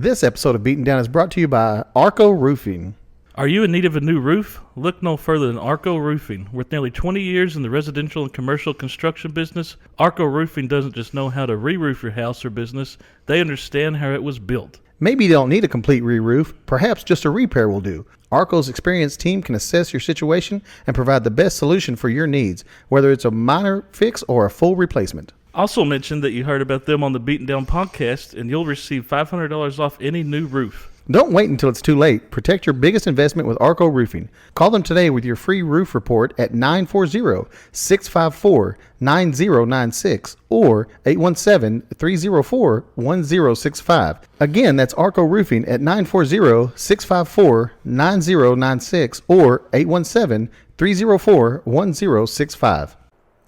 This episode of Beaten Down is brought to you by Arco Roofing. Are you in need of a new roof? Look no further than Arco Roofing. With nearly 20 years in the residential and commercial construction business, Arco Roofing doesn't just know how to re-roof your house or business, they understand how it was built. Maybe you don't need a complete re-roof, perhaps just a repair will do. Arco's experienced team can assess your situation and provide the best solution for your needs, whether it's a minor fix or a full replacement. Also mention that you heard about them on the Beaten Down podcast, and you'll receive $500 off any new roof. Don't wait until it's too late. Protect your biggest investment with Arco Roofing. Call them today with your free roof report at 940-654-9096 or 817-304-1065. Again, that's Arco Roofing at 940-654-9096 or 817-304-1065.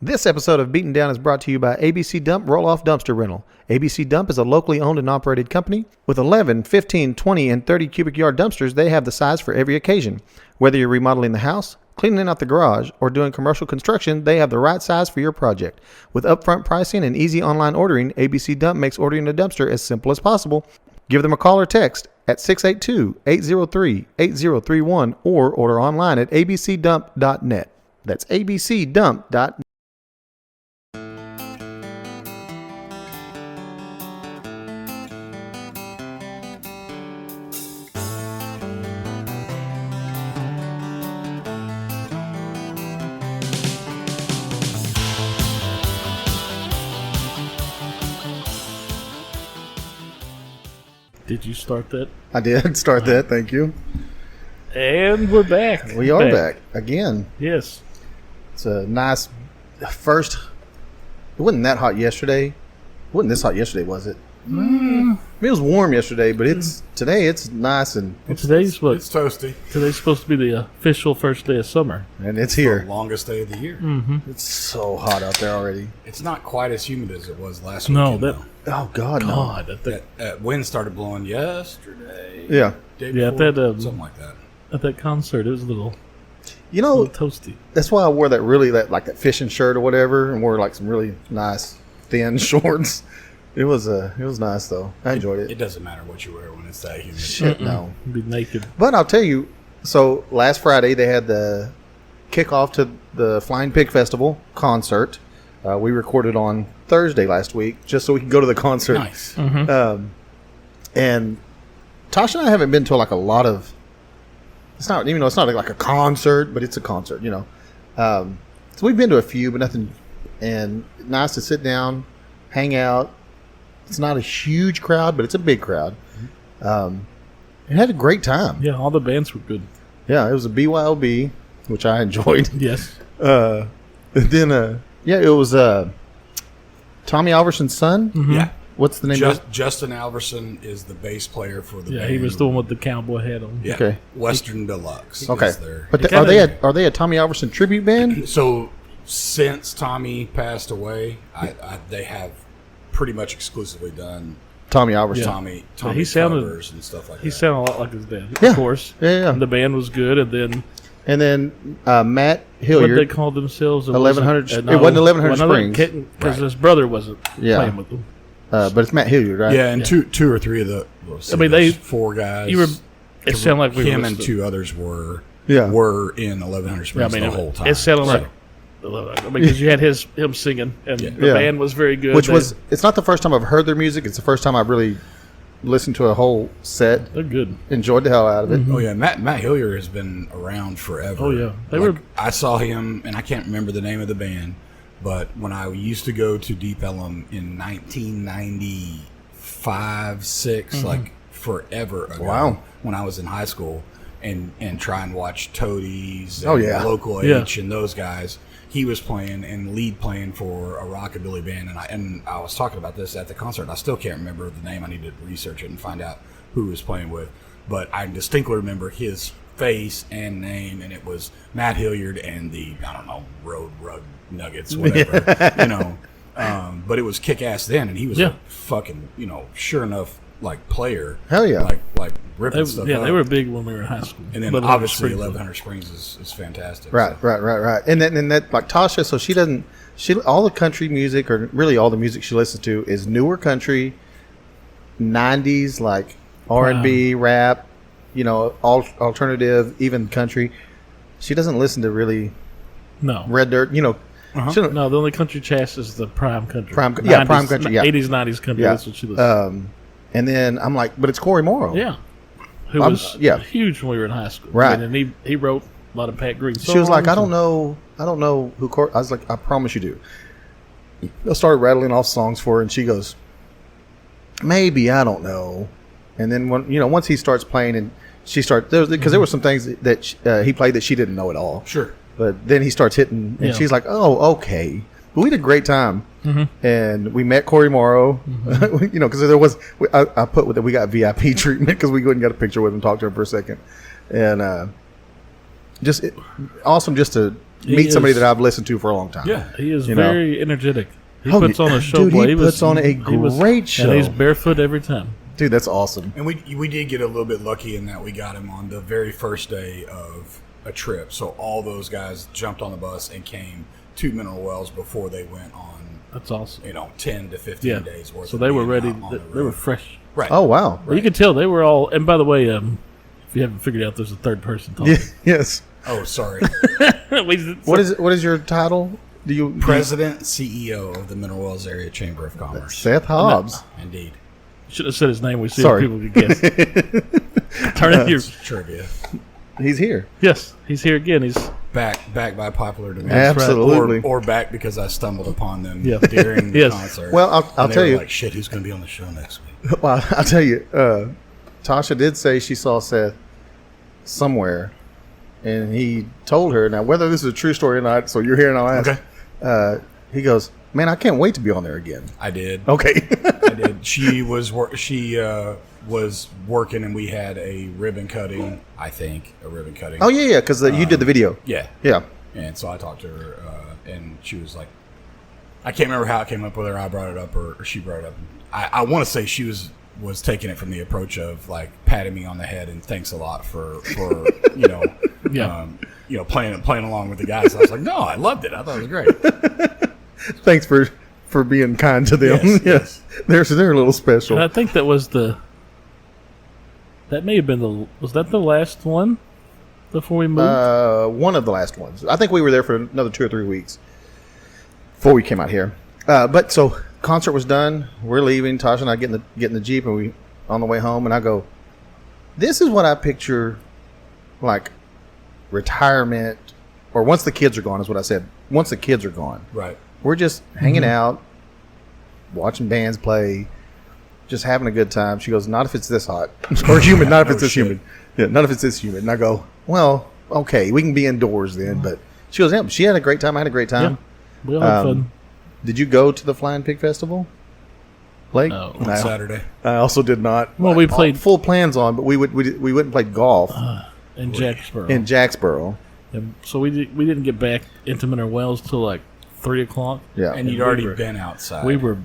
This episode of Beaten Down is brought to you by ABC Dump Roll-Off Dumpster Rental. ABC Dump is a locally owned and operated company. With 11, 15, 20, and 30 cubic yard dumpsters, they have the size for every occasion. Whether you're remodeling the house, cleaning out the garage, or doing commercial construction, they have the right size for your project. With upfront pricing and easy online ordering, ABC Dump makes ordering a dumpster as simple as possible. Give them a call or text at 682-803-8031 or order online at abcdump.net. That's abcdump.net. Did you start that? I did start that, thank you. And we're back. We are back again. Yes. It's a nice first. It wasn't that hot yesterday. It wasn't this hot yesterday, was it? I mean, it was warm yesterday, but today it's nice and today's what? It's toasty. Today's supposed to be the official first day of summer. And it's here. The longest day of the year. Mm-hmm. It's so hot out there already. It's not quite as humid as it was last No, weekend. Oh God, no. That wind started blowing yesterday. Yeah. Day Yeah, before, something like that. At that concert, it was a little toasty. That's why I wore that fishing shirt or whatever, and wore like some really nice thin shorts. It was nice though. I enjoyed it. It doesn't matter what you wear when it's that humid. Shit, no. Be naked. But I'll tell you. So last Friday they had the kickoff to the Flying Pig Festival concert. We recorded on Thursday last week just so we could go to the concert. Nice. Mm-hmm. And Tasha and I haven't been to like a lot of. It's not like a concert, but it's a concert, So we've been to a few, but nothing. And nice to sit down, hang out. It's not a huge crowd, but it's a big crowd. It had a great time. Yeah, all the bands were good. Yeah, it was a BYOB, which I enjoyed. Yes. Then it was Tommy Alverson's son. Mm-hmm. Yeah. What's the name? Justin Alverson is the bass player for the band. Yeah, he was the one with the cowboy hat on. Yeah. Okay. Western Deluxe. Okay. There. But are they a Tommy Alverson tribute band? So since Tommy passed away, they have pretty much exclusively done Tommy Alverson. Yeah. Tommy he sounded- covers and stuff like that. He sounded a lot like his dad, Yeah. of course. Yeah. And the band was good, and then Matt what Hilliard. they called themselves? 1100 it wasn't 1100 Springs. Because his brother wasn't playing with them. But it's Matt Hilliard, right? Yeah, and two or three of the. Four guys. It sounded like him and two others were in 1100 Springs the whole time. It sounded like. Because you had him singing, and the band was very good. It's not the first time I've heard their music. It's the first time I've really listened to a whole set. They're good. Enjoyed the hell out of it. Oh yeah, Matt Hilliard has been around forever. Oh yeah, I saw him, and I can't remember the name of the band, but when I used to go to Deep Ellum in 1995, 6, like forever ago. Wow. When I was in high school, and try and watch Toadies, Oh, and yeah. Local H, and those guys. He was playing and lead playing for a rockabilly band, and I was talking about this at the concert. I still can't remember the name. I need to research it and find out who he was playing with. But I distinctly remember his face and name, and it was Matt Hilliard and the Road Rug Nuggets, whatever, But it was kick ass then, and he was a fucking sure enough player. Hell yeah, like ripping stuff. Yeah, up. they were big when we were in high school. And then obviously 1100 Springs is fantastic. Right. And that like Tasha, so she all the country music, or really all the music she listens to, is newer country, 90s, like R&B, rap, alternative, even country. She doesn't listen to really No. Red Dirt. She don't- No, the only country chast is the prime country. Prime 90s, country, yeah. 80s, 90s country. Yeah. That's what she listens And then I'm like, but it's Cory Morrow. to. Yeah. Who was yeah. huge when we were in high school. Right. And he wrote a lot of Pat Green songs. She was like, I don't know who Cory. I was like, I promise you do. I started rattling off songs for her, and she goes, maybe, I don't know. And then once he starts playing, and she starts because there were some things that he played that she didn't know at all. Sure. But then he starts hitting, and she's like, oh, okay. But we had a great time, and we met Cory Morrow. Because there was I put that we got VIP treatment because we went and got a picture with him, talked to him for a second, and awesome just to meet somebody that I've listened to for a long time. Yeah. He is very energetic. He Oh, puts on a show. dude, boy. he puts on a great show. And he's barefoot every time. Dude, that's awesome. And we did get a little bit lucky in that we got him on the very first day of a trip. So all those guys jumped on the bus and came to Mineral Wells before they went on. That's awesome. 10 to 15 days worth. So of they were being ready. out on the They were road. fresh. Right. Oh, wow. Well, you could tell they were all. And by the way, if you haven't figured out, there's a third person talking. Yes. Oh, sorry. What is your title? Do you President, CEO of the Mineral Wells Area Chamber of Commerce. Seth Hobbs? Indeed. Should have said his name. We see Sorry. if people could guess. Turn it here. Trivia. He's here. Yes, he's here again. He's Back by popular demand. Absolutely. Or back because I stumbled upon them Yeah. during the Yes. concert. Well, I'll And they tell were you. like, shit, who's going to be on the show next week? Well, I'll tell you. Tasha did say she saw Seth somewhere, and he told her. Now, whether this is a true story or not, so you're here and I'll ask. Okay. He goes, man, I can't wait to be on there again. I did. Okay. I did. She was working, and we had a ribbon cutting. I think a ribbon cutting. Oh yeah, because you did the video. Yeah. Yeah. And so I talked to her, and she was like, I can't remember how it came up, whether I brought it up or she brought it up. I want to say she was taking it from the approach of like patting me on the head and thanks a lot for playing along with the guys. I was like, no, I loved it. I thought it was great. Thanks for being kind to them. Yes. They're a little special. I think that was that may have been was that the last one before we moved? One of the last ones. I think we were there for another 2 or 3 weeks before we came out here. But so concert was done. We're leaving. Tasha and I get in the Jeep, and we on the way home. And I go, "This is what I picture, like retirement, or once the kids are gone." Is what I said. Once the kids are gone, Right. we're just hanging out, watching bands play, just having a good time. She goes, "Not if it's this hot or humid. Not if it's this shit. humid. Yeah, not if it's this humid." And I go, "Well, okay, we can be indoors then." But she goes, "Yeah, she had a great time. I had a great time." We all had fun. Did you go to the Flying Pig Festival, Blake? No. On Saturday. I also did not. Well, we played full plans on, but we went and played golf in Jacksboro. in Jacksboro. And so we didn't get back into Mineral Wells till like 3:00. Yeah, And you'd already been outside. We were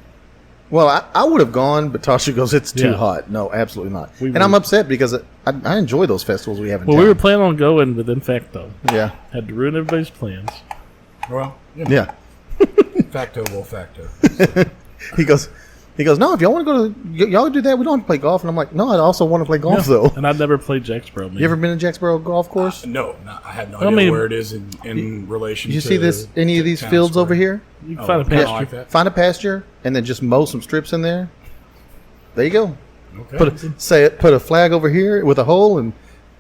well, I would have gone, but Tasha goes, "It's too Yeah. hot." No, absolutely not. We And were- I'm upset because I enjoy those festivals we have in well, town. we were planning on going, but in fact, though, Yeah, had to ruin everybody's plans. Well, yeah. facto, will facto. He goes, no, if y'all want to go to, y'all do that. We don't have to play golf. And I'm like, no, I also want to play golf, though. And I've never played Jacksboro. You ever been to Jacksboro Golf Course? No, I have no I idea mean- where it is in relation You to see this? Any of these Town fields Square. over here? You can find a kinda pasture. like that. Find a pasture and then just mow some strips in there. There you go. Okay. Put a flag over here with a hole and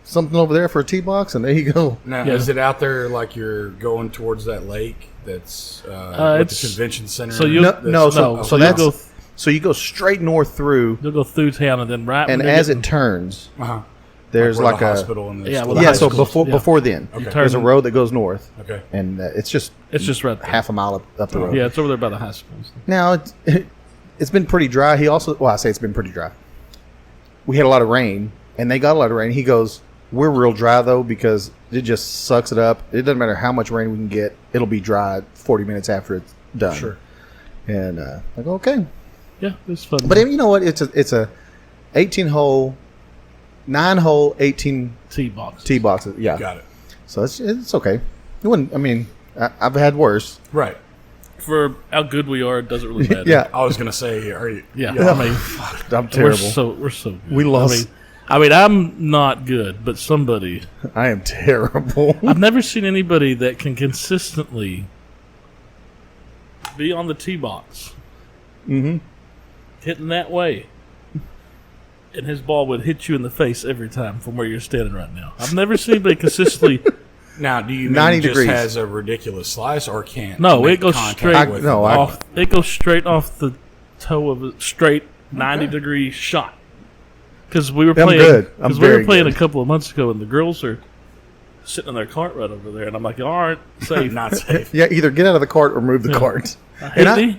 something over there for a tee box, and there you go. Now, Yeah. is it out there like you're going towards that lake that's with it's- the convention center? so you- No, so so you'll that's go so you go straight north through, you'll go through town and then right and when you're as getting- it turns, uh-huh. there's Where like the a hospital and the Yeah, school. well, the yeah. high So school, before yeah. before then, Okay. there's a turn- road that goes north, Okay. and it's just right there. half a mile up the road. Yeah, it's over there by the high school. Now it's been pretty dry. He also, well, I say it's been pretty dry. We had a lot of rain, and they got a lot of rain. He goes, "We're real dry though because it just sucks it up. It doesn't matter how much rain we can get; it'll be dry 40 minutes after it's done." Sure. And I go, okay, Yeah, it's fun. but you know what? It's a 18-hole, 9-hole, 18 tee box. tee boxes. Yeah, Got it. so it's okay. It wouldn't. I mean, I've had worse. Right. For how good we are, it doesn't really matter. Yeah. I was gonna say, are you? Yeah. yeah. I mean, I'm terrible. we're so good. We lost. I mean, I'm not good, but somebody. I am terrible. I've never seen anybody that can consistently be on the tee box, hitting that way, and his ball would hit you in the face every time from where you're standing right now. I've never seen anybody consistently. Now, do you 90 mean just degrees. has a ridiculous slice or can't? No, make it goes contact straight with no, the I- ball? off. It goes straight off the toe of a straight 90-degree shot. Because we were playing. good. I'm Because we very were playing good. a couple of months ago, and the girls are sitting in their cart right over there, and I'm like, "Y'all aren't safe." Not safe. Yeah, either get out of the cart or move the cart.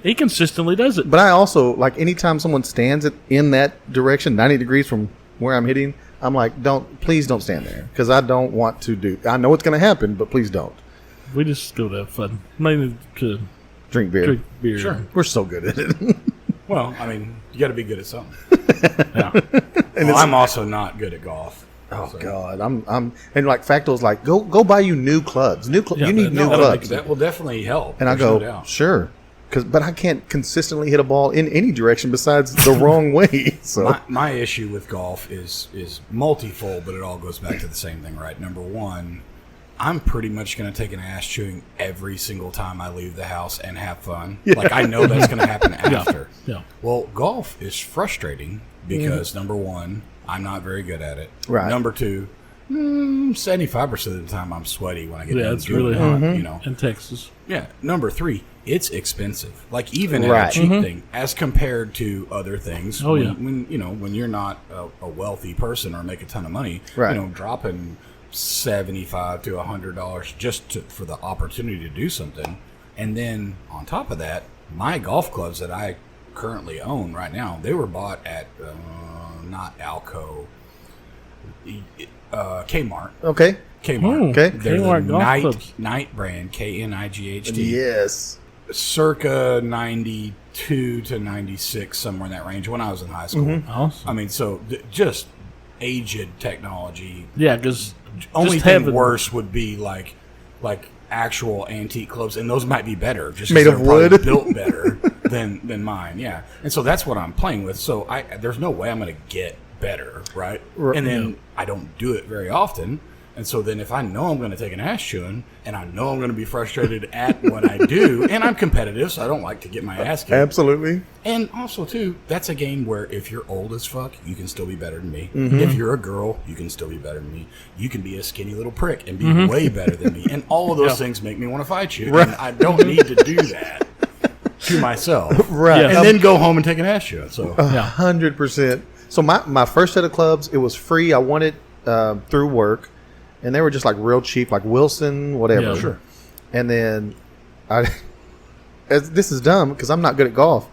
He consistently does it. But I also, like, anytime someone stands in that direction, 90 degrees from where I'm hitting, I'm like, please don't stand there. Because I don't want to do, I know it's going to happen, but please don't. We just go to have fun. Mainly to Drink beer. drink beer. Sure. We're so good at it. Well, I mean, you got to be good at something. Yeah. Well, I'm also not good at golf. Oh, So God. I'm and like Facto's like, go buy you new clubs. You need new clubs. That will definitely help. And I There's go, no doubt. sure. But I can't consistently hit a ball in any direction besides the wrong way. So My issue with golf is multifold, but it all goes back to the same thing, right? Number one, I'm pretty much going to take an ass chewing every single time I leave the house and have fun. Yeah. Like, I know that's going to happen after. Yeah. Well, golf is frustrating because, number one, I'm not very good at it. Right. Number two, 75% of the time I'm sweaty when I get Yeah, done it's doing really it, hot you know. in Texas. Yeah. Number three, it's expensive. Like, even at Right. a cheap thing, as compared to other things. Oh, when, yeah. when you're not a wealthy person or make a ton of money, Right. dropping $75 to $100 just for the opportunity to do something, and then on top of that, my golf clubs that I currently own right now, they were bought at not Alco, Kmart. okay. Kmart. Okay. They're Kmart the golf clubs. Night brand, Knight. Yes. Circa 92 to 96, somewhere in that range, when I was in high school. Awesome. I mean, so just aged technology. Yeah, because Only thing worse would be like actual antique clubs, and those might be better, just 'cause Made of they're probably wood. built better than mine. Yeah, and so that's what I'm playing with. So there's no way I'm going to get better, right? And then I don't do it very often. And so then if I know I'm going to take an ass chewing, and I know I'm going to be frustrated at what I do, and I'm competitive, so I don't like to get my ass kicked. Absolutely. And also, too, that's a game where if you're old as fuck, you can still be better than me. If you're a girl, you can still be better than me. You can be a skinny little prick and be way better than me. And all of those things make me want to fight you. Right. And I don't need to do that to myself. Right. Yeah. And then go home and take an ass chewing. So 100%. So my first set of clubs, it was free. I won it through work, and they were just like real cheap, like Wilson, whatever. Yeah, sure. And then this is dumb because I'm not good at golf.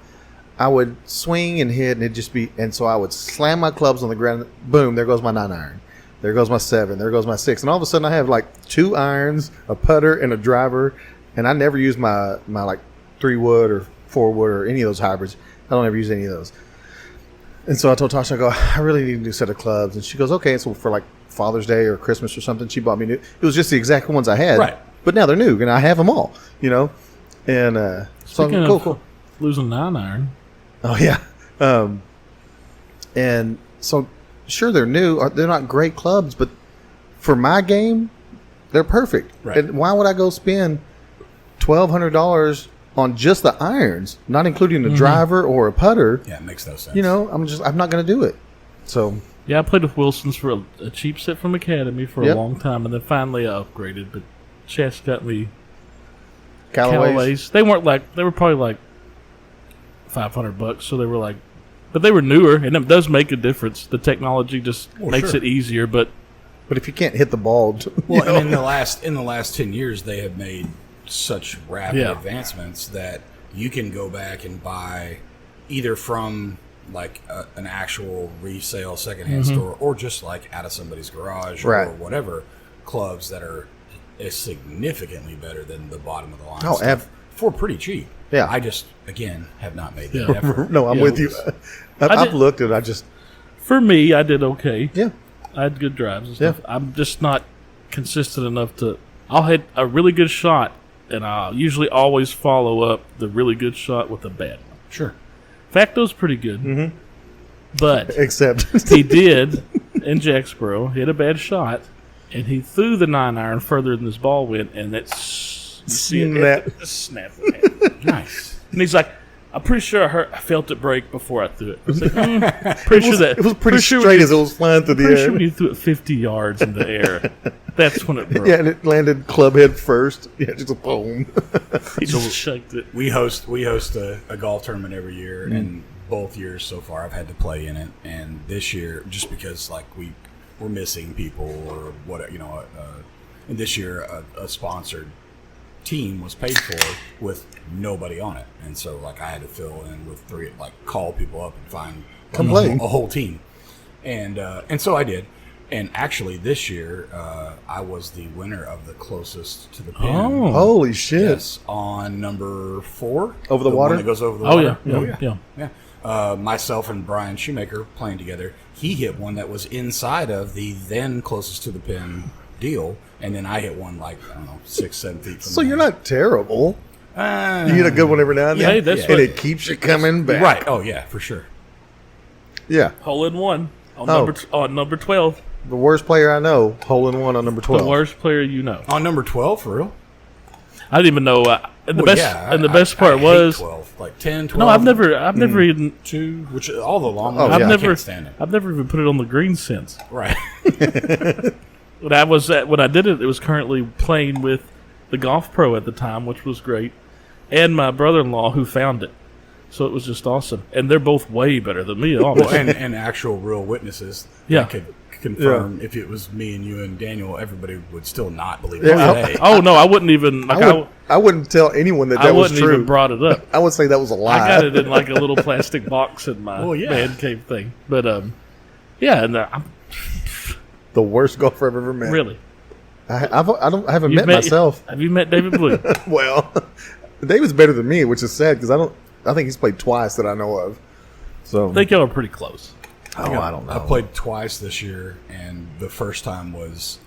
I would swing and hit, and it'd just be, and so I would slam my clubs on the ground. Boom! There goes my 9-iron. There goes my 7. There goes my 6. And all of a sudden, I have like 2 irons, a putter, and a driver. And I never use my like 3-wood or 4-wood or any of those hybrids. I don't ever use any of those. And so I told Tasha, I go, I really need a new set of clubs. And she goes, okay. And so for like Father's Day or Christmas or something, she bought me new. It was just the exact ones I had. Right. But now they're new, and I have them all, And so Speaking cool, of cool. losing 9-iron. Oh, yeah. And so, sure, they're new. They're not great clubs, but for my game, they're perfect. Right. And why would I go spend $1,200 on just the irons, not including a driver or a putter? yeah, it makes no sense. I'm not going to do it. So, Yeah, I played with Wilson's for a cheap set from Academy for Yep. a long time, and then finally I upgraded. But Chess got me Callaway's. They were probably like $500, so they were like, but they were newer, and it does make a difference. The technology just makes sure. it easier, but But if you can't hit the ball, Well, and in the last 10 years, they have made such rapid Yeah. advancements that you can go back and buy either from like an actual resale secondhand store or just like out of somebody's garage Right. or whatever clubs that are significantly better than the bottom of the line Oh, stuff for pretty cheap. Yeah. I just again have not made that effort. no, I'm Yeah. with you. I've looked at it. for me, I did okay. Yeah. I had good drives and stuff. I'm just not consistent enough to. I'll hit a really good shot and I usually always follow up the really good shot with a bad one. Sure. Facto's pretty good, but Except he did in Jacksboro hit a bad shot, and he threw the 9-iron further than his ball went, and snapped. Nice. And he's like, "I'm pretty sure I felt it break before I threw it." I was like, pretty sure that it was pretty sure straight as it was flying through the Pretty air. sure when you threw it 50 yards in the air, that's when it broke. Yeah, and it landed club head first. Yeah, just a boom. He just chucked it. We host a golf tournament every year, and both years so far I've had to play in it. And this year, just because like we're missing people or what, and this year a sponsored team was paid for with nobody on it, and so like I had to fill in with three, like call people up and find a whole team, and so I did. And actually, this year I was the winner of the closest to the pin. Oh, Holy shit! Yes, on number 4 Over the water? one that goes over the oh water. yeah. Myself and Brian Shoemaker playing together. He hit one that was inside of the then closest to the pin deal, and then I hit one like, I don't know, 6-7 feet from So there. you're not terrible. You get a good one every now and then, Hey, that's and what- it keeps you coming back. Right. Oh yeah, for sure. Yeah. Hole in one on Oh. number 12. The worst player I know, hole in one on number 12. The worst player you know. On number 12, for real? I didn't even know. And the Well, best yeah, and the I- best part I hate was 12, like 10, 12. no. I've never even 2, which all the long Oh, ones, yeah. I I've can't stand it. never even put it on the green since. Right. When I did it, it was currently playing with the golf pro at the time, which was great, and my brother-in-law who found it. So it was just awesome, and they're both way better than me. Well, Obviously. and actual real witnesses Yeah. that could confirm if it was me and you and Daniel, everybody would still not believe Yeah, it today. Oh no, I wouldn't even. Like, I wouldn't tell anyone that I was wouldn't true. even brought it up. I would say that was a lie. I got it in like a little plastic box in my Well, yeah. man cave thing. But yeah, and I'm The worst golfer I've ever met. really. I haven't You've met myself. Have you met David Blue? Well, David's better than me, which is sad because I think he's played twice that I know of. So I think y'all are pretty close. I don't know. I played twice this year, and the first time was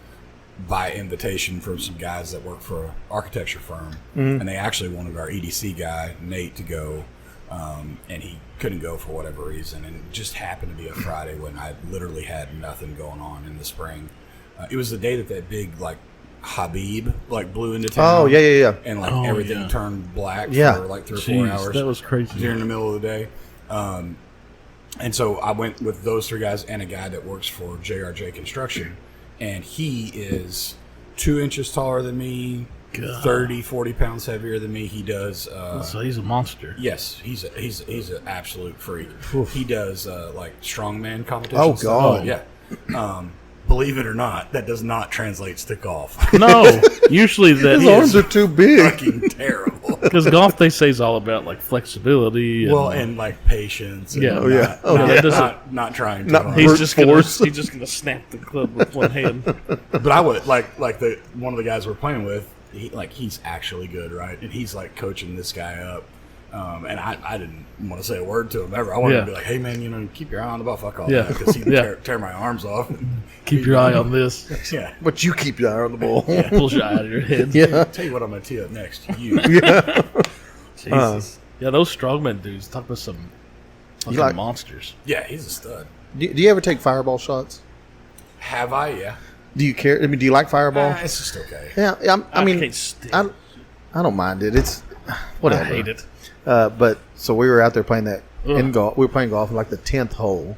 by invitation from some guys that work for an architecture firm, and they actually wanted our EDC guy, Nate, to go, and he couldn't go for whatever reason, and it just happened to be a Friday when I literally had nothing going on in the spring. It was the day that big, like, Habib, like, blew into town. Oh, yeah. And, like, Oh, everything yeah. turned black Yeah. for, like, 3 or 4 Jeez, hours. that was crazy. During the middle of the day. And so I went with those 3 guys and a guy that works for JRJ Construction. And he is 2 inches taller than me, God. 30, 40 pounds heavier than me. He does... So he's a monster. yes, he's an absolute freak. He does, like, strongman competitions. Oh, God. Yeah. Believe it or not, that does not translate to golf. No, usually that His arms are too big. Fucking terrible. because golf they say is all about like flexibility. And, Well, and like patience. And Yeah. Oh, yeah. Not, Oh, not, yeah. not trying to. Not hard. brute he's force. just gonna snap the club with one hand. But I would like the one of the guys we're playing with. He's actually good, right? And he's like coaching this guy up. And I didn't want to say a word to him ever. I wanted Yeah. to be like, "Hey man, keep your eye on the ball, fuck all Yeah. that," because he'd Yeah. tear my arms off. Keep your eye on this. Yeah. But you keep your eye on the ball. Pulls your eye out of your head. Yeah. Tell you what, I'm gonna tee up next. You. Jesus. Yeah, those strongman dudes talk about some fucking like- monsters. Yeah, he's a stud. Do you ever take fireball shots? Have I? Yeah. Do you care? I mean, do you like fireball? It's just okay. Yeah, I mean, can't stand I don't mind it. It's whatever. I hate it. But so we were out there playing that in Ugh. golf. We were playing golf in like the 10th hole.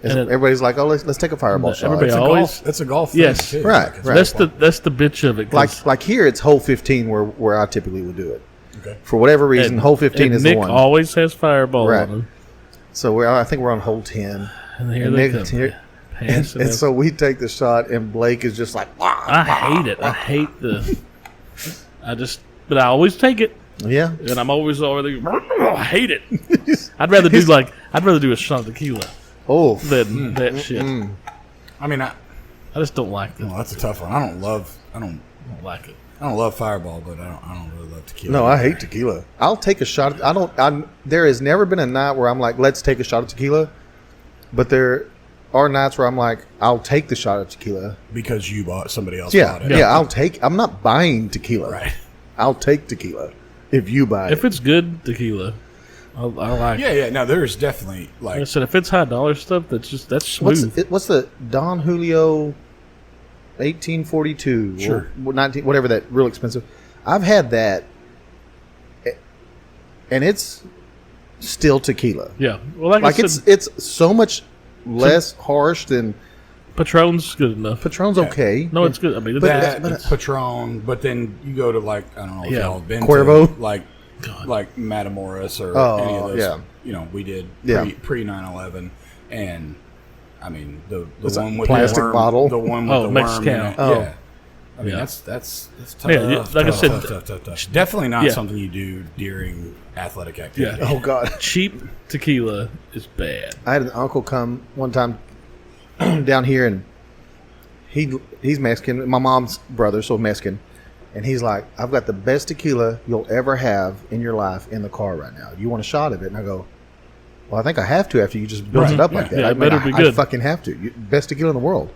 And And everybody's like, "Oh, let's take a fireball shot." everybody It's a always- golf. It's a golf. Yes. thing, too. Right, It's right. That's the bitch of it. 'cause- like here, it's hole 15 where I typically would do it. Okay. For whatever reason, and- hole 15 and is Nick the one. always has fireball Right. on him. So I think we're on hole 10. And here And they Nick- come. here- Pants And and so we take the shot, and Blake is just like, I hate it. I hate the. But I always take it, yeah. and I'm always already. I hate it. I'd rather do a shot of tequila Oh, than that shit. I mean, I just don't like it. well, that's a tough one. I don't I don't like it. Fireball, but I don't really love tequila. no, I hate tequila. I'll take a shot. There has never been a night where I'm like, let's take a shot of tequila. But there are nights where I'm like, I'll take the shot of tequila. because you bought somebody else. Yeah, bought it. yeah. I'm not buying tequila. Right. I'll take tequila if you buy If it. it's good tequila, I like it. Yeah. No, there's definitely Like I said, if it's high dollar stuff, that's smooth. What's the Don Julio 1842? Sure. Or 19, whatever that real expensive. I've had that, and it's still tequila. Yeah. Well, like I said, it's so much less harsh than Patron's good enough. Patron's. Okay. No, it's good. I mean, that it's Patron, but then you go to like I don't know if Yeah. y'all have been Cuervo? to like Matamoros or Oh, any of those. yeah. You know, we did Yeah. pre 9/11, and I mean the It's a one with plastic the worm, bottle? the one with Oh, the worm. Mexicano. In it. Oh. Yeah. I mean Yeah. that's tough. Yeah, like I said, tough. Definitely not Yeah. something you do during athletic activity. Yeah. Oh God. cheap tequila is bad. I had an uncle come one time down here, and he's Mexican. My mom's brother, so Mexican, and he's like, "I've got the best tequila you'll ever have in your life in the car right now. You want a shot of it?" And I go, "Well, I think I have to after you just built Right. it up Yeah. like that. Yeah, I it mean, better be I good." fucking have to. Best tequila in the world."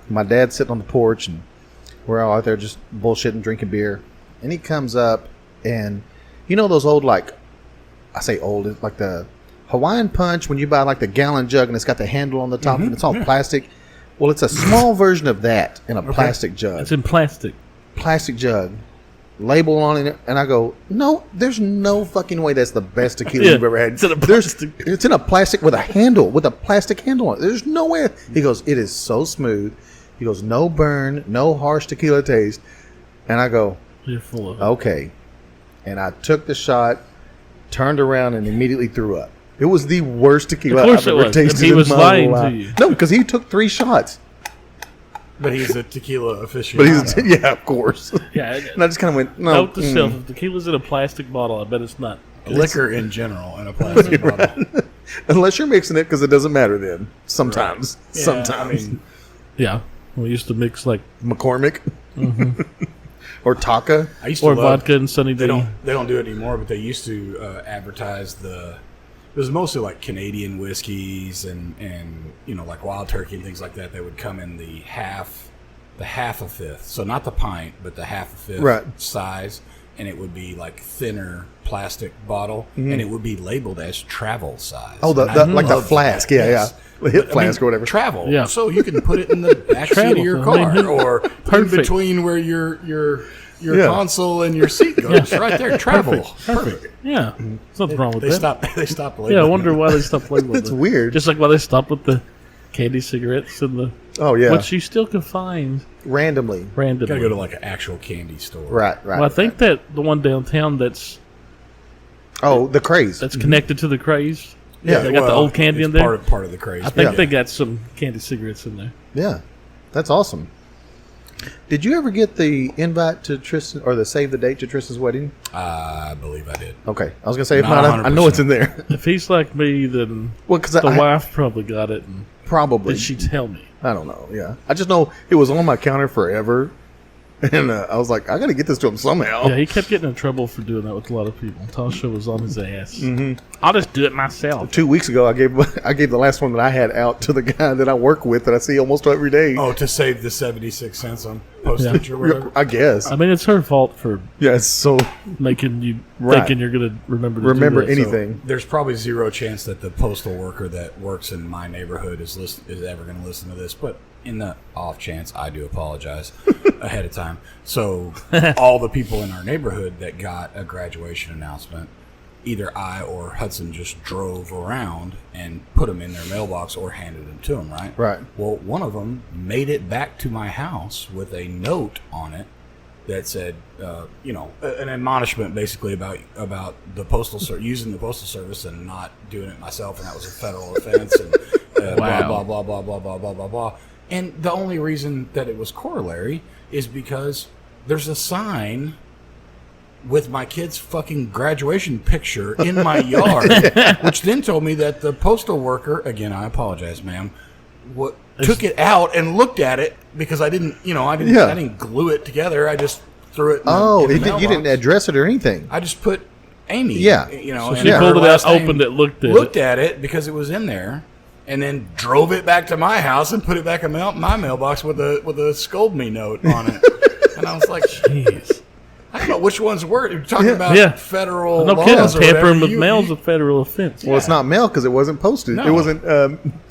My dad's sitting on the porch, and we're all out there just bullshitting, drinking beer, and he comes up, and you know those old, like, I say old, it's like the Hawaiian Punch when you buy like the gallon jug and it's got the handle on the top and it's all plastic. Well, it's a small version of that in a plastic jug. It's in plastic. Plastic jug. Label on it. And I go, no, there's no fucking way that's the best tequila Yeah, you've ever had. it's in a plastic. It's in a plastic with a handle, with a plastic handle on it. There's no way. He goes, it is so smooth. He goes, no burn, no harsh tequila taste. And I go, You're full of it. okay. And I took the shot, turned around, and immediately threw up. It was the worst tequila Of course I've it ever was. tasted And he in was my lying whole to life. you. No, because he took 3 shots. But he's a tequila aficionado. But he's yeah, of course. Yeah. And I just kind of went, no. Note to self: if tequila's in a plastic bottle, I bet it's not. liquor in general in a plastic bottle. Unless you're mixing it, because it doesn't matter then. Sometimes. Yeah, Sometimes. I mean, Yeah, we used to mix like McCormick. Or Taka. I used to or love, vodka and Sunny They D. don't do it anymore, but they used to advertise it was mostly like Canadian whiskeys and you know like Wild Turkey and things like that. They would come in the half a fifth, so not the pint, but the half a fifth Right. size, and it would be like thinner plastic bottle, and it would be labeled as travel size. Oh, And I like the loved flask. that, Yeah, yes. yeah. The hip But, flask or whatever. Travel, Yeah. so you can put it in the back seat of Travel, your I mean, car or in perfect. between where your Yeah. console and your seat goes. Right there, travel. Perfect. Yeah, there's nothing wrong with They that. stopped. They stopped. Yeah, I wonder why they stopped labeling That's it. weird. Just like why they stopped with the candy cigarettes and the Oh, yeah. which you still can find Randomly. randomly. Gotta go to like an actual candy store. Right, right. Well, I think that the one downtown that's Oh, the craze. connected to the craze. Yeah, they got the old candy it's in there. Part of the craze. I think Yeah. they got some candy cigarettes in there. Yeah. That's awesome. Did you ever get the invite to Tristan or the save the date to Tristan's wedding? I believe I did. Okay. I was going to say, if Not not, I know it's in there. If he's like me, then Well, because the I wife probably got it. And probably. did she tell me? I don't know. Yeah. I just know it was on my counter forever. And I was like, I got to get this to him somehow. Yeah, he kept getting in trouble for doing that with a lot of people. Tasha was on his ass. Mm-hmm. I'll just do it myself. 2 weeks ago, I gave the last one that I had out to the guy that I work with that I see almost every day. Oh, to save the 76 cents on postage or whatever. I guess. I mean, it's her fault for Yeah, it's so making you Right. thinking you're going to remember to remember do that, so- anything. There's probably zero chance that the postal worker that works in my neighborhood is ever going to listen to this, but in the off chance, I do apologize ahead of time. So all the people in our neighborhood that got a graduation announcement, either I or Hudson just drove around and put them in their mailbox or handed them to them, right? Right. Well, one of them made it back to my house with a note on it that said, an admonishment basically about the using the postal service and not doing it myself, and that was a federal offense, and Wow. blah blah blah blah blah blah blah blah. And the only reason that it was corollary is because there's a sign with my kid's fucking graduation picture in my yard, which then told me that the postal worker, again, I apologize, ma'am, took it out and looked at it because I didn't glue it together. I just threw it. In the you mailbox. didn't address it or anything. I just put Amy. Yeah. So and she her pulled it out, last name, opened it, looked at it. because it was in there, and then drove it back to my house and put it back in my mailbox with a scold me note on it. And I was like, Jeez. I don't know which ones were. You're talking about federal No laws kidding. or Tampering whatever. with mail is a federal offense. Well, it's not mail because it wasn't posted. No. It wasn't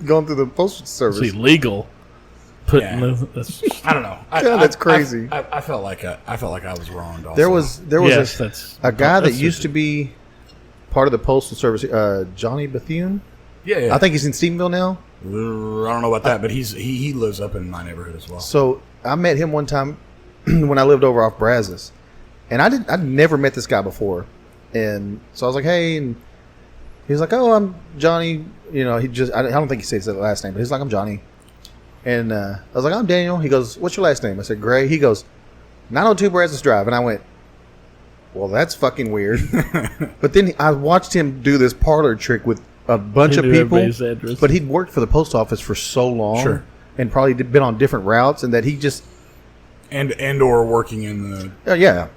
going through the postal service. It's illegal. Putting Yeah. that's, I don't know. God, that's crazy. I felt like I was wronged. Also. There was yes, that's a guy that that's used to be part of the postal service, Johnny Bethune. yeah. I think he's in Stephenville now. I don't know about that, but he lives up in my neighborhood as well. So I met him one time when I lived over off Brazos, and I'd never met this guy before, and so I was like, hey, and he was like, oh, I'm Johnny. You know, I don't think he said his last name, but he's like, I'm Johnny. And I was like, I'm Daniel. He goes, what's your last name? I said, Gray. He goes, 902 Brazos Drive. And I went, well, that's fucking weird. But then I watched him do this parlor trick with a bunch He of knew people. everybody's address. But he'd worked for the post office for so long. Sure. And probably been on different routes. And that he just, and or working in the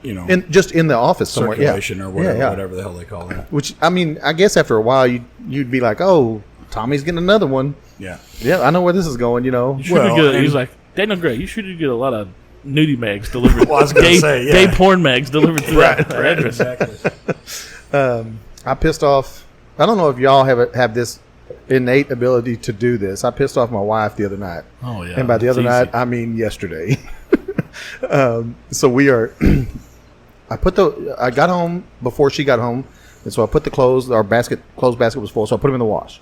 you know, just in the office somewhere. circulation or whatever, Yeah. whatever the hell they call it. Which, I mean, I guess after a while, you'd be like, oh, Tommy's getting another one. Yeah. Yeah, I know where this is going, you know. You should Well, get, and- he's like, Daniel Gray, you should get a lot of nudie mags delivered. Well, I was gonna say, yeah. Gay porn mags delivered to that address. Exactly. I pissed off. I don't know if y'all have this innate ability to do this. I pissed off my wife the other night. Oh, yeah. And by the It's other easy. night, I mean yesterday. So we are. I got home before she got home, and so I put the clothes basket was full, so I put them in the wash.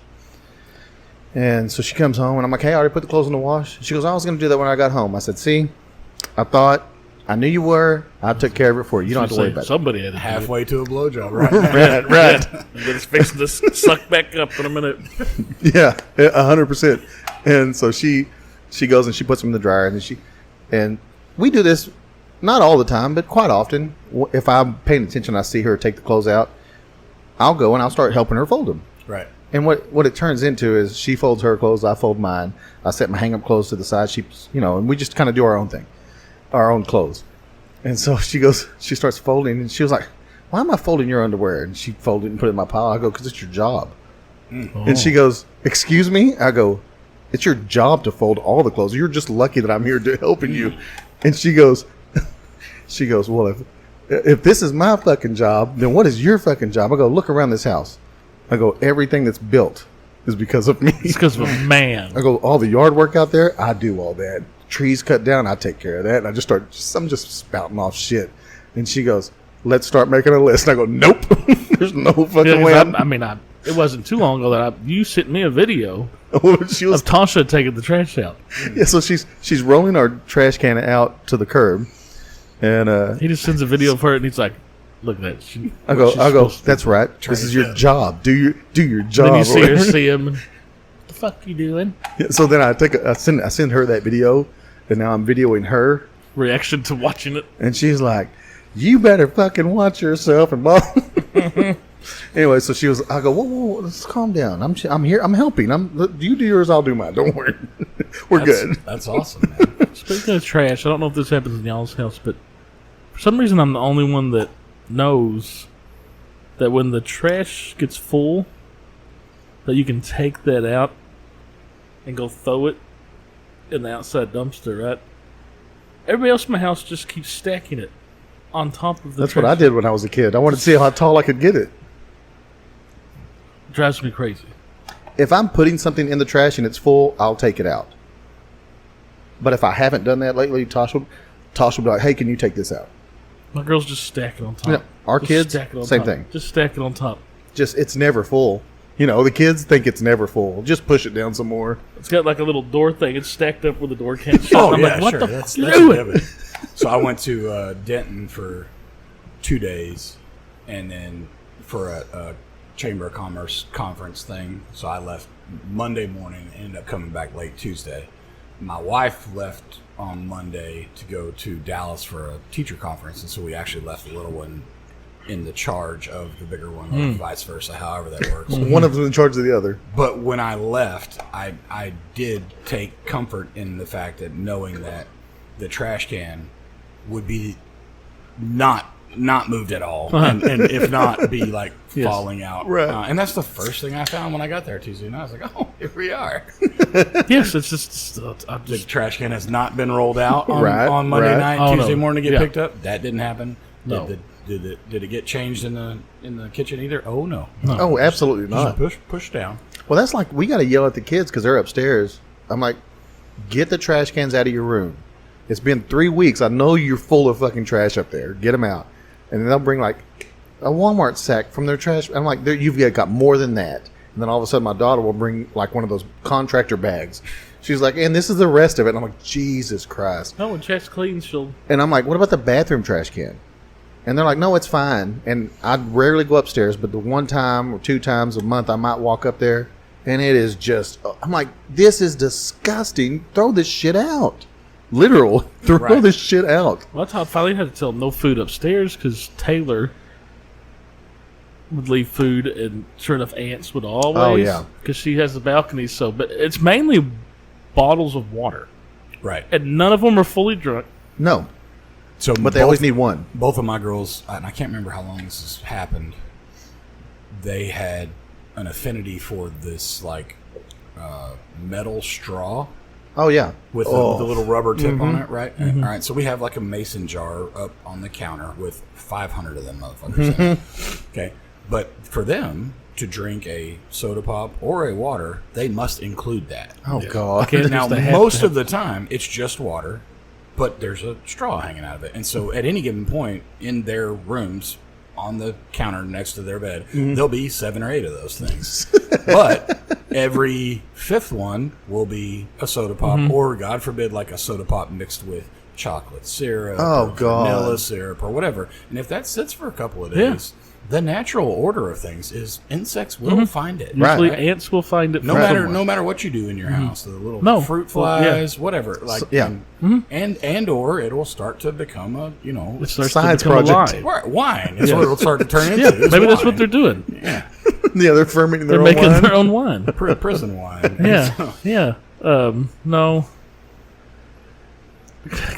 And so she comes home, and I'm like, hey, I already put the clothes in the wash. She goes, I was going to do that when I got home. I said, see, I knew you were. I took care of it for you. You don't have to worry about it. Somebody had to Halfway to a blowjob, right? Right. It's fixing to suck back up in a minute. Yeah, 100%. And so she goes and she puts them in the dryer, and we do this not all the time, but quite often. If I'm paying attention, I see her take the clothes out. I'll go and I'll start helping her fold them. Right. And what it turns into is she folds her clothes, I fold mine. I set my hang-up clothes to the side. And we just kind of do our own thing, our own clothes. And so she starts folding, and she was like, why am I folding your underwear? And she folded it and put it in my pile. I go, because it's your job. And she goes, excuse me? I go, it's your job to fold all the clothes. You're just lucky that I'm here to helping you. And she goes, well, if this is my fucking job, then what is your fucking job? I go, look around this house. I go, everything that's built is because of me. It's because of a man. I go, all the yard work out there, I do all that. Trees cut down, I take care of that. And I'm just spouting off shit. And she goes, let's start making a list. And I go, nope. There's no fucking way. It wasn't too long ago that you sent me a video She was of Tasha taking the trash out. Yeah, so she's rolling our trash can out to the curb, and He just sends a video of her, and he's like, "Look at that." I go, supposed to that's right. This is your job. Do your job. Then you see her see him. What the fuck you doing? Yeah, so then I send her that video, and now I'm videoing her, Reaction to watching it. and she's like, "You better fucking watch yourself," and blah. Anyway, so I go, whoa, let's calm down. I'm here. I'm helping. You do yours, I'll do mine. Don't worry. We're good. That's awesome, man. Speaking of trash, I don't know if this happens in y'all's house, but for some reason I'm the only one that knows that when the trash gets full, that you can take that out and go throw it in the outside dumpster, right? Everybody else in my house just keeps stacking it on top of the That's trash. what I did when I was a kid. I wanted to see how tall I could get it. Drives me crazy. If I'm putting something in the trash and it's full, I'll take it out. But if I haven't done that lately, Tosh will be like, hey, can you take this out? My girls just stack it on top. You know, our Just kids, stack it on same top. thing. Just stack it on top. Just, it's never full. The kids think it's never full. Just push it down some more. It's got like a little door thing. It's stacked up where the door can't shut. Oh, I'm yeah, like, what sure. the That's fuck you doing? vivid. So I went to Denton for 2 days, and then for a Chamber of Commerce conference thing. So I left Monday morning and ended up coming back late Tuesday. My wife left on Monday to go to Dallas for a teacher conference, and so we actually left the little one in the charge of the bigger one, or vice versa, however that works. One of them in charge of the other. But when I left, I did take comfort in the fact that knowing that the trash can would be not moved at all, and if not, be like falling out. Right. And that's the first thing I found when I got there Tuesday night. I was like, oh, here we are. Yes, it's just The trash can has not been rolled out on, Right, on Monday right. night, Oh, Tuesday no. morning to get Yeah. picked up. That didn't happen. No. Did it get changed in the kitchen either? Oh no. Oh, absolutely not. Just push down. Well, that's like we got to yell at the kids because they're upstairs. I'm like, get the trash cans out of your room. It's been 3 weeks. I know you're full of fucking trash up there. Get them out. And then they'll bring like a Walmart sack from their trash. I'm like, you've got more than that. And then all of a sudden my daughter will bring like one of those contractor bags. She's like, and this is the rest of it. And I'm like, Jesus Christ. No, when trash cleans, she'll... And I'm like, what about the bathroom trash can? And they're like, no, it's fine. And I rarely go upstairs, but the 1 time or 2 times a month I might walk up there. And it is just, I'm like, this is disgusting. Throw this shit out. Literal. Throw this shit out. Well, that's how I finally had to tell them no food upstairs because Taylor would leave food and sure enough ants would always. Oh, yeah. Because she has the balcony. So, but it's mainly bottles of water. Right. And none of them are fully drunk. No. So, but they always need one. Both of my girls, and I can't remember how long this has happened, they had an affinity for this like metal straw. Oh yeah, with the little rubber tip on it, right? All right, so we have like a mason jar up on the counter with 500 of them motherfuckers in it. Okay, but for them to drink a soda pop or a water, they must include that. Oh God! Now most of the time it's just water, but there's a straw hanging out of it, and so at any given point in their rooms, on the counter next to their bed, there'll be 7 or 8 of those things. But every 5th one will be a soda pop, or God forbid, like a soda pop mixed with chocolate syrup, or vanilla syrup, or whatever. And if that sits for a couple of days, the natural order of things is insects will find it. Usually ants will find it. No matter what you do in your house, the little fruit flies, whatever, like and or it will start to become a it starts science to become project. Wine is what it'll start to turn into. Maybe that's what they're doing. Yeah, they're fermenting their they're own making wine. their own wine. Prison wine. Yeah. No.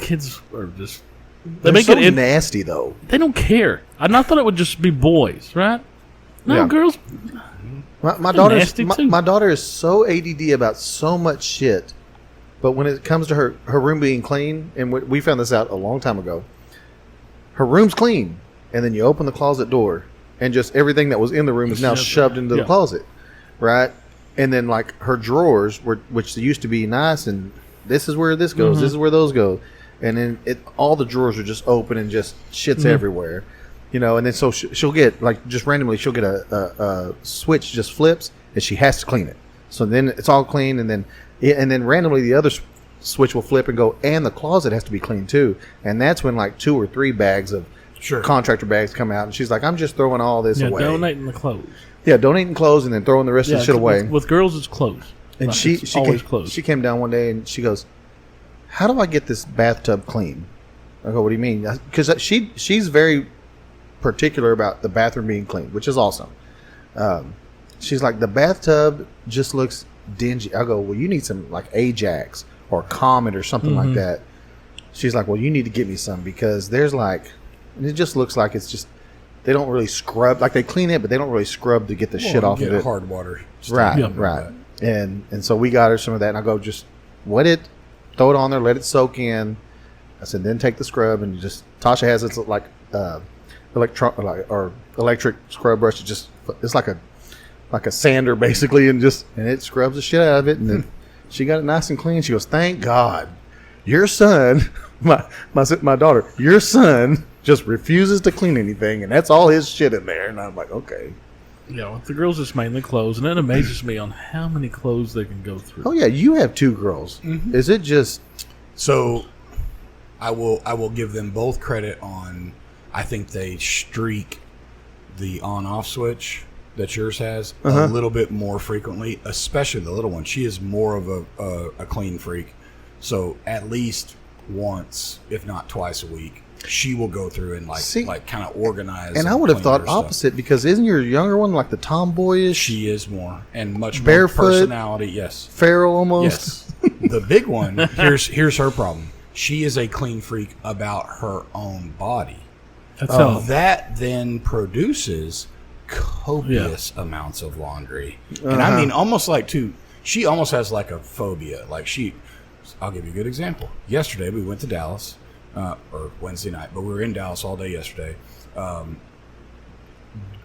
Kids are just. They're make so it nasty though. They don't care. I thought it would just be boys, right? No, girls. My daughter is so ADD about so much shit, but when it comes to her room being clean, and we found this out a long time ago, her room's clean, and then you open the closet door, and just everything that was in the room is now shoved into the closet, right? And then like her drawers, which used to be nice, and this is where this goes, this is where those go. And then all the drawers are just open and just shit's everywhere, and then so she'll get like just randomly she'll get a switch just flips and she has to clean it. So then it's all clean, and then randomly the other switch will flip and go, and the closet has to be clean too. And that's when like 2 or 3 bags of contractor bags come out, and she's like, I'm just throwing all this away. Donating the clothes. Yeah, donating clothes and then throwing the rest of the shit away. With girls, it's clothes. And she came down one day and she goes, how do I get this bathtub clean? I go, what do you mean? Because she's very particular about the bathroom being clean, which is awesome. She's like, the bathtub just looks dingy. I go, well, you need some like Ajax or Comet or something like that. She's like, well, you need to get me some, because there's like, and it just looks like it's just, they don't really scrub, like they clean it, but they don't really scrub to get the shit off of it. Hard water. Right. And so we got her some of that, and I go, just wet it, throw it on there, let it soak in. I said, then take the scrub, and Tasha has this like electric scrub brush. It's like a sander basically, and it scrubs the shit out of it, and then she got it nice and clean. She goes, thank God, your son, my daughter, your son just refuses to clean anything, and that's all his shit in there. And I'm like, okay. The girls is mainly clothes, and it amazes me on how many clothes they can go through. Oh yeah, you have 2 girls. Is it just so? I will give them both credit on. I think they streak the on-off switch that yours has a little bit more frequently, especially the little one. She is more of a clean freak, so at least once, if not twice a week, she will go through and like kind of organize. And I would have thought opposite, because isn't your younger one like the tomboyish? She is more, and much barefoot, more personality. Yes, feral almost. Yes, the big one. Here's her problem. She is a clean freak about her own body. That then produces copious amounts of laundry, and I mean almost like she almost has like a phobia. Like I'll give you a good example. Yesterday we went to Dallas. or Wednesday night, but we were in Dallas all day yesterday.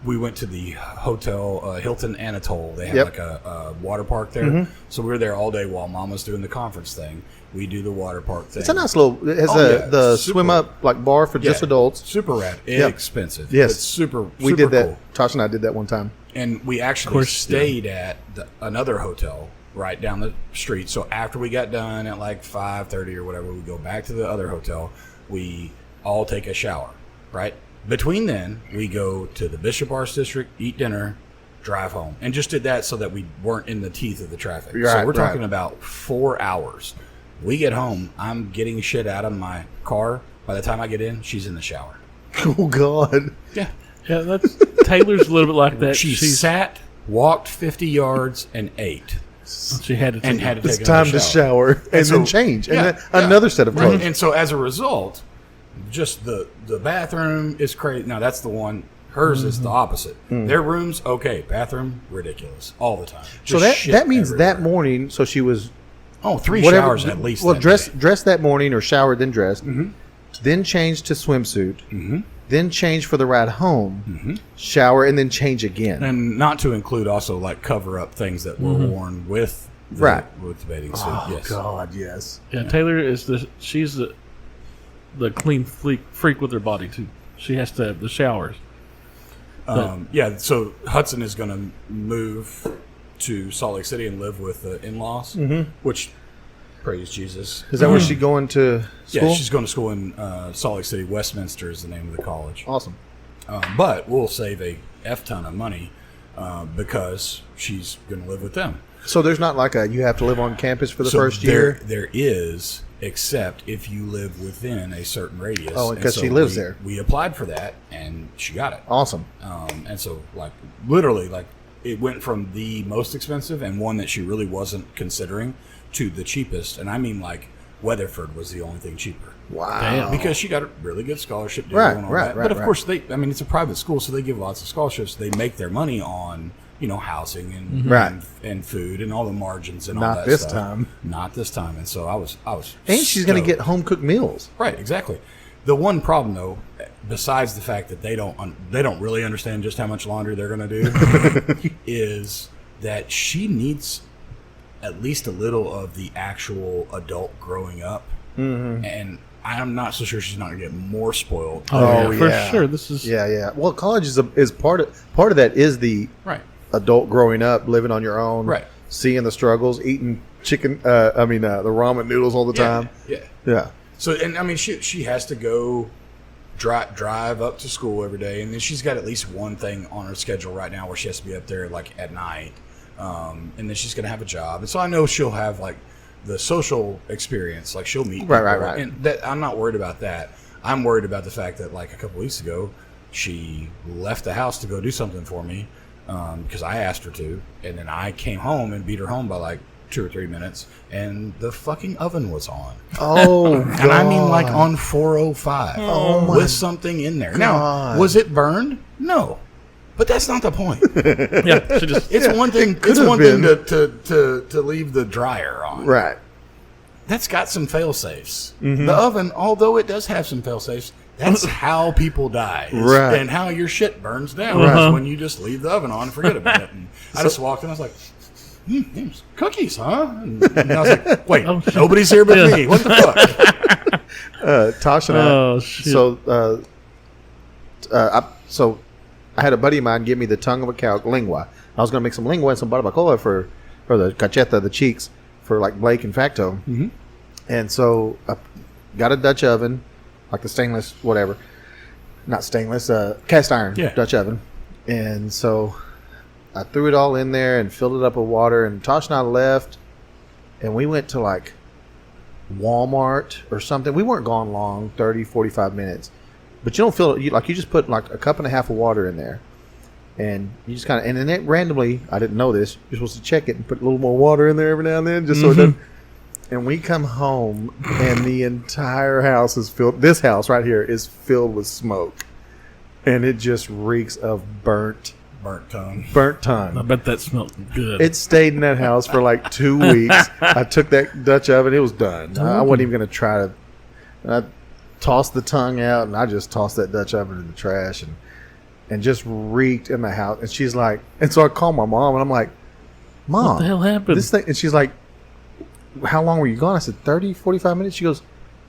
We went to the hotel, Hilton Anatole. They have like a water park there. So we were there all day while Mom was doing the conference thing. We do the water park thing. It's a nice little. It has the swim up like bar for just adults. Super rad. Inexpensive. Yes, it's super. We did that. Cool. Tasha and I did that one time. And we actually stayed at another hotel right down the street. So after we got done at like 5:30 or whatever, we go back to the other hotel. We all take a shower, right? Between then, we go to the Bishop Arts District, eat dinner, drive home. And just did that so that we weren't in the teeth of the traffic. Right, so we're talking about 4 hours. We get home, I'm getting shit out of my car. By the time I get in, she's in the shower. Oh, God. Yeah. Yeah, that's Taylor's a little bit like that. She sat, walked 50 yards, and ate. She had to take It's time to shower and then change. And then another set of clothes. And so as a result, just the bathroom is crazy. Now, that's the one. Hers is the opposite. Their rooms, okay. Bathroom, ridiculous. All the time. So that means everywhere. That morning, so she was... Oh, 3 showers at least. Well, dressed that morning or showered, then dressed. Then changed to swimsuit. Then change for the ride home. Shower, and then change again. And not to include also like cover up things that were worn with the bathing suit. Oh, yes. God, yes. Yeah, Taylor is she's the clean freak with her body too. She has to have the showers. So Hudson is going to move to Salt Lake City and live with the in-laws, which, praise Jesus. Is that where she's going to school? Yeah, she's going to school in Salt Lake City. Westminster is the name of the college. Awesome. But we'll save a F-ton of money because she's going to live with them. So there's not like you have to live on campus for the first year? There is, except if you live within a certain radius. Oh, because she lives there. We applied for that, and she got it. Awesome. And so, like, literally, like, it went from the most expensive and one that she really wasn't considering to the cheapest. And I mean, like, Weatherford was the only thing cheaper. Wow. Damn. Because she got a really good scholarship deal Right, and all right, that. right, But of right. course, it's a private school, so they give lots of scholarships. They make their money on, housing and Right. and food and all the margins and all Not that this stuff. time. Not this time. And so I was. And she's going to stoked. get home cooked meals. Right, exactly. The one problem, though, besides the fact that they don't really understand just how much laundry they're going to do, is that she needs at least a little of the actual adult growing up, and I'm not so sure she's not going to get more spoiled. Oh, for yeah. sure. This is Yeah. Well, college is part of that is the Right. adult growing up, living on your own, Right. seeing the struggles, eating chicken. The ramen noodles all the time. Yeah. So, and I mean, she has to go drive up to school every day, and then she's got at least one thing on her schedule right now where she has to be up there like at night, and then she's going to have a job, and so I know she'll have like the social experience, like she'll meet people, right. and that I'm not worried about that. I'm worried about the fact that like a couple weeks ago, she left the house to go do something for me because I asked her to, and then I came home and beat her home by like 2 or 3 minutes, and the fucking oven was on. Oh, God. And I mean like on 405 my with something in there. Now, was it burned? No. But that's not the point. yeah. She just It's one thing. could It's have one been. thing to leave the dryer on. Right. That's got some fail safes. The oven, although it does have some fail safes, that's how people die. Right. And how your shit burns down Right. is when you just leave the oven on and forget about it. And I just walked in. I was like, there's cookies, huh? And I was like, wait, Oh, shit. nobody's here but me. What the fuck? Tasha and I. Oh, shit. So I had a buddy of mine give me the tongue of a cow, lingua. I was going to make some lingua and some barbacoa for the cacheta, the cheeks, for like Blake and Facto. Mm-hmm. And so I got a Dutch oven, like the stainless, whatever. Not stainless, cast iron Dutch oven. And so I threw it all in there and filled it up with water. And Tosh and I left, and we went to like Walmart or something. We weren't gone long, 30, 45 minutes. But you don't feel it. You just put like a cup and a half of water in there. And you just kind of, and then it randomly, I didn't know this, you're supposed to check it and put a little more water in there every now and then, just so it doesn't. And we come home, and the entire house is filled. This house right here is filled with smoke, and it just reeks of burnt tongue. I bet that smelled good. It stayed in that house for like 2 weeks. I took that Dutch oven; it was done. I wasn't even going to try to. tossed the tongue out, and I just tossed that Dutch oven in the trash and just reeked in the house. And she's like, and so I called my mom, and I'm like, Mom, what the hell happened? This thing, and she's like, how long were you gone? I said, 30, 45 minutes. She goes,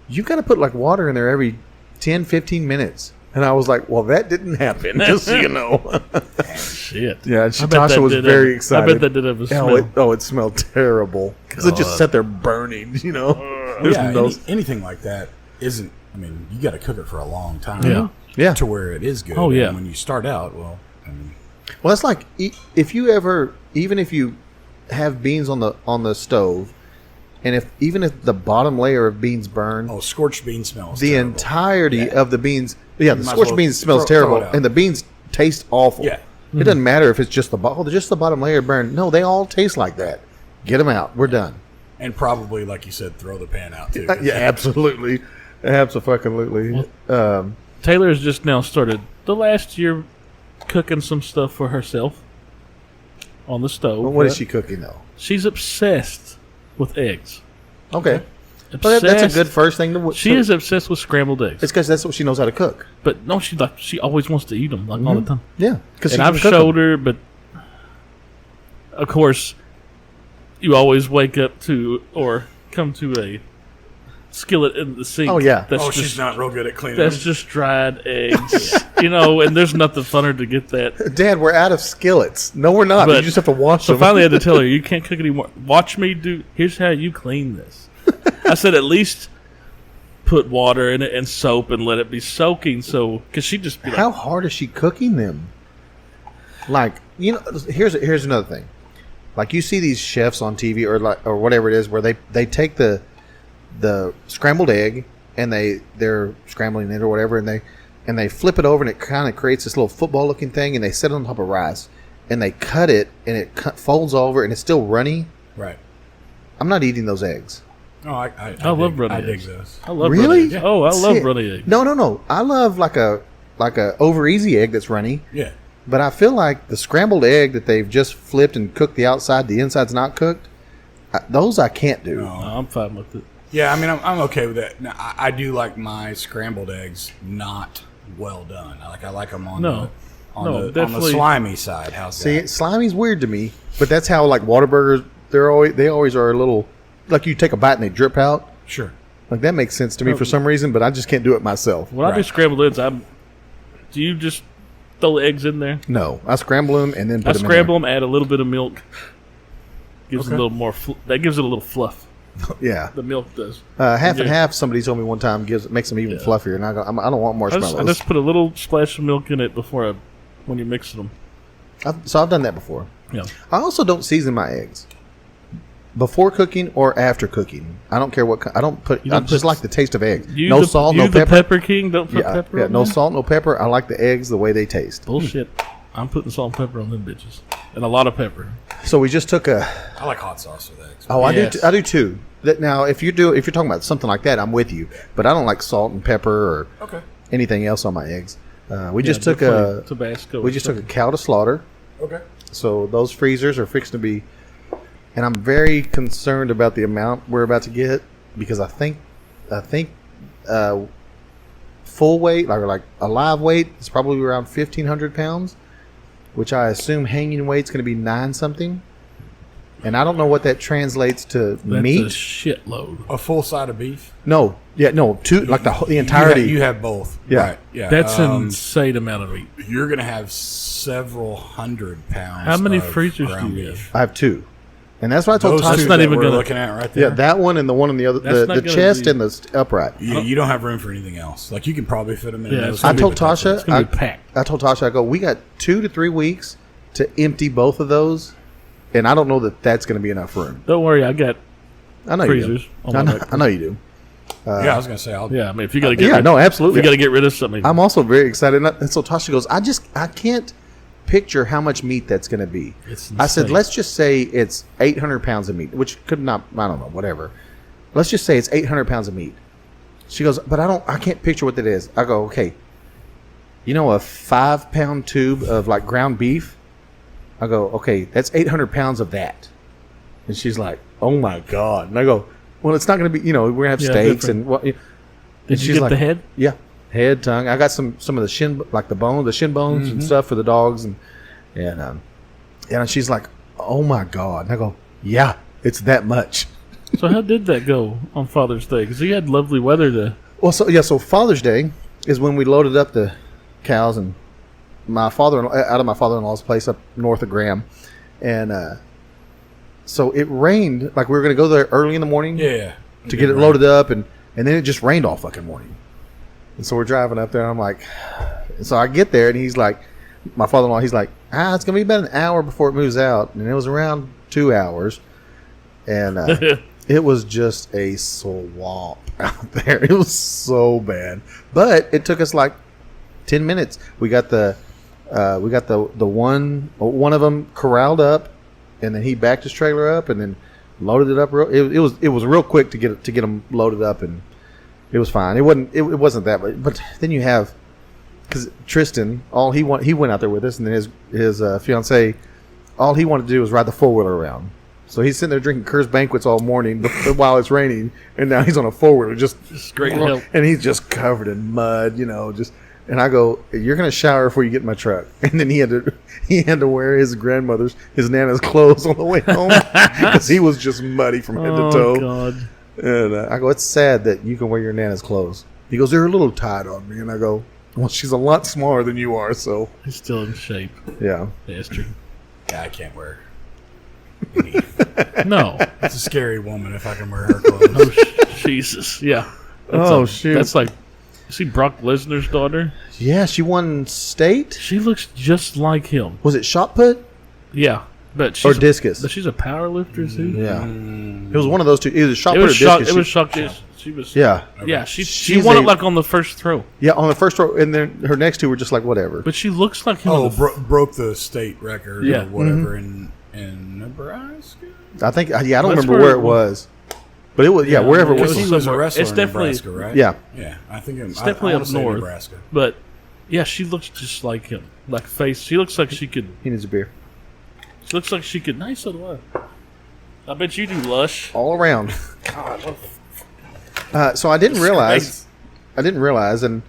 you got to put like water in there every 10, 15 minutes. And I was like, well, that didn't happen, just so you know. Shit. Yeah, Tasha was very excited. I bet that did have a smell. It smelled terrible. Because it just sat there burning, you know. Anything like that isn't, I mean, you got to cook it for a long time. Yeah. To where it is good. Oh, yeah. And when you start out, well, I mean. Well, that's like, if you ever, even if you have beans on the stove, and even if the bottom layer of beans burn. Oh, scorched bean smells the terrible. Entirety of the beans. Yeah, the scorched beans smells throw terrible, it out. and the beans taste awful. Yeah. It doesn't matter if it's just the bottom layer burned. No, they all taste like that. Get them out. We're done. And probably, like you said, throw the pan out, too. Yeah, absolutely. Absolutely. Taylor has just now started the last year cooking some stuff for herself on the stove. What is she cooking, though? She's obsessed with eggs. Okay. Well, that's a good first thing to. She is obsessed with scrambled eggs. It's because that's what she knows how to cook. But no, she always wants to eat them all the time. Yeah, and I've showed her, but of course, you always wake up to or come to a skillet in the sink. Oh yeah. She's not real good at cleaning. That's just dried eggs, and there's nothing funner to get that. Dad, we're out of skillets. No, we're not. You just have to wash them. So finally, I had to tell her, you can't cook anymore. Watch me do. Here's how you clean this. I said, at least put water in it and soap and let it be soaking. So, because she just be like, how hard is she cooking them? Like, here's another thing. Like, you see these chefs on TV or whatever it is, where they take the scrambled egg and they're scrambling it or whatever, and they flip it over, and it kind of creates this little football looking thing, and they set it on top of rice, and they cut it, and it folds over, and it's still runny. Right. I'm not eating those eggs. Oh, I love runny eggs. I dig those. I love really? runny eggs. Oh, I love runny eggs. No. I love like a over easy egg that's runny. Yeah. But I feel like the scrambled egg that they've just flipped and cooked the outside, the inside's not cooked. Those I can't do. No. I'm fine with it. Yeah, I mean, I'm okay with that. Now, I do like my scrambled eggs not well done. I like them on the slimy side. How's that? See, slimy's weird to me, but that's how like Whataburgers. They always are a little like you take a bite and they drip out. Sure. Like that makes sense to me for some reason, but I just can't do it myself. When I do scrambled eggs, do you just throw the eggs in there? No, I scramble them and then put them in there. scramble them, add a little bit of milk. Gives it a little more. That gives it a little fluff. Yeah, the milk does. Half and half. Somebody told me one time makes them even fluffier, and I don't want marshmallows. I just put a little splash of milk in it when you're mixing them. I've done that before. Yeah. I also don't season my eggs before cooking or after cooking. I don't care what. I just like the taste of eggs. No salt, no pepper. pepper. Pepper King. Don't put pepper. Yeah, no salt, no pepper. I like the eggs the way they taste. Bullshit. I'm putting salt and pepper on them bitches, and a lot of pepper. So we just took I like hot sauce with eggs. Oh, yes. I do too. Now, if you're talking about something like that, I'm with you. But I don't like salt and pepper or anything else on my eggs. We just took a Tabasco. We just took a cow to slaughter. Okay. So those freezers are fixed to be, and I'm very concerned about the amount we're about to get because I think full weight like a live weight is probably around 1,500 pounds, which I assume hanging weight's going to be 9 something. And I don't know what that translates to meat. That's a shitload. A full side of beef? No. Yeah, no. Two, like the entirety. You have both. Yeah. Right. Yeah. That's an insane amount of meat. You're going to have several hundred pounds. How many of freezers do ground you beef. have? I have 2. And that's what I told Those Tasha. two That's not that even we're gonna- looking at right there. Yeah, that one and the one on the other, That's not the gonna chest be- and the upright. You don't have room for anything else. Like you can probably fit them in. Yeah, those. it's gonna I be told potential. Tasha, It's gonna be packed. I told Tasha, I go, we got 2 to 3 weeks to empty both of those, and I don't know that that's going to be enough room. Don't worry, I got I know freezers. you do. I know you do. Yeah, I was going to say. Yeah, I mean, if you got to get Yeah, no, absolutely. if you got to get rid of something. I'm also very excited. And so Tasha goes, I can't picture how much meat that's going to be. It's I said, insane. let's just say it's 800 pounds of meat, which could not, I don't know, whatever. Let's just say it's 800 pounds of meat. She goes, but I can't picture what that is. I go, okay, a 5-pound tube of like ground beef. I go, okay, that's 800 pounds of that. And she's like, oh my God. And I go, well, it's not going to be, we're going to have steaks different. and Did you get the head? Yeah, head, tongue. I got some of the shin, like the shin bones and stuff for the dogs, and she's like, "Oh my God!" And I go, "Yeah, it's that much." So how did that go on Father's Day? Because you had lovely weather to. Well, so Father's Day is when we loaded up the cows and my father-in-law's place up north of Graham, and so it rained. Like we were going to go there early in the morning, to get it loaded up, and then it just rained all fucking morning. And so we're driving up there, and I'm like, so I get there, and he's like, my father-in-law, he's like, it's going to be about an hour before it moves out, and it was around 2 hours, and it was just a swamp out there. It was so bad, but it took us like 10 minutes. We got the one of them corralled up, and then he backed his trailer up, and then loaded it up. It was real quick to get them loaded up, and it was fine. It wasn't that much. But then you have, because Tristan, he went out there with us, and then his fiance, all he wanted to do was ride the 4-wheeler around. So he's sitting there drinking Kerr's Banquets all morning while it's raining, and now he's on a 4-wheeler just great help. And he's just covered in mud, And I go, "You're gonna shower before you get in my truck." And then he had to wear his Nana's clothes on the way home because he was just muddy from head to toe. Oh God! And I go, "It's sad that you can wear your Nana's clothes." He goes, "They're a little tight on me." And I go, "Well, she's a lot smaller than you are, so." He's still in shape. Yeah. Bastard. Yeah, I can't wear. No, it's a scary woman if I can wear her clothes. Oh Jesus! Yeah. Shoot! That's like. See Brock Lesnar's daughter? Yeah, she won state. She looks just like him. Was it shot put? Yeah, but or discus? But she's a power lifter too. Yeah, it was one of those two. Either shot put or discus. It was shot. She was. Yeah, yeah. She won it like on the first throw. Yeah, on the first throw, and then her next two were just like whatever. But she looks like him. Oh, broke the state record or whatever in Nebraska. I think. I don't remember where it was. But it was, wherever it was. He was a wrestler in Nebraska, right? Yeah. Yeah, I think it's definitely up north. Nebraska. But, yeah, she looks just like him. Like face. She looks like she could. He needs a beer. She looks like she could. Nice, so do I bet you do, Lush. All around. God. So I didn't realize, and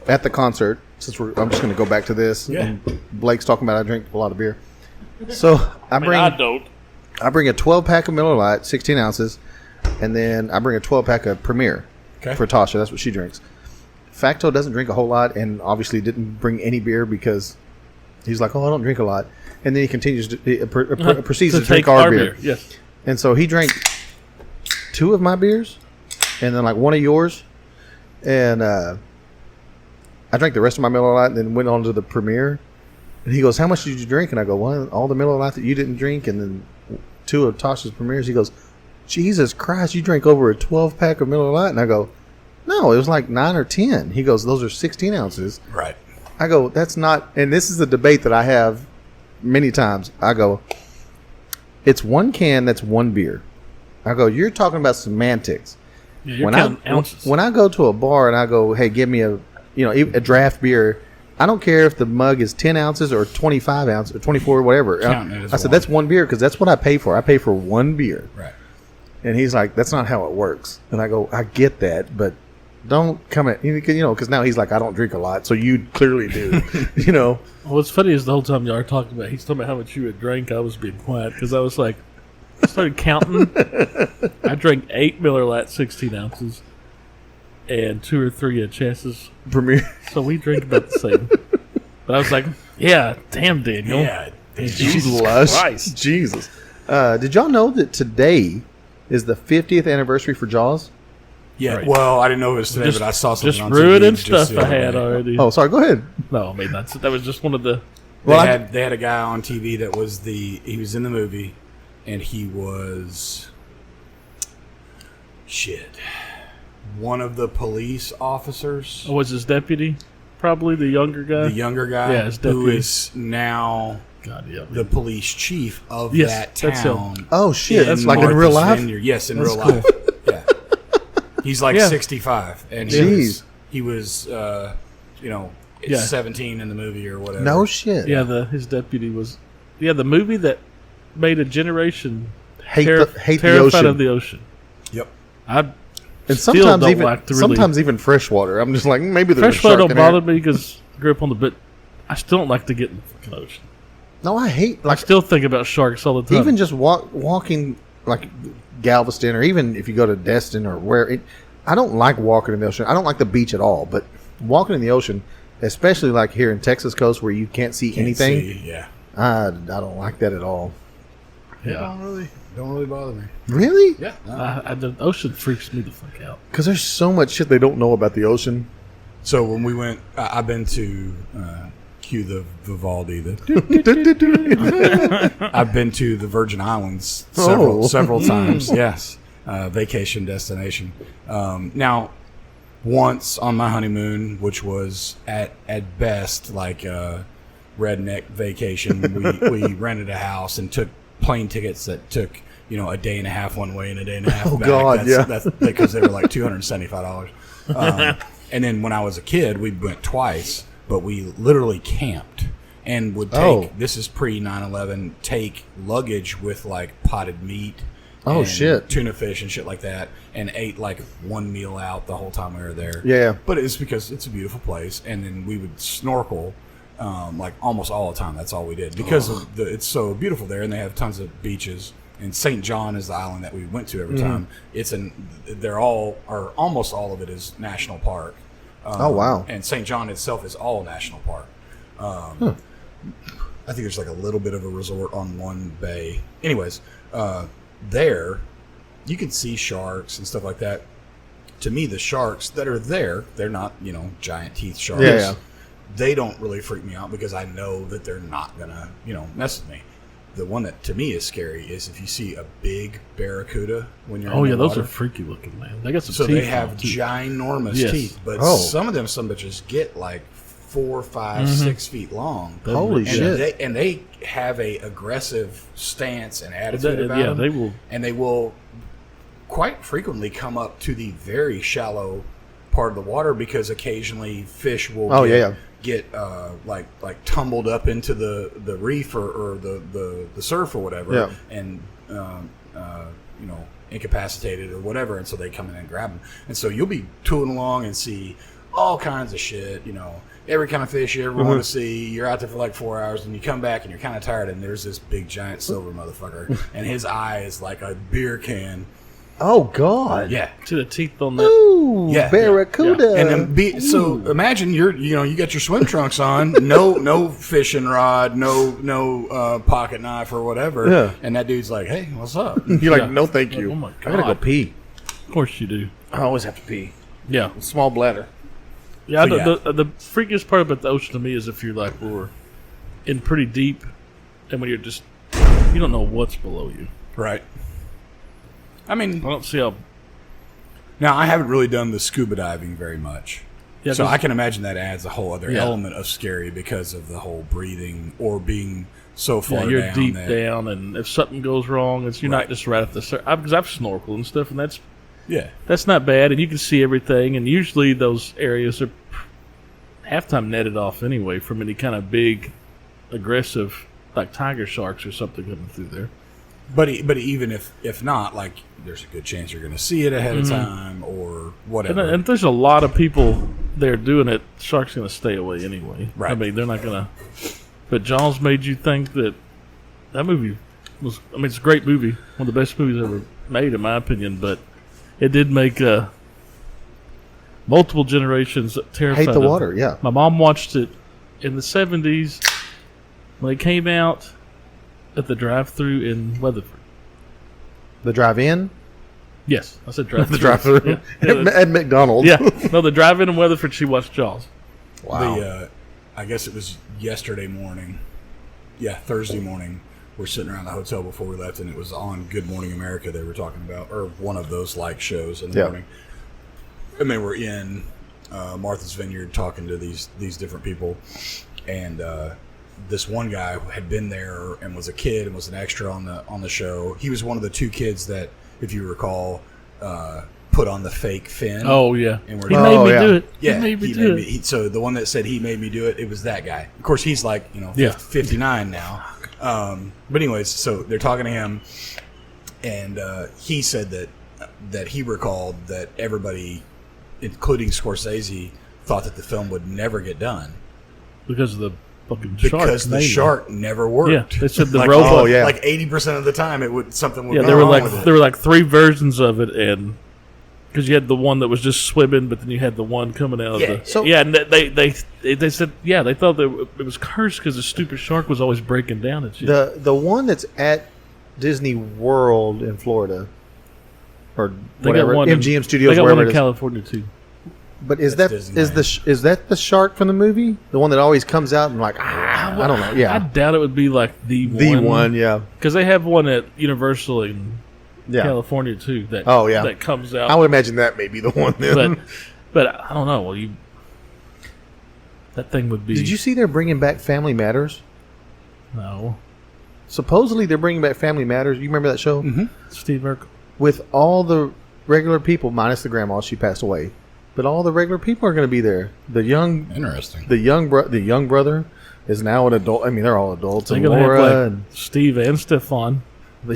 at the concert, I'm just going to go back to this. Yeah. And Blake's talking about I drink a lot of beer. So I don't. I bring a 12-pack of Miller Lite, 16 ounces. And then I bring a 12-pack of Premier for Tasha. That's what she drinks. Facto doesn't drink a whole lot and obviously didn't bring any beer because he's like, I don't drink a lot. And then he continues to proceeds to drink our beer. Yes. And so he drank 2 of my beers and then like 1 of yours. And I drank the rest of my Miller Lite and then went on to the Premier. And he goes, how much did you drink? And I go, well, all the Miller Lite that you didn't drink and then 2 of Tasha's Premiers. He goes, Jesus Christ, you drank over a 12-pack of Miller Lite? And I go, no, it was like 9 or 10. He goes, those are 16 ounces. Right. I go, that's not, and this is the debate that I have many times. I go, it's 1 can, that's 1 beer. I go, you're talking about semantics. Yeah, you're counting ounces. When I go to a bar and I go, hey, give me a draft beer, I don't care if the mug is 10 ounces or 25 ounces or 24 or whatever. I said, that's 1 beer because that's what I pay for. I pay for 1 beer. Right. And he's like, that's not how it works. And I go, I get that, but don't come at, because now he's like, I don't drink a lot, so you clearly do, What's funny is the whole time y'all are talking about, he's talking about how much you had drank, I was being quiet because I was like, I started counting. I drank 8 Miller Lite 16 ounces and 2 or 3 of Chess's Premier. So we drink about the same. But I was like, yeah, damn, Daniel. Yeah, Jesus Christ. Jesus. Did y'all know that today is the 50th anniversary for Jaws? Yeah, right. Well, I didn't know it was today, but I saw something on TV. Just ruining stuff I had already. Oh, sorry, go ahead. No, I mean, that was just one of the... They had a guy on TV that was he was in the movie, and he was... one of the police officers. Oh, was his deputy? Probably the younger guy? The younger guy, yeah, his deputy. Who is now... the police chief of that town. Oh shit! That's like in real life. Yes, in real life. Yeah, he's like 65, and he was 17 in the movie or whatever. No shit. Yeah, his deputy was. Yeah, the movie that made a generation hate the terrified ocean. of the ocean. Yep. And Still sometimes don't even like to really- sometimes even freshwater. I'm just like, maybe there's a Freshwater shark don't in here. bother me because I grew up on the but I still don't like to get in the fucking ocean. No, I hate I like still think about sharks all the time. even just walking like Galveston, or even if you go to Destin or where. I don't like walking in the ocean. I don't like the beach at all. But walking in the ocean, especially like here in Texas coast where you can't see anything, Yeah. I don't like that at all. yeah. Don't really bother me. Really? Yeah. The ocean freaks me the fuck out. Because there's so much shit they don't know about the ocean. So when we went, I've been to cue the Vivaldi. I've been to the Virgin Islands several times. Yes, vacation destination. Now, once on my honeymoon, which was at best like a redneck vacation, we rented a house and took plane tickets that took a day and a half one way and a day and a half back. God, That's because they were like $275. And then when I was a kid, we went twice, but we literally camped and would take, this is pre 9/11, take luggage with like potted meat. Oh, and shit. Tuna fish and shit like that, and ate like one meal out the whole time we were there. Yeah. But it's because it's a beautiful place, and then we would snorkel like almost all the time. That's all we did because it's so beautiful there, and they have tons of beaches. And St. John is the island that we went to every time. They're all, or almost all of it is national park. Oh, wow. And St. John itself is all national park. I think there's like a little bit of a resort on one bay. Anyways, there you can see sharks and stuff like that. To me, the sharks that are there, they're not, giant teeth sharks. Yeah. They don't really freak me out because I know that they're not gonna, mess with me. The one that to me is scary is if you see a big barracuda when you're in the those water. are freaky looking, man. They got some So teeth. they have on them, too. ginormous teeth, but some of them bitches get like 4, 5, 6 feet long. Holy and shit! They have a aggressive stance and attitude about them. They will. And they will quite frequently come up to the very shallow part of the water because occasionally fish will get like tumbled up into the reef or the surf or whatever, and incapacitated or whatever, and so they come in and grab them. And so you'll be tooling along and see all kinds of shit, every kind of fish you ever want to see. You're out there for like 4 hours, and you come back and you're kind of tired, and there's this big giant silver motherfucker, and his eye is like a beer can. Oh God! Yeah, To the teeth on that. Ooh, Yeah. barracuda. and then so imagine you got your swim trunks on, no fishing rod, no pocket knife or whatever, Yeah. and that dude's like, "Hey, what's up?" You're like, no, thank you. Oh my I gotta go God. pee. Of course you do. I always have to pee. Yeah. Small bladder. Yeah, So, the freakiest part about the ocean to me is if you're like we're in pretty deep, and when you don't know what's below you. Right. I mean, I don't see how. now I haven't really done the scuba diving very much, Yeah, so 'cause- I can imagine that adds a whole other Yeah. element of scary because of the whole breathing or being so Yeah, far you're down deep that, down, and if something goes wrong, you're Right. not just right at the surface. Because I've snorkeled and stuff, and Yeah. that's not bad, and you can see everything. And usually those areas are halftime netted off anyway from any kind of big, aggressive, like tiger sharks or something coming through there. But even if not, like, there's a good chance you're going to see it ahead of time or whatever. And there's a lot of people there doing it. Sharks going to stay away anyway. Right. I mean, they're not going to. But Jaws made you think that movie was. I mean, it's a great movie, one of the best movies ever made, in my opinion. But it did make multiple generations terrified. Hate the of it. water. Yeah. My mom watched it in the 70s when it came out at the drive-thru in Weatherford. The drive-in. Yes, I said drive-thru. The drive-thru Yeah, at McDonald's. yeah. No, the drive-in in Weatherford. She watched Jaws. Wow. I guess it was yesterday morning. Yeah, Thursday morning. We're sitting around the hotel before we left, and it was on Good Morning America they were talking about, or one of those like shows in the morning. And they were in Martha's Vineyard talking to these different people, and this one guy who had been there and was a kid and was an extra on the show. He was one of the two kids that, if you recall, put on the fake fin. Oh yeah, And we're he Oh, made me yeah. do it. Yeah, he made me do it. so the one that said he made me do it, it was that guy. Of course, he's like 59 now. But anyways, so they're talking to him, and he said that that he recalled that everybody, including Scorsese, thought that the film would never get done because of the fucking shark. Because the shark never worked. Yeah, they said the like, robot. Like 80% of the time, something would Yeah, go there were wrong like with it. there were like 3 versions of it, and because you had the one that was just swimming, but then you had the one coming out of the. So- And they said they thought that it was cursed because the stupid shark was always breaking down and shit. The one that's at Disney World in Florida, or They whatever, got one MGM Studios, They got wherever one it in is. California too. But is That's is that the shark from the movie? The one that always comes out and like I don't know. I Yeah, doubt it would be like the one. Yeah, because they have one at Universal in yeah. California too. That that comes out. I would imagine that may be the one. Then. but I don't know. Well, that thing would be. Did you see they're bringing back Family Matters? No, Supposedly they're bringing back Family Matters. You remember that show? Mm-hmm. Steve Urkel. With all the regular people, minus the grandma, she passed away. But all the regular people are going to be there. Interesting. The young brother is now an adult. I mean, they're all adults. They're And gonna Laura have and Steve and Stefan. I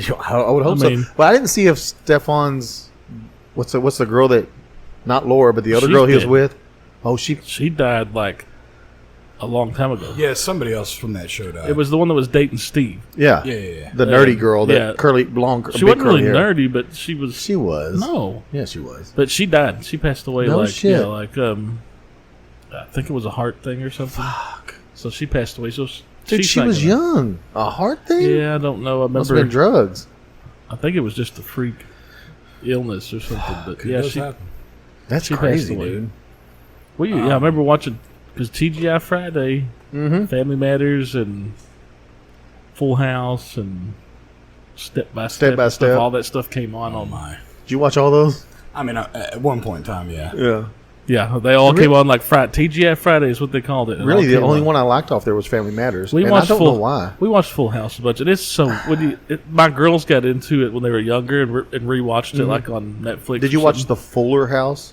would hope mean- so. But I didn't see if Stefan's what's the girl that, not Laura, but the other She's girl he was dead. with. Oh, She died like a long time ago. Yeah, somebody else from that show died. It was the one that was dating Steve. yeah, Yeah. the nerdy girl, that yeah. curly blonde. She big wasn't really curly hair. nerdy, but she was. She was. No, Yeah, she was. but she died. She passed away. No like shit. Yeah, like I think it was a heart thing or something. Fuck. So she passed away. So Dude, she's she not was gonna- young. A heart thing? Yeah, I don't know. I Must have been remember. drugs. I think it was just a freak illness or something. But Could yeah, those she. happen? That's She passed crazy, away. dude. Well, yeah, I remember watching because TGI Friday, Mm-hmm. Family Matters, and Full House, and Step by Step, by and stuff, Step. all that stuff came on. Oh my! Did you watch all those? I mean, at one point in time, yeah. Yeah. Yeah, they all Really? came on like Friday. TGI Friday is what they called it. It Really, all the came only on. one I liked off there was Family Matters. We and watched I don't Full, know why. We watched Full House a bunch, and it's so. My girls got into it when they were younger and rewatched it like on Netflix. Did you or watch something. The Fuller House?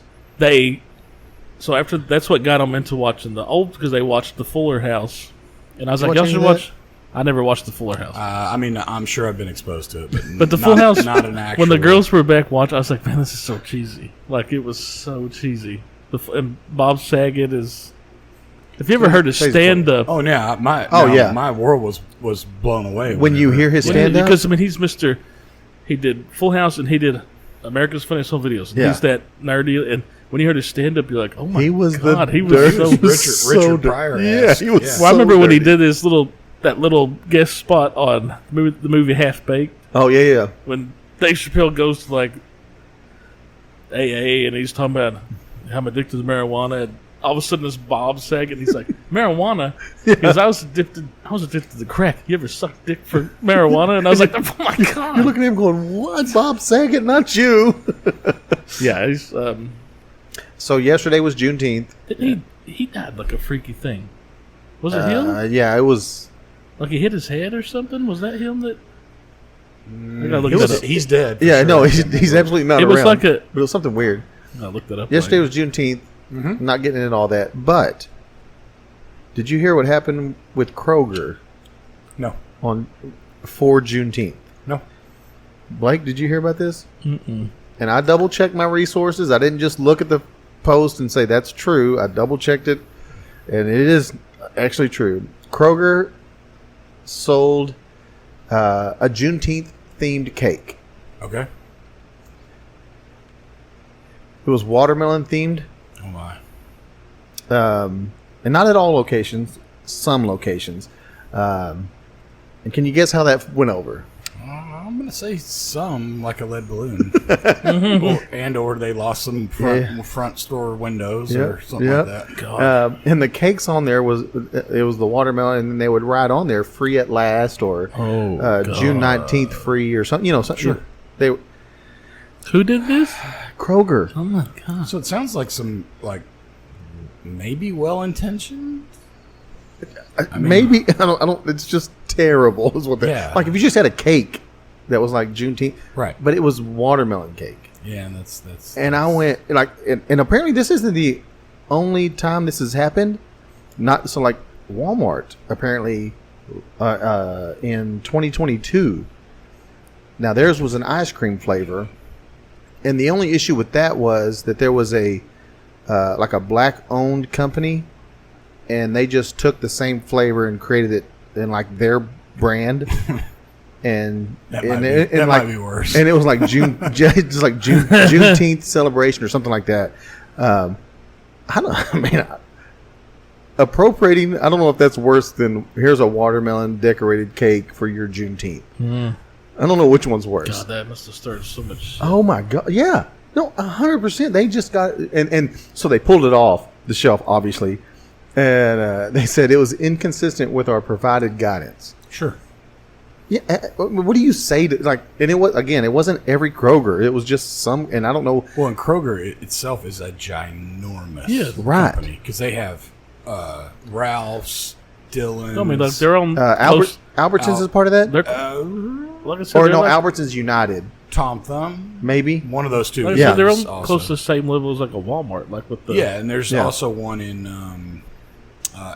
So after that's what got them into watching the old because they watched the Fuller House, and I was You like, watch y'all any should of that? watch. I never watched the Fuller House. I mean, I'm sure I've been exposed to it, But the not, Full House, not an actual. when the girls were back watching, I was like, man, this is so cheesy. Like, it was so cheesy. And Bob Saget is... Have you ever heard his Crazy stand-up? Oh yeah, yeah. my world was blown away When you hear his stand-up? Because, I mean, he's Mr... He did Full House and he did America's Funniest Home Videos. Yeah. He's that nerdy... And when you heard his stand-up, you're like, oh my He was God, the he was dirt- so... he was Richard so Pryor. yeah, he was Well, I so remember when he dirty. did his little guest spot on the movie Half Baked. Oh, yeah. When Dave Chappelle goes to like AA and he's talking about how I'm addicted to marijuana, and all of a sudden this Bob Saget, he's like, marijuana? Because I was addicted to crack. You ever suck dick for marijuana? And I was like, oh my God. You're looking at him going, what? Bob Saget, not you. Yeah, he's So yesterday was Juneteenth. he died like a freaky thing. Was it him? Yeah, it was. Like he hit his head or something? Was that him that I gotta look It that was- up. He's dead. for Yeah, sure. no, he's absolutely not It around. was like a But it was something weird. I looked that up. Yesterday later. was Juneteenth. Not getting into all that. But did you hear what happened with Kroger No, for Juneteenth? no. Blake, did you hear about this? Mm-mm. And I double checked my resources. I didn't just look at the post and say that's true. I double checked it, and it is actually true. Kroger sold a Juneteenth themed cake. Okay. It was watermelon themed, Oh my. and not at all locations. Some locations. And can you guess how that went over? I'm gonna say some like a lead balloon, or they lost some front store windows or something like that. God. And the cakes on there was the watermelon, and then they would write on there "free at last" or God. June 19th free or something. You know, something. Sure. They Who did this? Kroger. Oh my God. So it sounds like some maybe well intentioned. Maybe I don't. It's just terrible. Is what that. Yeah. Like if you just had a cake that was like Juneteenth, Right. but it was watermelon cake. Yeah, and that's. And I went and apparently this isn't the only time this has happened. Not so like Walmart apparently in 2022. Now theirs was an ice cream flavor, And the only issue with that was that there was a like a black-owned company, and they just took the same flavor and created it in like their brand. And That might be worse. And it was like Juneteenth celebration or something like that. I mean, appropriating. I don't know if that's worse than here's a watermelon decorated cake for your Juneteenth. I don't know which one's worse. God, that must have stirred so much shit. Oh my God! Yeah, no, 100%. They just got and so they pulled it off the shelf, obviously, and they said it was inconsistent with our provided guidance. Sure. Yeah, what do you say to like? And it was again, it wasn't every Kroger. It was just some, and I don't know. Well, and Kroger itself is a ginormous right company because they have Ralph's, Dillon's. I mean, like their own Albertsons is part of that, like I said, or no? Albertsons United, Tom Thumb, maybe one of those two. Like I said, they're on close to the same level as like a Walmart, like with the and there's also one in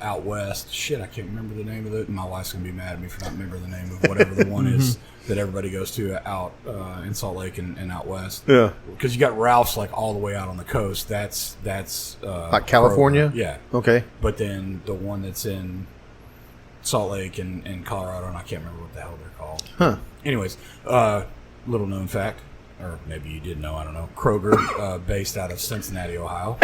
out west. Shit, I can't remember the name of it. My wife's gonna be mad at me for not remembering the name of whatever the one is that everybody goes to out in Salt Lake and out west. Yeah, because you got Ralph's like all the way out on the coast. That's like California. Kroger. Yeah, okay. But then the one that's in Salt Lake and Colorado, and I can't remember what the hell they're called. Huh. Anyways, little known fact, or maybe you did know, I don't know. Kroger, based out of Cincinnati, Ohio.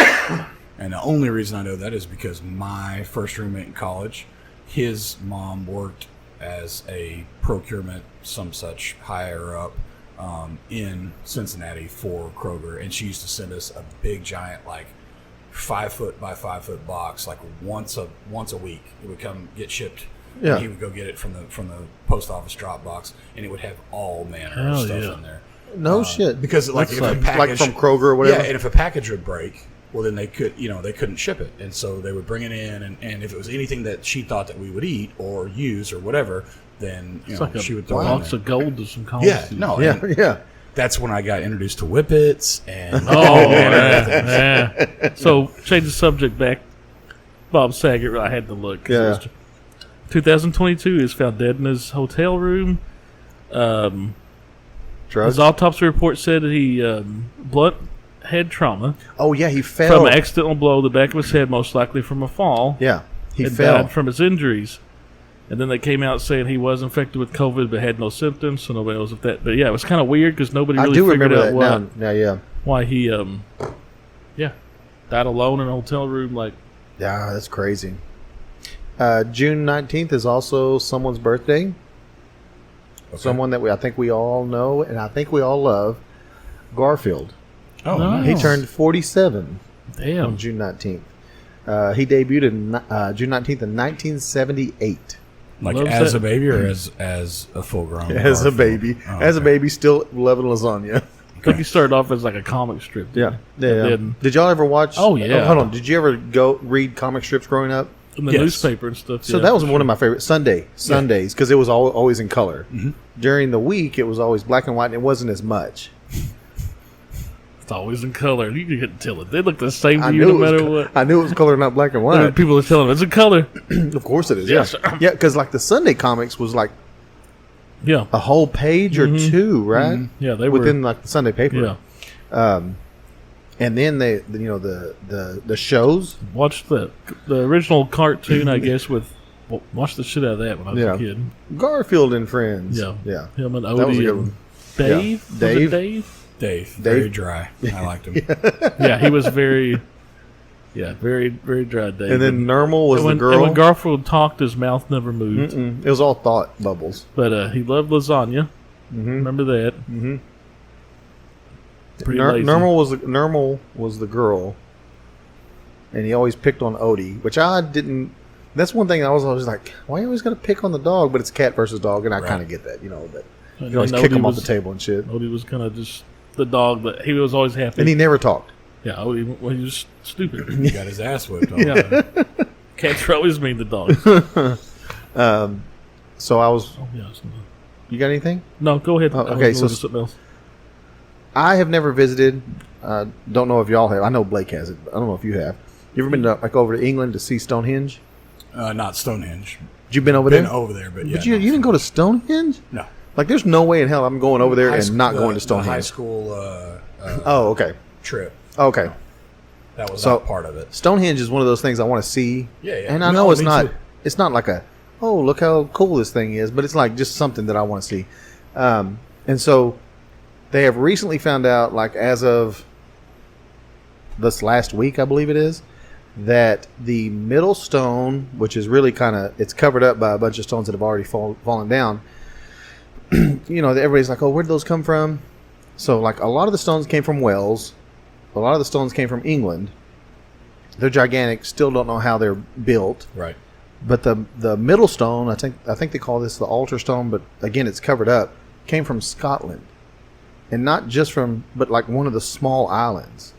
And the only reason I know that is because my first roommate in college, his mom worked as a procurement, some such higher up in Cincinnati for Kroger, and she used to send us a big giant like 5 foot by 5 foot box like once a week. It would come get shipped. Yeah, and he would go get it from the post office drop box, and it would have all manner of stuff in there. No shit, because like if a package, like from Kroger or whatever. Yeah, and if a package would break, well then they couldn't ship it, and so they would bring it in, and if it was anything that she thought that we would eat or use or whatever, then she would throw it in box there. of gold to some college. Yeah, no, yeah. That's when I got introduced to Whippets and yeah. So change the subject back. Bob Saget, I had to look. Yeah. 2022 is found dead in his hotel room. Drugs? His autopsy report said that he blunt head trauma. Oh yeah, he fell from an accidental blow to the back of his head, most likely from a fall. Yeah, he and fell died from his injuries. And then they came out saying he was infected with COVID but had no symptoms, so nobody knows if that. But yeah, it was kind of weird because nobody really figured out why he died alone in a hotel room. Like, yeah, that's crazy. June 19th is also someone's birthday. Okay. Someone that I think we all know and I think we all love, Garfield. Oh, nice. He turned 47 on June 19th. He debuted in June 19th in 1978. Like as a baby or as a full-grown? As a baby. Oh, as a baby, still loving lasagna. I think he started off as like a comic strip. Yeah. Did y'all ever watch? Oh, yeah. Hold on. Did you ever go read comic strips growing up? In the newspaper and stuff. So that was one of my favorite Sundays because it was always in color. Mm-hmm. During the week, it was always black and white, and it wasn't as much. It's always in color. You couldn't tell it. They look the same to you no matter what. I knew it was color, not black and white. People are telling them it's in color. Of course it is. Yeah, yeah. Because like the Sunday comics was like a whole page or two, right? Mm-hmm. Yeah, they were within like the Sunday paper. Yeah. And then the shows. Watch the original cartoon, I guess. Watch the shit out of that when I was a kid. Garfield and Friends. Yeah, yeah. Him and That was a Odie good and one. Dave. Yeah. Was it Dave. Dave. Very dry. I liked him. Yeah, he was very very dry. Dave. And then Nermal was the girl. And when Garfield talked, his mouth never moved. It was all thought bubbles. But he loved lasagna. Mm-hmm. Remember that? Mm-hmm. Lazy. Nermal was the girl, and he always picked on Odie, which I didn't. That's one thing I was always like, why you always got to pick on the dog? But it's cat versus dog, and I kind of get that, But you always kick him off the table and shit. Odie was kind of just the dog, but he was always happy, and he never talked. Yeah, Odie, well, he was stupid. He got his ass whipped. Yeah, cats are always mean to dogs. So I was. Oh, yeah, you got anything? No, go ahead. Okay, so something else. I have never visited. Don't know if y'all have. I know Blake has it. I don't know if you have. You ever been over to England to see Stonehenge? Not Stonehenge. You been over there? Been over there, but yeah. But you didn't go to Stonehenge? No. Like, there's no way in hell I'm going over there and not going to Stonehenge. The high school okay. trip. Okay. That was So- not part of it. Stonehenge is one of those things I want to see. Yeah, yeah. And I No, know it's me not too. it's not like a, oh, look how cool this thing is, but it's like just something that I want to see. And so they have recently found out, like as of this last week, I believe it is, that the middle stone, which is really kind of, it's covered up by a bunch of stones that have already fallen down. Everybody's like, oh, where did those come from? So like a lot of the stones came from Wales. A lot of the stones came from England. They're gigantic. Still don't know how they're built. Right. But the middle stone, I think they call this the altar stone, but again, it's covered up, came from Scotland. And not just from, but like one of the small islands.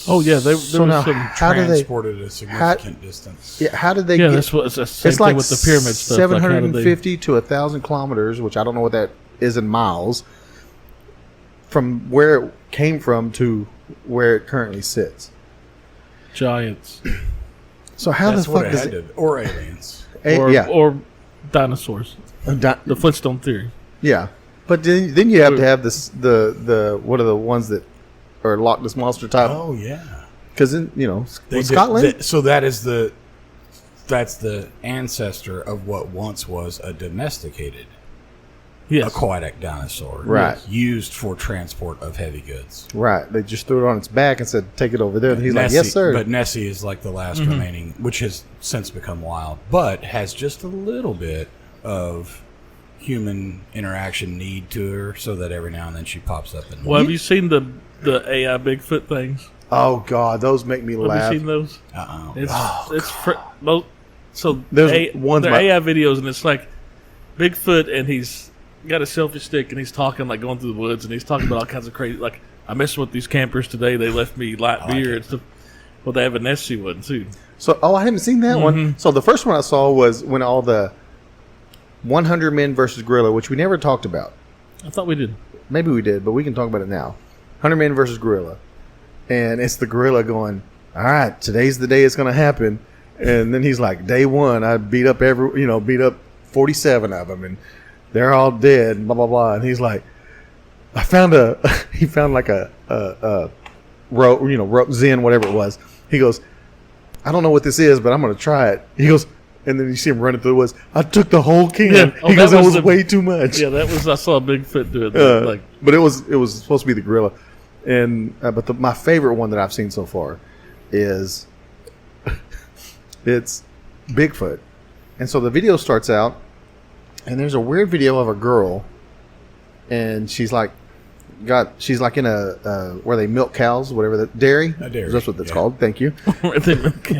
Oh yeah, there So was now, some. how do they? Transported a significant distance. Yeah, how did they Yeah, get? that's what it's the same It's thing like with the pyramid stuff. Like, how did they- 750 to 1,000 kilometers, which I don't know what that is in miles, from where it came from to where it currently sits. giants So how That's the what fuck it does had it? to, or aliens. or dinosaurs. Di- The Flintstone theory. yeah, but then you have to have this the what are the ones that are Loch Ness Monster type? Oh yeah. Because Scotland. So that's the ancestor of what once was a domesticated Yes. aquatic dinosaur, Right. Used for transport of heavy goods. Right, they just threw it on its back and said, "Take it over there." And he's like, "Yes, sir." But Nessie is like the last remaining, which has since become wild, but has just a little bit of human interaction need to her, so that every now and then she pops up and Well, have you seen the AI Bigfoot things? Oh God, those make me Have laugh. you seen those? So There's ones they're my- AI videos, and it's like Bigfoot, and he's got a selfie stick, and he's talking like going through the woods, and he's talking about all kinds of crazy. Like, I messed with these campers today. They left me light beer and stuff. Well, they have a Nessie one too. So, I haven't seen that one. So the first one I saw was when all the 100 Men versus Gorilla, which we never talked about. I thought we did. Maybe we did, but we can talk about it now. 100 Men versus Gorilla, and it's the gorilla going, "All right, today's the day it's going to happen." And then he's like, "Day one, I beat up 47 of them, and they're all dead." And blah blah blah. And he's like, "I found he found like a rope, Zen, whatever it was." He goes, "I don't know what this is, but I'm going to try it." He goes, and then you see him running through the woods. "I took the whole can." Yeah. Oh, he goes, that "It was was the- way too much." Yeah, that was. I saw a Bigfoot do it. Like, But it was supposed to be the gorilla, and but my favorite one that I've seen so far is it's Bigfoot, and so the video starts out, and there's a weird video of a girl, and she's like in a where they milk cows, whatever that dairy. A dairy, That's what that's yeah. called. Thank you. what's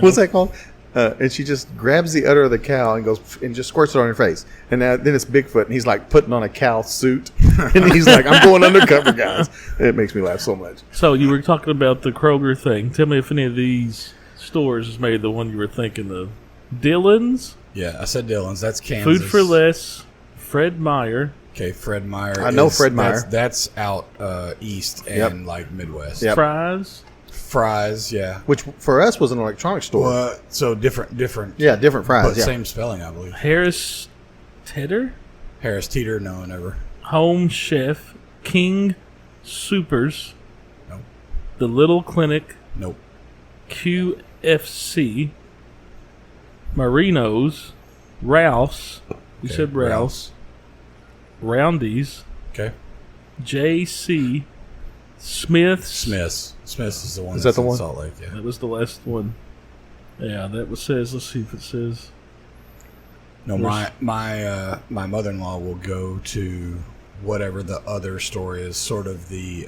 What's that called? And she just grabs the udder of the cow and goes and just squirts it on her face. And then it's Bigfoot, and he's like putting on a cow suit, and he's like, "I'm going undercover, guys." It makes me laugh so much. So you were talking about the Kroger thing. Tell me if any of these stores has made the one you were thinking of. Dillon's, Yeah, I said Dillon's. That's Kansas. Food for Less, Fred Meyer. Okay, Fred Meyer. I know Fred Meyer. That's out east and like Midwest. Yep. Fries. Fries, yeah. Which for us was an electronics store. Well, so different. Yeah, different fries. But Yeah. same spelling, I believe. Harris Teeter, Harris Teeter, no, never. Home Chef, King Supers, Nope. The Little Clinic, Nope. QFC, Marino's, Ralph's. You Okay, said Ralph's. Roundy's, Okay. JC, Smith's. Smith's is the one. Is that's that the in one? Salt Lake, yeah. That was the last one. Yeah, that was says. Let's see if it says. No, my mother-in-law will go to whatever the other store is, sort of the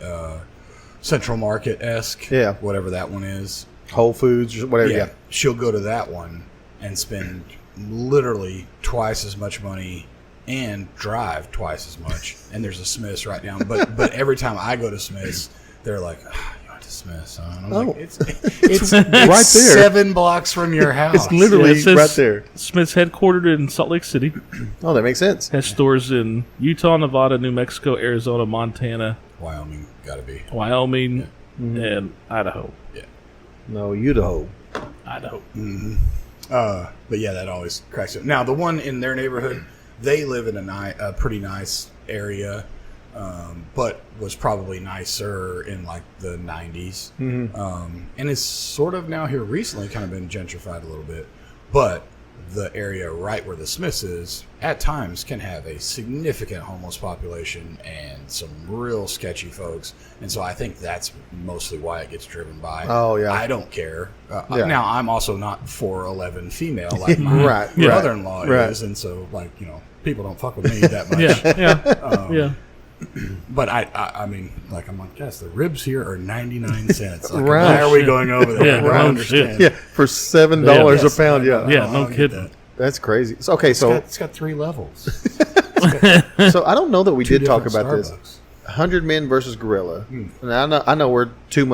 Central Market-esque. Yeah. Whatever that one is. Whole Foods, whatever. Yeah. She'll go to that one and spend literally twice as much money and drive twice as much. And there's a Smith's right down. But every time I go to Smith's, they're like, "You went to Smith's?" And I'm like, it's right there. 7 blocks from your house. It's literally Yeah, it says right there. Smith's headquartered in Salt Lake City. Oh, that makes sense. Has stores in Utah, Nevada, New Mexico, Arizona, Montana, Wyoming, gotta be. Wyoming, and Idaho. No, Idaho. Idaho. But yeah, that always cracks up. Now, the one in their neighborhood, they live in a pretty nice area. but was probably nicer in like the 90s. And it's sort of now here recently kind of been gentrified a little bit. But the area right where the Smiths is, at times, can have a significant homeless population and some real sketchy folks. And so I think that's mostly why it gets driven by. Oh, yeah. I don't care. Yeah. Now, I'm also not 4'11" female like my mother-in-law is. And so, like, you know, people don't fuck with me that much. Yeah. But I mean, like, I'm like, yes, the ribs here are 99 cents. Like, Right. why are we going over there? Yeah, I don't right. understand. Yeah, for $7 a pound. Yeah, Yeah, no kidding. that's crazy. So, okay, so It's got 3 levels. so I don't know that we did talk about Starbucks. this. 100 men versus gorilla. And I know we're 3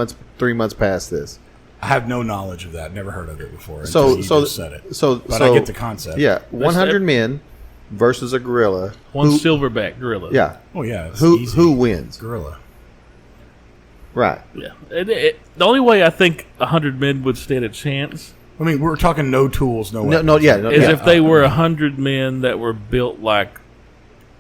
months past this. I have no knowledge of that. Never heard of it before. So until you just said it. But I get the concept. Yeah, 100 men versus a gorilla. One silverback gorilla. Yeah. Oh yeah. It's Who easy. who wins? Gorilla. Right. Yeah. The only way I think 100 men would stand a chance I mean, we're talking no tools, no weapons. is if they were 100 men that were built like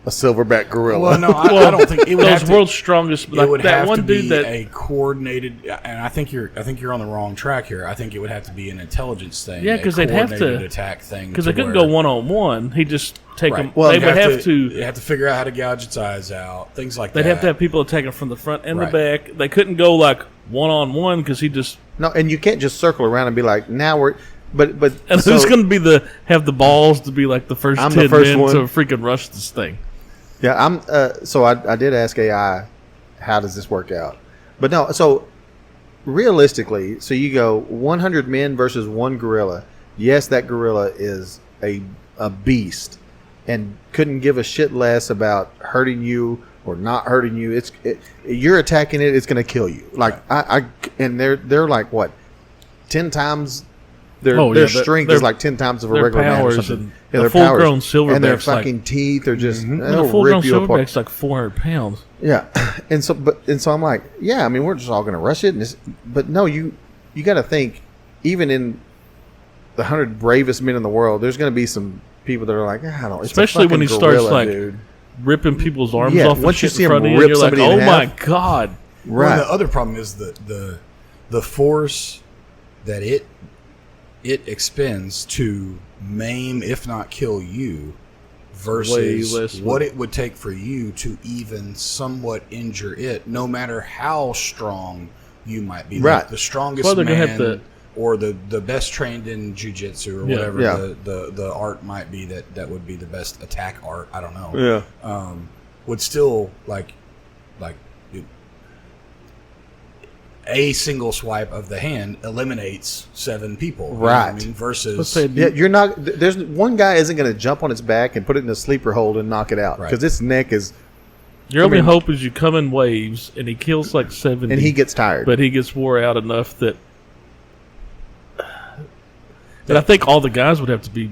a silverback gorilla. Well, no, I don't think it would have those to. world's strongest. It Like would that have one to dude be that a coordinated, and I think you're on the wrong track here. I think it would have to be an intelligence thing. Yeah, 'cause they'd have to- coordinated attack thing. because they couldn't go 1-on-1. He'd just take Right. them. Well, they you'd would have to. You have to figure out how to gouge its eyes out. Things like They'd that. have to have people attacking from the front and Right. the back. They couldn't go like 1-on-1 because he just. No, and you can't just circle around and be like, now we're. But And so- who's going to be have the balls to be like the first I'm 10 the first men one. to freaking rush this thing? Yeah, I'm. So I did ask AI, how does this work out? But no, so realistically, so you go 100 men versus one gorilla. Yes, that gorilla is a beast, and couldn't give a shit less about hurting you or not hurting you. You're attacking it, it's going to kill you. Like and they're like what, 10 times. Their strength is like 10 times of a their regular man or powers something. and Yeah, a their full-grown powers. silverback's and their like- fucking teeth are just And they'll a full-grown rip you apart. silverback's like 400 pounds. Yeah, and so I'm like, yeah, I mean, we're just all going to rush it, but no, you got to think, even in the 100 bravest men in the world, there's going to be some people that are like, I don't, it's Especially when he fucking starts gorilla, like dude. ripping people's arms Yeah, off. And once you shit see in him front of you, rip you're like, somebody in oh my half. god! Right. Well, the other problem is the force that it expends to maim, if not kill you, versus Way less what it would take for you to even somewhat injure it, no matter how strong you might be. Right. Like the strongest Well, they're gonna man have to- or the best trained in jiu-jitsu or Yeah. whatever Yeah. the art might be that would be the best attack art, I don't know. Yeah. Would still like a single swipe of the hand eliminates 7 people. You know what I Right. mean? Let's Versus say Yeah, you're not. There's one guy isn't going to jump on its back and put it in a sleeper hold and knock it out Right. because its neck is, your only mean- hope is you come in waves and he kills like 70, and he gets tired. but he gets wore out enough that. And I think all the guys would have to be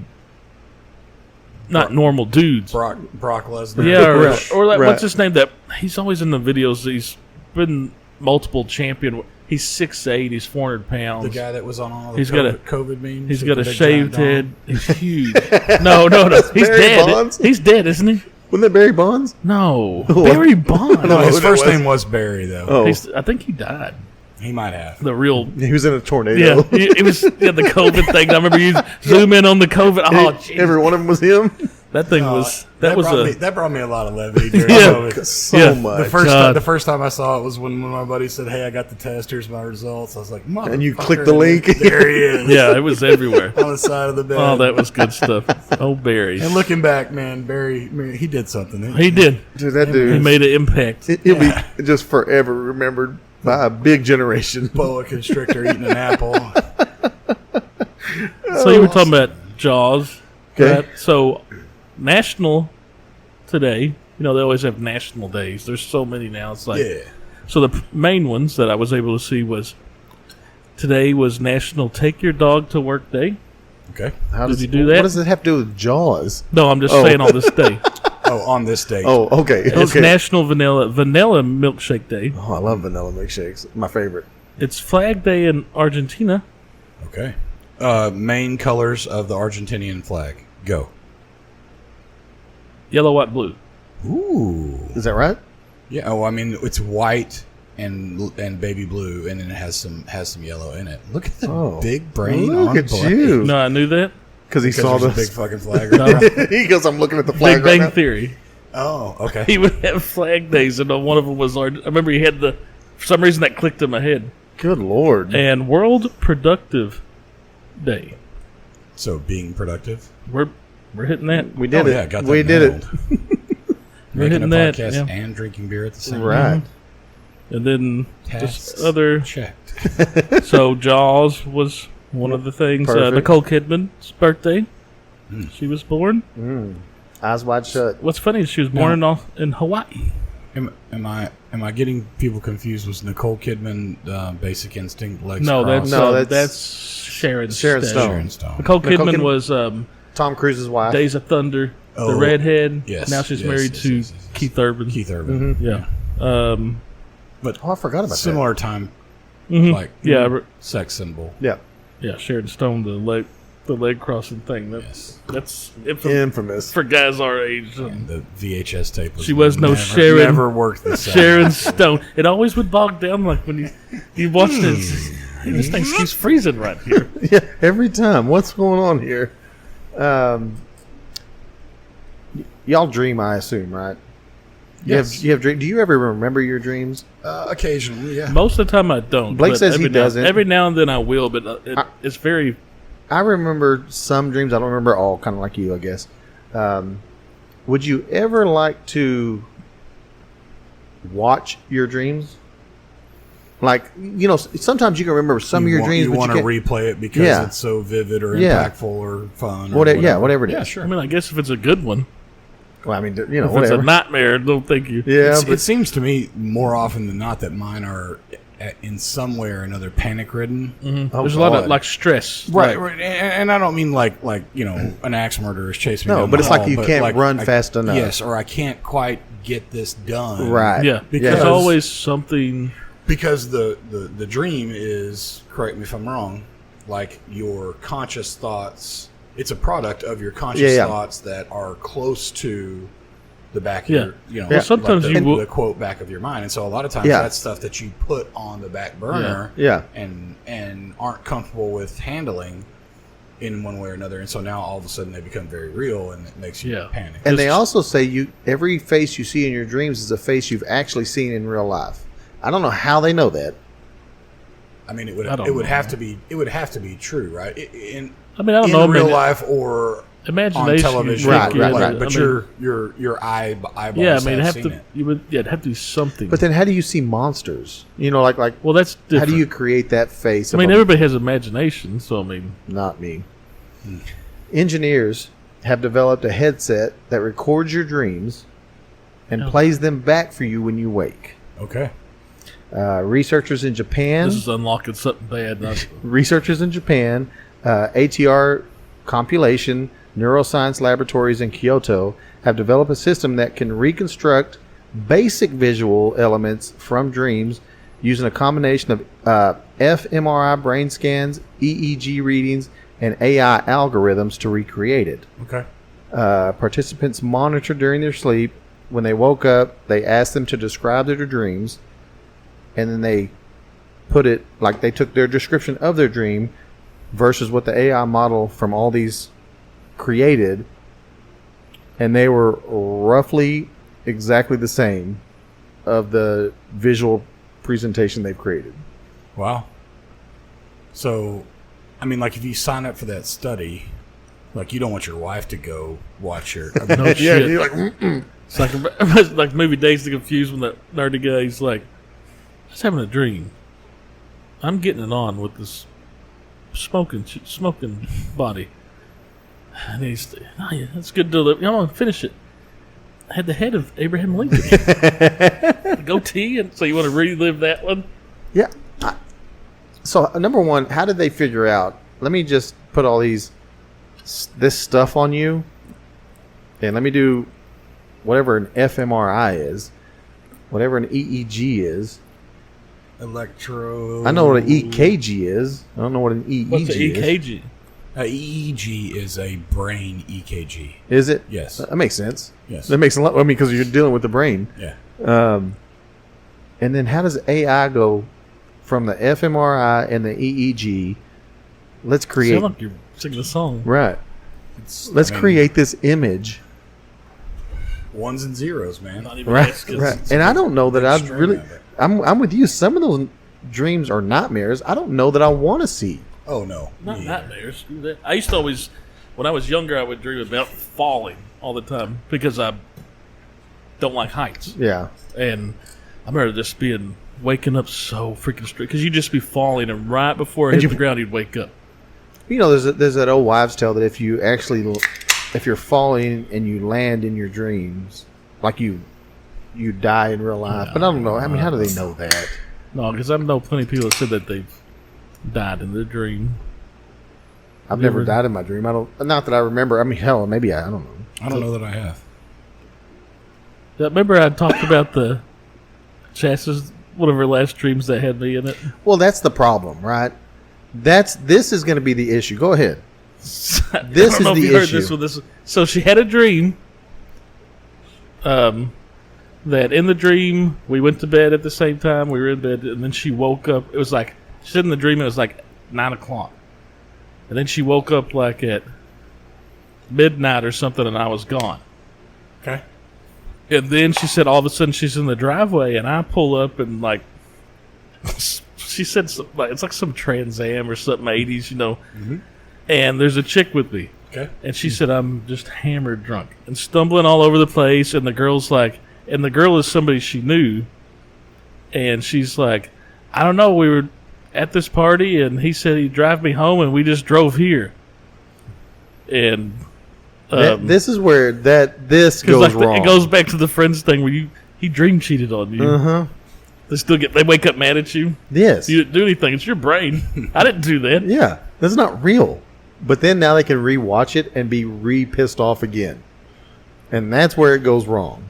not normal dudes. Brock Lesnar. Yeah, Right. or like Right. what's his name? That he's always in the videos. He's been multiple champion. He's 6'8". He's 400 pounds. The guy that was on all the He's got a- COVID memes. He's with got the a big shaved giant head. dong. He's huge. No. He's Barry dead. Bonds? He's dead, isn't he? Wasn't that Barry Bonds? No, Barry Bonds. No, his that first was- name was Barry, though. Oh, I think he died. He might have. The real. he was in a tornado. Yeah, it was the COVID thing. I remember you zoom in on the COVID. Oh, jeez. Every one of them was him. That thing was that was that brought me a lot of levity during Yeah. COVID. So Yeah. much. God. The first time I saw it was when one of my buddies said, "Hey, I got the test. Here's my results." I was like, And you "Motherfucker." click the link. There he is. yeah. It was everywhere. On the side of the bed. Oh, that was good stuff. Oh, Barry. And looking back, man, Barry, he did something. He did. Dude, that He dude. made an impact. He'll be just forever remembered by a big generation. Boa constrictor eating an apple. So you were talking about Jaws. Okay. Right? So national today, you know, they always have national days. There's so many now. It's like Yeah. so the main ones that I was able to see was today was National Take Your Dog to Work Day. Okay. How Did does, you do that? What does it have to do with Jaws? No, I'm just Oh. saying on this day. Oh, on this date. Oh, okay. It's Okay. National Vanilla Milkshake Day. Oh, I love vanilla milkshakes. My favorite. It's Flag Day in Argentina. Okay. Main colors of the Argentinian flag. Go. Yellow, white, blue. Ooh. Is that right? Yeah. Oh, I mean, it's white and baby blue, and then it has some yellow in it. Look at the big brain look on at Blake. you. No, I knew that. Because he saw there's the a big fucking flag. Right he goes, I'm looking at the flag Big right Bang now. Theory. Oh, okay. He would have flag days, and one of them was. I remember he had for some reason that clicked in my head. Good Lord. And World Productive Day. So being productive. We're hitting that. We did it. Yeah, got that we did it. nailed. We're Making a hitting that, podcast yeah. and drinking beer at the same time. Right. And then Tasks just other. checked. So Jaws was one of the things. Perfect. Nicole Kidman's birthday. She was born. Eyes wide shut. What's funny is she was born in Hawaii. Am I getting people confused? Was Nicole Kidman Basic Instinct legs No, crossed? that's Sharon Sharon Stone. Stone. Sharon Stone. Nicole Nicole Kidman Kidman- was Tom Cruise's wife. Days of Thunder, the Oh, redhead. yes, Now she's yes, married yes, to yes, yes. Keith Urban. Keith Urban. Yeah. But Oh, I forgot about similar time, like Yeah. sex symbol. that. Yeah. Sharon Stone, the leg crossing thing. Yes. That's Yeah. Infamous. for guys our age. And the VHS tape was She was no never, Sharon- never worked the same. Sharon Stone. It always would bog down like when you watched it. Hey, this thing keeps freezing right here. Yeah, every time. What's going on here? Y'all dream, I assume, right? Yes. You have dream. Do you ever remember your dreams? Occasionally, yeah. Most of the time I don't. Blake but says he every now- doesn't. Every now and then I will, but it's very. I remember some dreams. I don't remember all, kind of like you, I guess. Would you ever like to watch your dreams? Like, sometimes you can remember some of your dreams, You but want you to can't. replay it because Yeah. it's so vivid or Yeah. impactful or fun. Or Whatever, whatever it is. Yeah, sure. I mean, I guess if it's a good one. Well, I mean, If it's whatever. a nightmare, don't think you. Yeah, It seems to me more often than not that mine are in some way or another panic ridden. Oh, There's a lot of God. like stress. Right, Like, right, and I don't mean like an axe murderer is chasing me. No, down but the it's like hall, you but can't run fast enough. Yes, or I can't quite get this done. Right. Yeah, Because- there's always something. Because the dream is, correct me if I'm wrong, like your conscious thoughts. It's a product of your conscious Yeah. thoughts that are close to the back of Yeah. your, Well, sometimes like you will- the quote back of your mind. And so a lot of times Yeah. that's stuff that you put on the back burner Yeah. and aren't comfortable with handling in one way or another. And so now all of a sudden they become very real and it makes you Yeah. panic. And they also say every face you see in your dreams is a face you've actually seen in real life. I don't know how they know that. I mean, I it don't would know. have to be true, right? In I mean, I don't know. real man, life or on imagination. television, Right, or right, whatever. right. But I mean, your eyeballs yeah, I mean, have have seen to. it. You would. Yeah, it'd have to be something. But then how do you see monsters? Like well, that's different. how do you create that face? I mean, everybody has imagination, so I mean, Not me. Engineers have developed a headset that records your dreams and Yeah. plays them back for you when you wake. Okay. Researchers in Japan, this is unlocking something bad. ATR Compilation Neuroscience Laboratories in Kyoto have developed a system that can reconstruct basic visual elements from dreams using a combination of fMRI brain scans, EEG readings, and AI algorithms to recreate it. Okay. Participants monitored during their sleep. When they woke up, they asked them to describe their dreams, and then they put it like they took their description of their dream versus what the AI model from all these created, and they were roughly exactly the same of the visual presentation they've created. Wow. So, I mean, like if you sign up for that study, like you don't want your wife to go watch your. I mean, No shit. you're like, mm-mm. It's like it's like movie Days to Confuse when that nerdy guy. He's like, I was having a dream. I'm getting it on with this smoking body. And he's, oh yeah, that's good delivery. I'm gonna finish it. I had the head of Abraham Lincoln, the goatee, and so you want to relive that one? Yeah. So number one, how did they figure out? Let me just put all this stuff on you, and let me do whatever an fMRI is, whatever an EEG is. electro. I know what an EKG is. I don't know what an EEG What's the is. EKG? EEG is a brain EKG. Is it? Yes. That makes sense. Yes. That makes a lot. I mean, because you're dealing with the brain. Yeah. And then how does AI go from the fMRI and the EEG? Let's create. Sound like you're singing a song. Right. Let's create this image. Ones and zeros, man. Not even Right. Escas. Right. And I don't know that I Extreme really. of it. I'm with you. Some of those dreams are nightmares. I don't know that I want to see. Oh no, Not Me nightmares. I used to always, when I was younger, I would dream about falling all the time because I don't like heights. Yeah. And I remember just waking up so freaking straight because you'd just be falling, and right before it hit the ground, you'd wake up. You know, there's that old wives' tale that if you're falling and you land in your dreams, like you die in real life. But I don't know. I mean, how do they know that? No, because I know plenty of people that said that they've died in their dream. I've never died in my dream. Not that I remember. I mean, hell, maybe I don't know. I don't know that I have. Remember I talked about the chassis, one of her last dreams that had me in it? Well, that's the problem, right? This is going to be the issue. Go ahead. This is the issue. So she had a dream that in the dream we went to bed at the same time. We were in bed, and then she woke up. It was like she said in the dream it was like 9 o'clock, and then she woke up like at midnight or something, and I was gone. Okay. And then she said all of a sudden she's in the driveway, and I pull up and like she said it's like some Trans Am or something 80s, you know. Mm-hmm. And there's a chick with me. Okay. And she said I'm just hammered drunk and stumbling all over the place, and the girl's like, and the girl is somebody she knew, and she's like, I don't know, we were at this party and he said he'd drive me home and we just drove here. And this is where this goes wrong. It goes back to the friends thing where he dream cheated on you. Uh-huh. They wake up mad at you. Yes. You didn't do anything. It's your brain. I didn't do that. Yeah. That's not real. But then now they can rewatch it and be pissed off again. And that's where it goes wrong.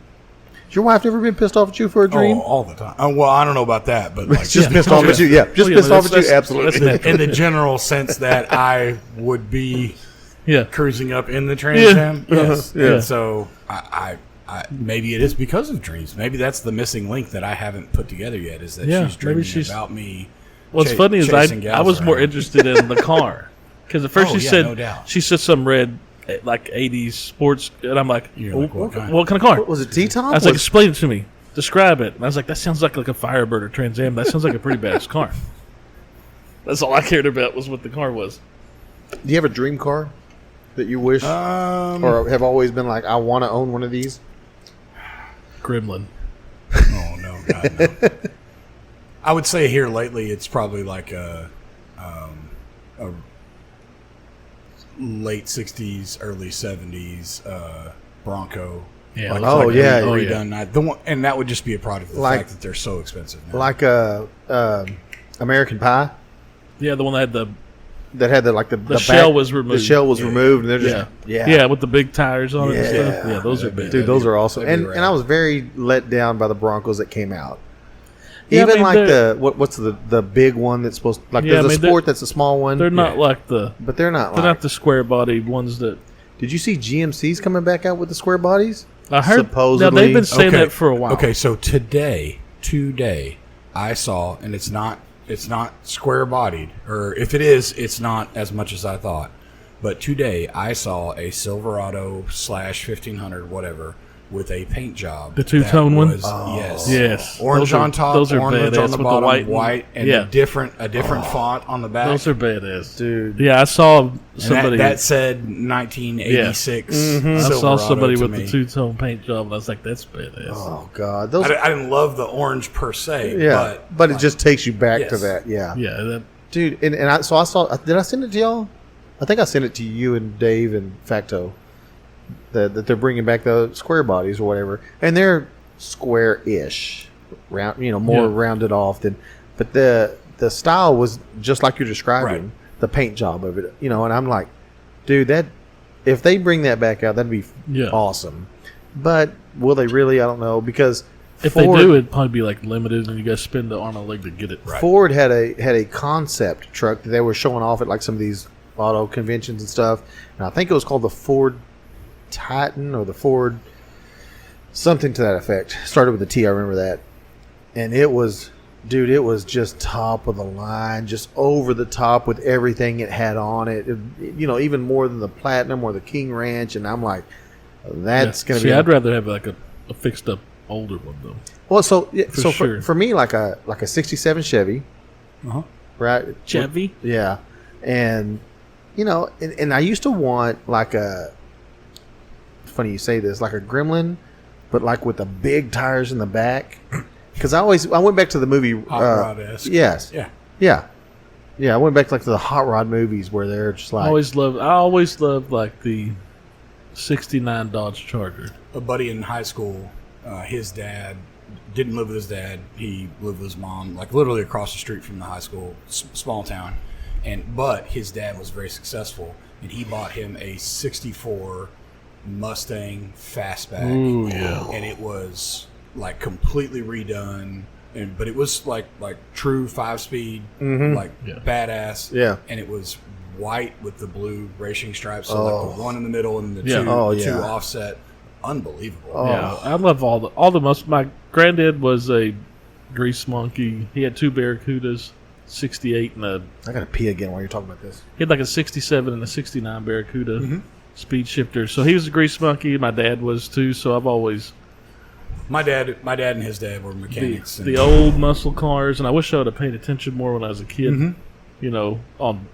Has your wife ever been pissed off at you for a dream? Oh, all the time. Well, I don't know about that, but like just pissed off at you. Yeah, just pissed off at you. Absolutely. in the general sense that I would be Yeah. cruising up in the Trans Am. Yes. Yeah. And so I maybe it is because of dreams. Maybe that's the missing link that I haven't put together yet. Is that she's dreaming about me. What's funny is I was more interested in the car because at first no doubt. she said some red like 80s sports, and I'm like, what kind? What kind of car? Was it T-top? I was like, explain it to me. Describe it. And I was like, that sounds like a Firebird or Trans Am. That sounds like a pretty badass car. That's all I cared about was what the car was. Do you have a dream car that you wish or have always been like, I want to own one of these? Gremlin. Oh no, God, no. I would say here lately, it's probably like a late '60s, early '70s Bronco. Yeah. Like, Oh, yeah. redone. The one, and that would just be a product of the fact that they're so expensive now. Like American Pie Yeah, the one that had the the shell back, was removed. The shell was removed, and they're just yeah, with the big tires on it and Yeah. stuff. Yeah, those are big. Dude, those are awesome. that'd be And I was very let down by the Broncos that came out. Yeah, Even I mean, like what's the big one that's supposed to, like Yeah, there's I a mean, sport that's a small one. They're not like the. But they're not They're like. not the square bodied ones that. Did you see GMC's coming back out with the square bodies? I heard. Supposedly. Now they've been saying that for a while. Okay, so today, I saw, and it's not square bodied, or if it is, it's not as much as I thought. But today, I saw a Silverado / 1500, whatever, with a paint job. The two-tone one? Yes. Orange on top, those are orange badass on the with bottom, the white, and a different font on the back. Those are badass, Dude. Yeah, I saw And somebody. that said 1986. I saw Silverado somebody to with me. the two-tone paint job, and I was like, "That's badass." Oh God, those. I didn't love the orange per se. Yeah, but it just takes you back to Yes. that. Yeah, Yeah, that, dude. And I saw. Did I send it to y'all? I think I sent it to you and Dave and Facto. That they're bringing back the square bodies or whatever, and they're square-ish, round, more rounded off than. But the style was just like you're describing, Right. the paint job of it, and I'm like, dude, that if they bring that back out, that'd be awesome. But will they really? I don't know, because if Ford, they do, it'd probably be like limited, and you guys spend the arm and a leg to get it. Right. Ford had a concept truck that they were showing off at like some of these auto conventions and stuff, and I think it was called the Ford Titan or the Ford Something to that effect. Started with a T, I remember that. And it was, dude, it was just top of the line, just over the top with everything it had on it. Even more than the Platinum or the King Ranch. And I'm like, that's going to be... I'd rather have like a fixed up older one, though. Well, for me, like a 67 Chevy. Uh-huh. Right? Chevy? Yeah. And, and I used to want like a... Funny you say this, like a Gremlin, but like with the big tires in the back. Because I went back to the movie. Hot Rod-esque. Yes. Yeah. I went back to the Hot Rod movies where they're just like. I always loved like the '69 Dodge Charger. A buddy in high school, his dad didn't live with his dad. He lived with his mom, like literally across the street from the high school, small town. But his dad was very successful, and he bought him a '64 Mustang Fastback. Ooh, yeah. And it was like completely redone, but it was like true 5-speed, badass. Yeah. And it was white with the blue racing stripes, so like the one in the middle and the two offset. Unbelievable. Yeah, I love all the most. My granddad was a grease monkey. He had 2 Barracudas, 68 and a. I gotta pee again while you're talking about this. He had like a 67 and a 69 Barracuda speed shifter. So he was a grease monkey. My dad was too. So I've always. My dad and his dad were mechanics. The old muscle cars, and I wish I would have paid attention more when I was a kid. On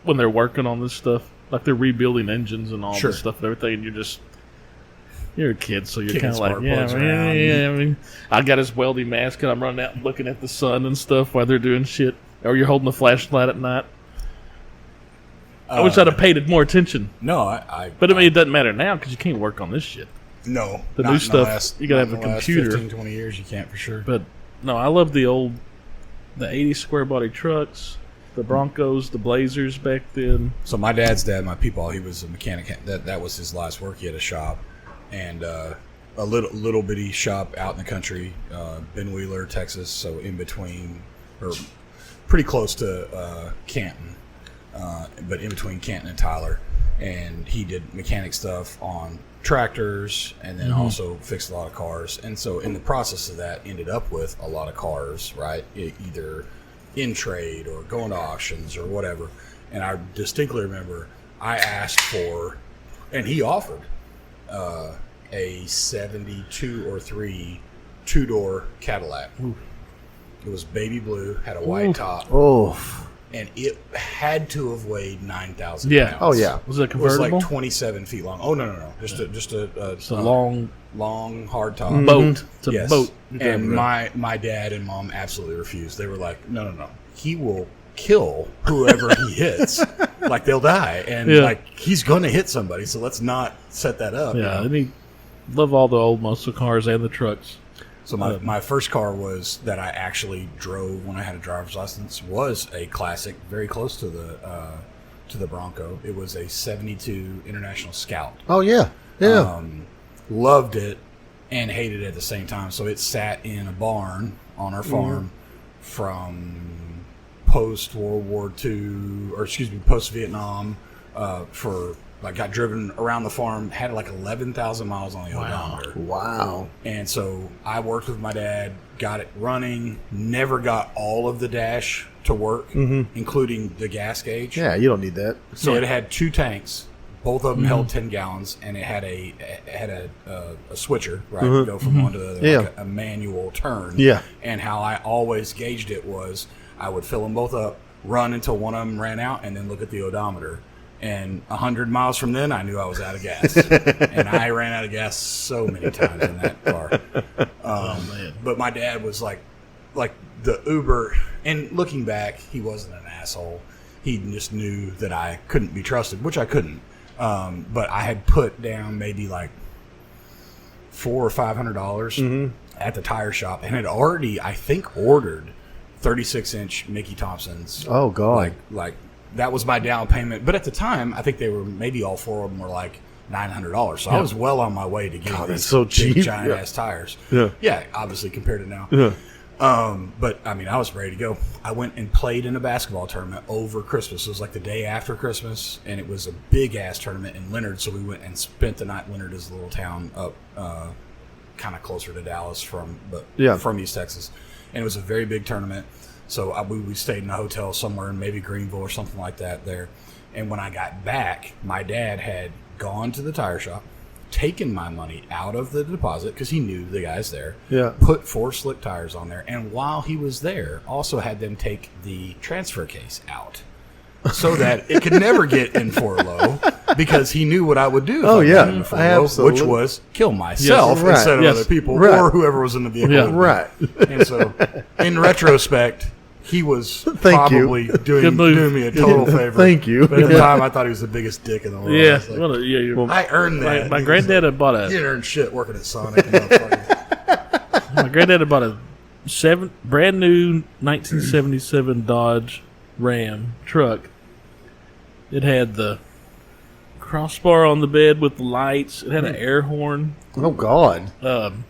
when they're working on this stuff, like they're rebuilding engines and all this stuff and everything, and you're a kid, so you're kind of like, I mean, I got his welding mask, and I'm running out and looking at the sun and stuff while they're doing shit, or you're holding the flashlight at night. I wish I'd have paid more attention. No, but I mean, it doesn't matter now because you can't work on this shit. No, the new stuff, you gotta have a computer. 15, 20 years, you can't for sure. But no, I love the 80 square body trucks, the Broncos, the Blazers back then. So my dad's dad, my peepaw, he was a mechanic. That was his last work. He had a shop, and a little bitty shop out in the country, Ben Wheeler, Texas. So in between, or pretty close to Canton, but in between Canton and Tyler. And he did mechanic stuff on tractors, and then also fixed a lot of cars. And so in the process of that, ended up with a lot of cars, right? Either in trade or going to auctions or whatever. And I distinctly remember I asked for, and he offered, a 72 or 3 2-door Cadillac. Ooh. It was baby blue, had a white top. Oh. And it had to have weighed 9,000 pounds. Oh, yeah. Was it convertible? It was like 27 feet long. Oh, no. Just a long, hard top. Boat. It's a boat. And my dad and mom absolutely refused. They were like, no. He will kill whoever he hits. Like, they'll die. And, like, he's going to hit somebody, so let's not set that up. Yeah, I mean, love all the old muscle cars and the trucks. So my first car that I actually drove when I had a driver's license was a classic, very close to the Bronco. It was a 72 International Scout. Oh yeah. Loved it and hated it at the same time. So it sat in a barn on our farm from post World War II, post Vietnam, for. Like, got driven around the farm, had like 11,000 miles on the odometer. Wow. And so I worked with my dad, got it running, never got all of the dash to work, including the gas gauge. Yeah, you don't need that. So it had 2 tanks. Both of them held 10 gallons, and it had a switcher, right, to go from one to the other, like a manual turn. Yeah. And how I always gauged it was I would fill them both up, run until one of them ran out, and then look at the odometer. And 100 miles from then, I knew I was out of gas. And I ran out of gas so many times in that car. But my dad was like the Uber. And looking back, he wasn't an asshole. He just knew that I couldn't be trusted, which I couldn't. But I had put down maybe like $400 or $500 at the tire shop, and had already, I think, ordered 36-inch Mickey Thompsons. Oh God! Like that was my down payment. But at the time, I think they were maybe all 4 of them were like $900. So I was well on my way to getting these so cheap. big, giant ass tires. Yeah, obviously compared to now. But I mean, I was ready to go. I went and played in a basketball tournament over Christmas. It was like the day after Christmas, and it was a big ass tournament in Leonard. So we went and spent the night. Leonard is a little town up, kind of closer to Dallas from East Texas, and it was a very big tournament. So we stayed in a hotel somewhere in maybe Greenville or something like that there. And when I got back, my dad had gone to the tire shop, taken my money out of the deposit because he knew the guys there. Yeah. Put 4 slick tires on there, and while he was there, also had them take the transfer case out so that it could never get in 4 low because he knew what I would do. If I got in 4 low, which was kill myself instead of other people or whoever was in the vehicle. Yeah. Right. And so, in retrospect, he was probably doing me a total favor. Thank you. But at the time, I thought he was the biggest dick in the world. Yeah, I earned that. My granddad had bought He didn't earn shit working at Sonic. my granddad had bought a brand new 1977 Dodge Ram truck. It had the crossbar on the bed with the lights. It had an air horn. Oh God. And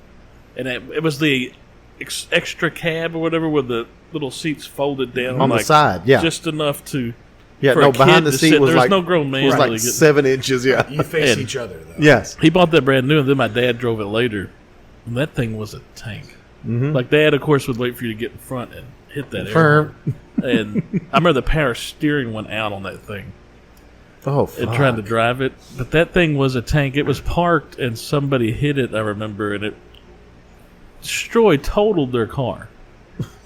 it was the extra cab or whatever with the little seats folded down on the side, just enough to. Yeah, no, behind the seat was there was like no grown man. was like 7 inches. Yeah, you face each other though. Yes, he bought that brand new, and then my dad drove it later, and that thing was a tank. Mm-hmm. Like Dad, of course, would wait for you to get in front and hit that air. And I remember the power steering went out on that thing. Oh, fuck. And trying to drive it, but that thing was a tank. It was parked, and somebody hit it. I remember, and it totaled their car.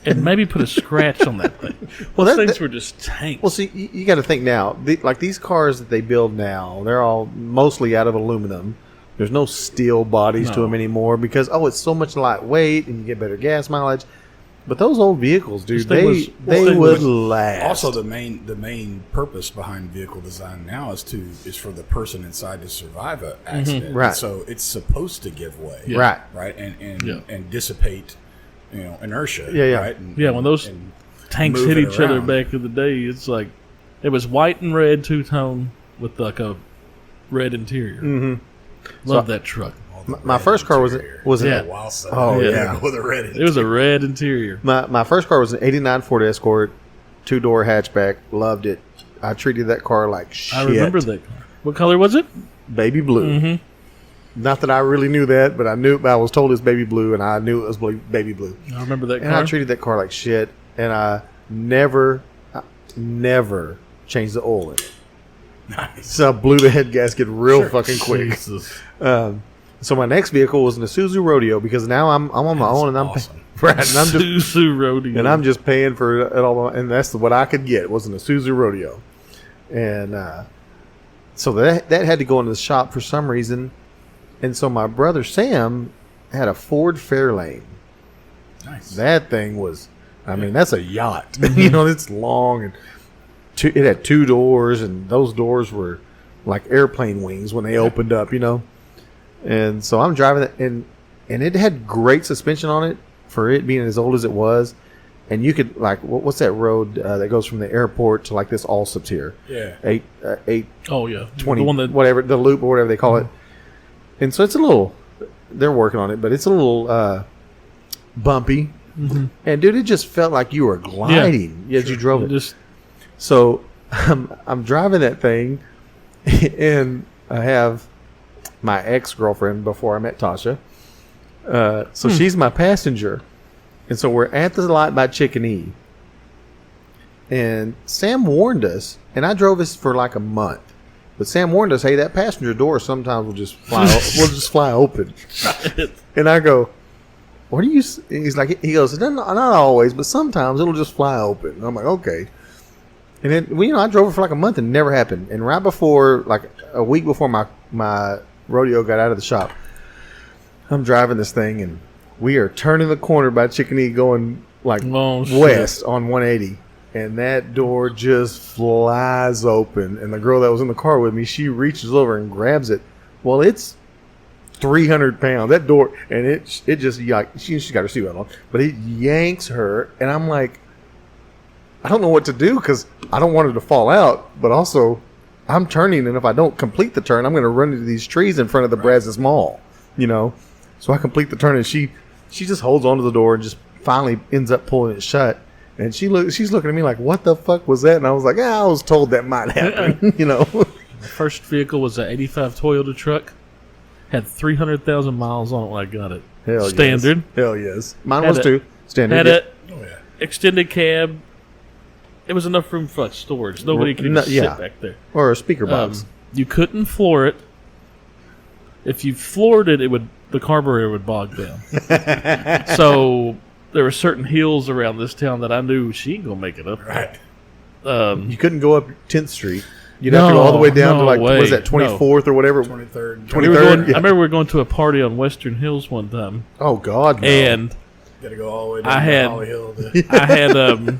And maybe put a scratch on that thing. Well, those things were just tanks. Well, see, you got to think now. Like these cars that they build now, they're all mostly out of aluminum. There's no steel bodies to them anymore because it's so much lightweight and you get better gas mileage. But those old vehicles, dude, they would last. Also, the main purpose behind vehicle design now is for the person inside to survive an accident. Right. So it's supposed to give way. Yeah. Right. And dissipate. Inertia. Yeah. Right? When those tanks hit each other back in the day, it's like it was white and red two-tone with like a red interior. Mm-hmm. Love that truck. My first car was with a red interior. It was a red interior. My first car was an '89 Ford Escort, 2-door hatchback. Loved it. I treated that car like shit. I remember that car. What color was it? Baby blue. Mm-hmm. Not that I really knew that, but I was told it's baby blue, and I knew it was baby blue. I remember that car. And I treated that car like shit, and I never changed the oil in it. Nice. So I blew the head gasket real fucking quick. Jesus. So my next vehicle was an Isuzu Rodeo because now I'm on my own, and I'm awesome. Isuzu Rodeo, and I'm just paying for it all, and that's what I could get was an Isuzu Rodeo, and so that had to go into the shop for some reason. And so my brother Sam had a Ford Fairlane. Nice. That thing was, that's a yacht. Mm-hmm. It's long and it had 2 doors, and those doors were like airplane wings when they opened up. And so I'm driving it, and it had great suspension on it for it being as old as it was. And you could what's that road that goes from the airport to like this Allsup's here? Yeah. 820, the one that, whatever the loop or whatever they call it. And so it's a little, they're working on it, but it's a little bumpy. Mm-hmm. And dude, it just felt like you were gliding as you drove it. So I'm driving that thing, and I have my ex-girlfriend before I met Tasha. So she's my passenger. And so we're at the lot by Chicken E. And Sam warned us, and I drove this for like a month. But Sam warned us, hey, that passenger door sometimes will just fly open. And I go, what do you? He goes, not always, but sometimes it'll just fly open. And I'm like, okay. And then I drove it for like a month and it never happened. And right before, like a week before my rodeo got out of the shop, I'm driving this thing and we are turning the corner by Chicken E going like west on 180. And that door just flies open. And the girl that was in the car with me, she reaches over and grabs it. Well, it's 300 pounds. That door, and it just, she's got her seatbelt on, but it yanks her. And I'm like, I don't know what to do because I don't want her to fall out. But also, I'm turning, and if I don't complete the turn, I'm going to run into these trees in front of the Brazos Mall. So I complete the turn, and she just holds onto the door and just finally ends up pulling it shut. And she's looking at me like, what the fuck was that? And I was like, I was told that might happen, The first vehicle was an 85 Toyota truck. Had 300,000 miles on it when I got it. Hell standard. Yes. Hell yes. Mine Had was a- too. Standard. Had yeah. a extended cab. It was enough room for like storage. Nobody could just sit back there. Or a speaker box. You couldn't floor it. If you floored it, the carburetor would bog down. So there were certain hills around this town that I knew she ain't gonna make it up. Right. You couldn't go up 10th Street. You'd have to go all the way down to like what is that 24th or whatever. 23rd. 23rd. I remember we were going to a party on Western Hills one time, Oh God. No. and Got to go all the way down I had- to Holly Hill to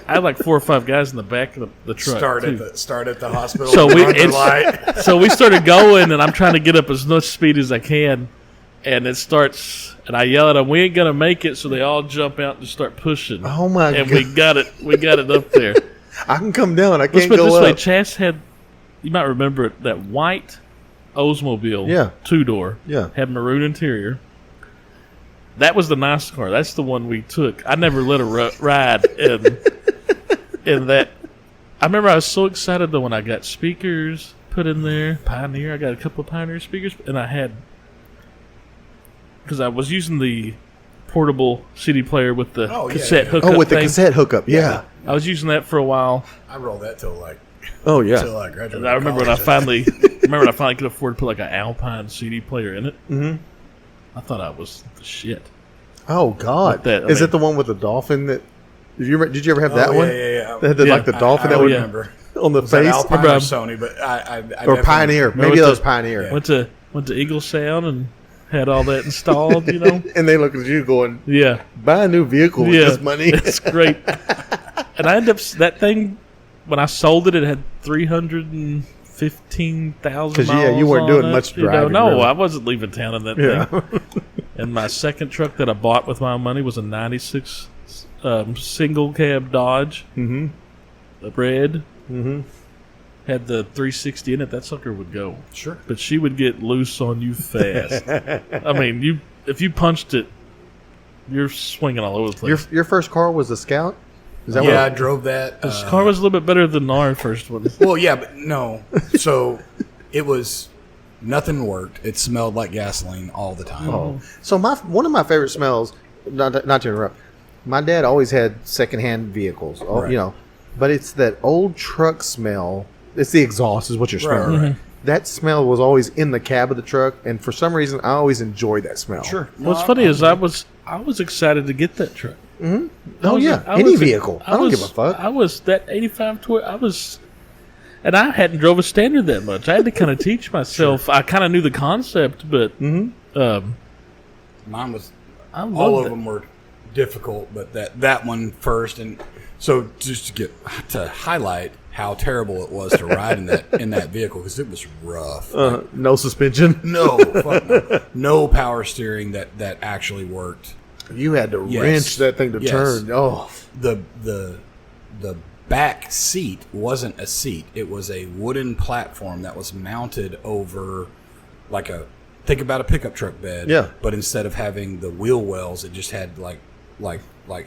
I had like 4 or 5 guys in the back of the truck. start at the hospital. So we- run the it's- light. So we started going, and I'm trying to get up as much speed as I can, and it starts, and I yell at them, "We ain't gonna make it!" So they all jump out and just start pushing. Oh my and God. we got it up there. I can come down. I Let's can't put it go this way: up. Chas had, you might remember it, that white Oldsmobile, Yeah. 2-door, Yeah. had maroon interior. That was the nice car. That's the one we took. I never let her ride in that. I remember I was so excited though when I got speakers put in there. Pioneer, I got a couple of Pioneer speakers, and I had, because I was using the portable CD player with the cassette hookup. Oh, with the thing. cassette hookup. Yeah. I was using that for a while. I rolled that till I graduated. And I remember when I finally could afford to put like an Alpine CD player in it. Mm-hmm. I thought I was the shit. Oh God. Is it the one with the dolphin that? Did you ever have that one? Yeah. That had like the dolphin that I would remember. on the Was that face. Alpine Remember, or Sony, but I Or definitely- Pioneer. Maybe with that was the- Pioneer. Yeah. Went to Eagle Sound and had all that installed. You know. And they look at you going, Yeah. buy a new vehicle with Yeah. this money. It's great. And I ended up that thing when I sold it. It had 315,000 'Cause, miles. yeah, you weren't on doing it. much You know, driving, no, really. I wasn't leaving town in that Yeah. thing. And my second truck that I bought with my money was a '96 single cab Dodge, Mm-hmm. the red. Mm-hmm. Had the 360 in it. That sucker would go. Sure. But she would get loose on you fast. I mean, if you punched it, you're swinging all over the place. Your first car was a Scout? Is that Yeah, I what? drove that. This car was a little bit better than our first one. Well, yeah, but no. So it was nothing worked. It smelled like gasoline all the time. Oh. So one of my favorite smells. Not to interrupt. My dad always had secondhand vehicles. Right. You know, but it's that old truck smell. It's the exhaust is what you're Right, smelling. right. That smell was always in the cab of the truck, and for some reason, I always enjoyed that smell. Sure. What's funny is I was excited to get that truck. Oh yeah, any vehicle. I don't give a fuck. I was that 85 Toyota. And I hadn't drove a Standard that much. I had to kind of teach myself. I kind of knew the concept, but Mine was I all loved of it. them were difficult, but that one first. And so just to highlight how terrible it was to ride in that vehicle, because it was rough. No suspension. No, fuck no. No power steering that actually worked. You had to Yes. wrench that thing to Yes. turn. Oh, The back seat wasn't a seat. It was a wooden platform that was mounted over think about a pickup truck bed. Yeah. But instead of having the wheel wells, it just had like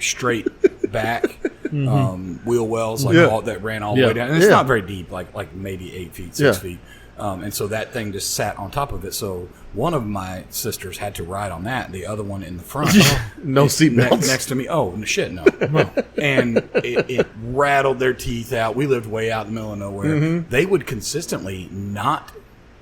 straight back wheel wells Yeah. that ran all the Yeah. way down. And it's Yeah. not very deep, like maybe 8 feet, 6 Yeah. feet. And so that thing just sat on top of it. So one of my sisters had to ride on that, the other one in the front. no seat belts. Next to me. Oh, shit, no. And it rattled their teeth out. We lived way out in the middle of nowhere. Mm-hmm. They would consistently not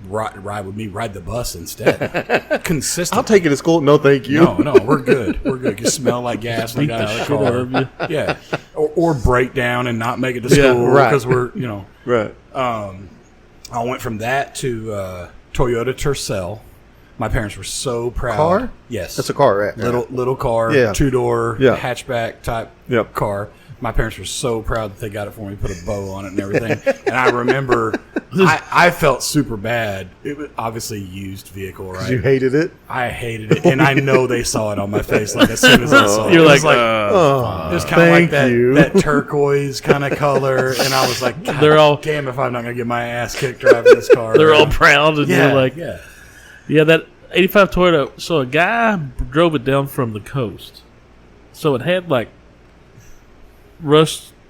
ride with me, ride the bus instead. Consistently. I'll take you to school. No, thank you. No, we're good. We're good. You smell like gas when Beat I got the out of shit out of the you. car. Yeah. Or break down and not make it to Yeah, school right. because we're, Right. I went from that to Toyota Tercel. My parents were so proud. Car? Yes. That's a car, right? Little car, Yeah. 2-door, Yeah. hatchback type Yep. car. My parents were so proud that they got it for me, put a bow on it and everything. And I remember I felt super bad. It was obviously a used vehicle, right? You hated it. I hated it, and I know they saw it on my face. Like as soon as I saw it, You're it like, was Oh, it was kind of like thank you. that turquoise kind of color, and I was like, God, They're all- damn if I'm not gonna get my ass kicked driving this car. They're all around." proud, and yeah, you're like, yeah. that 85 Toyota. So a guy drove it down from the coast. So it had like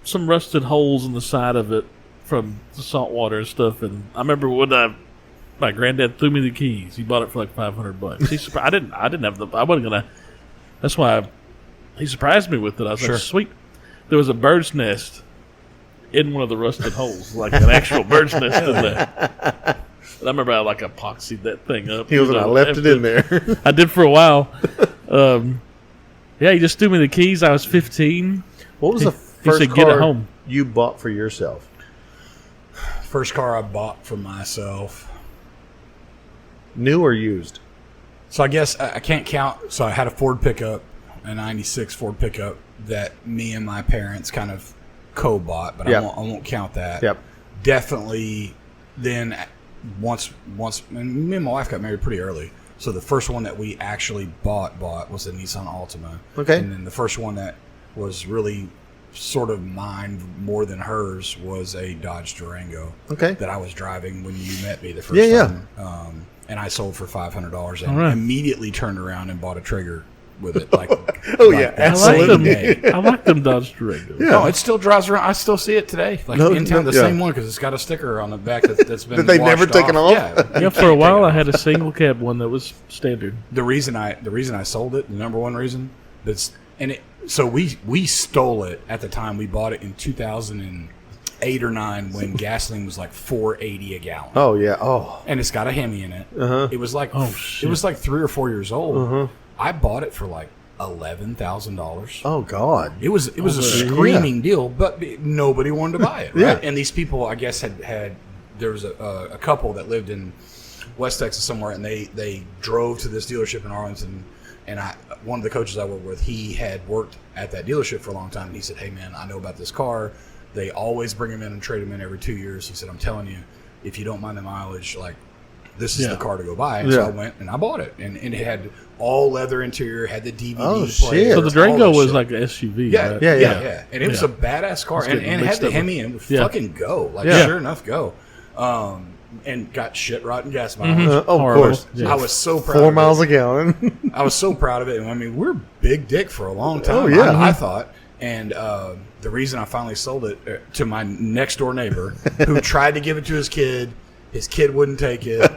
some rusted holes in the side of it from the salt water and stuff. And I remember when I My granddad threw me the keys. He bought it for like $500. I didn't have the. I wasn't gonna. That's why he surprised me with it. I was like, sweet. There was a bird's nest in one of the rusted holes, like an actual bird's nest in there. And I remember I like epoxied that thing up. He was I left it in there. I did for a while. Yeah, he just threw me the keys. I was 15. What was the He first said, "Get it car home." you bought for yourself? First car I bought for myself. New or used? So I guess I can't count. So I had a Ford pickup, a 96 Ford pickup that me and my parents kind of co-bought, but I won't count that. Yep. Definitely then once and me and my wife got married pretty early. So the first one that we actually bought was a Nissan Altima. Okay. And then the first one that was really sort of mine more than hers was a Dodge Durango. Okay. That I was driving when you met me the first time. And I sold for $500 and immediately turned around and bought a Traeger with it. Like, absolutely. I like them Dodge Durangos. Yeah. No, it still drives around. I still see it today. Like in town, the same one because it's got a sticker on the back that's been that they've never taken off. Yeah, For a while I had a single cab one that was standard. The reason I sold it, the number one reason, so we stole it at the time. We bought it in 2008 or 9 when gasoline was like $4.80 a gallon. Oh yeah. Oh. And it's got a Hemi in it. Uh-huh. It was like 3 or 4 years old. Uh-huh. I bought it for like $11,000. Oh God. It was a screaming deal, but nobody wanted to buy it. Right? Yeah. And these people, I guess, had there was a couple that lived in West Texas somewhere, and they drove to this dealership in Arlington. And one of the coaches I worked with, he had worked at that dealership for a long time. And he said, "Hey man, I know about this car. They always bring them in and trade them in every 2 years." He said, "I'm telling you, if you don't mind the mileage, like this is the car to go buy." And so I went and I bought it, and it had all leather interior, had the DVD player. So the Durango was like an SUV. Yeah, right? yeah. And it was a badass car, and it had the Hemi, and it would fucking go. Like sure enough, go. And got shit rotten gas mileage. Of course. I was so proud. 4 miles a gallon. I was so proud of it. I mean, we're big dick for a long time. Oh, yeah. I thought. And the reason I finally sold it to my next door neighbor, who tried to give it to his kid wouldn't take it.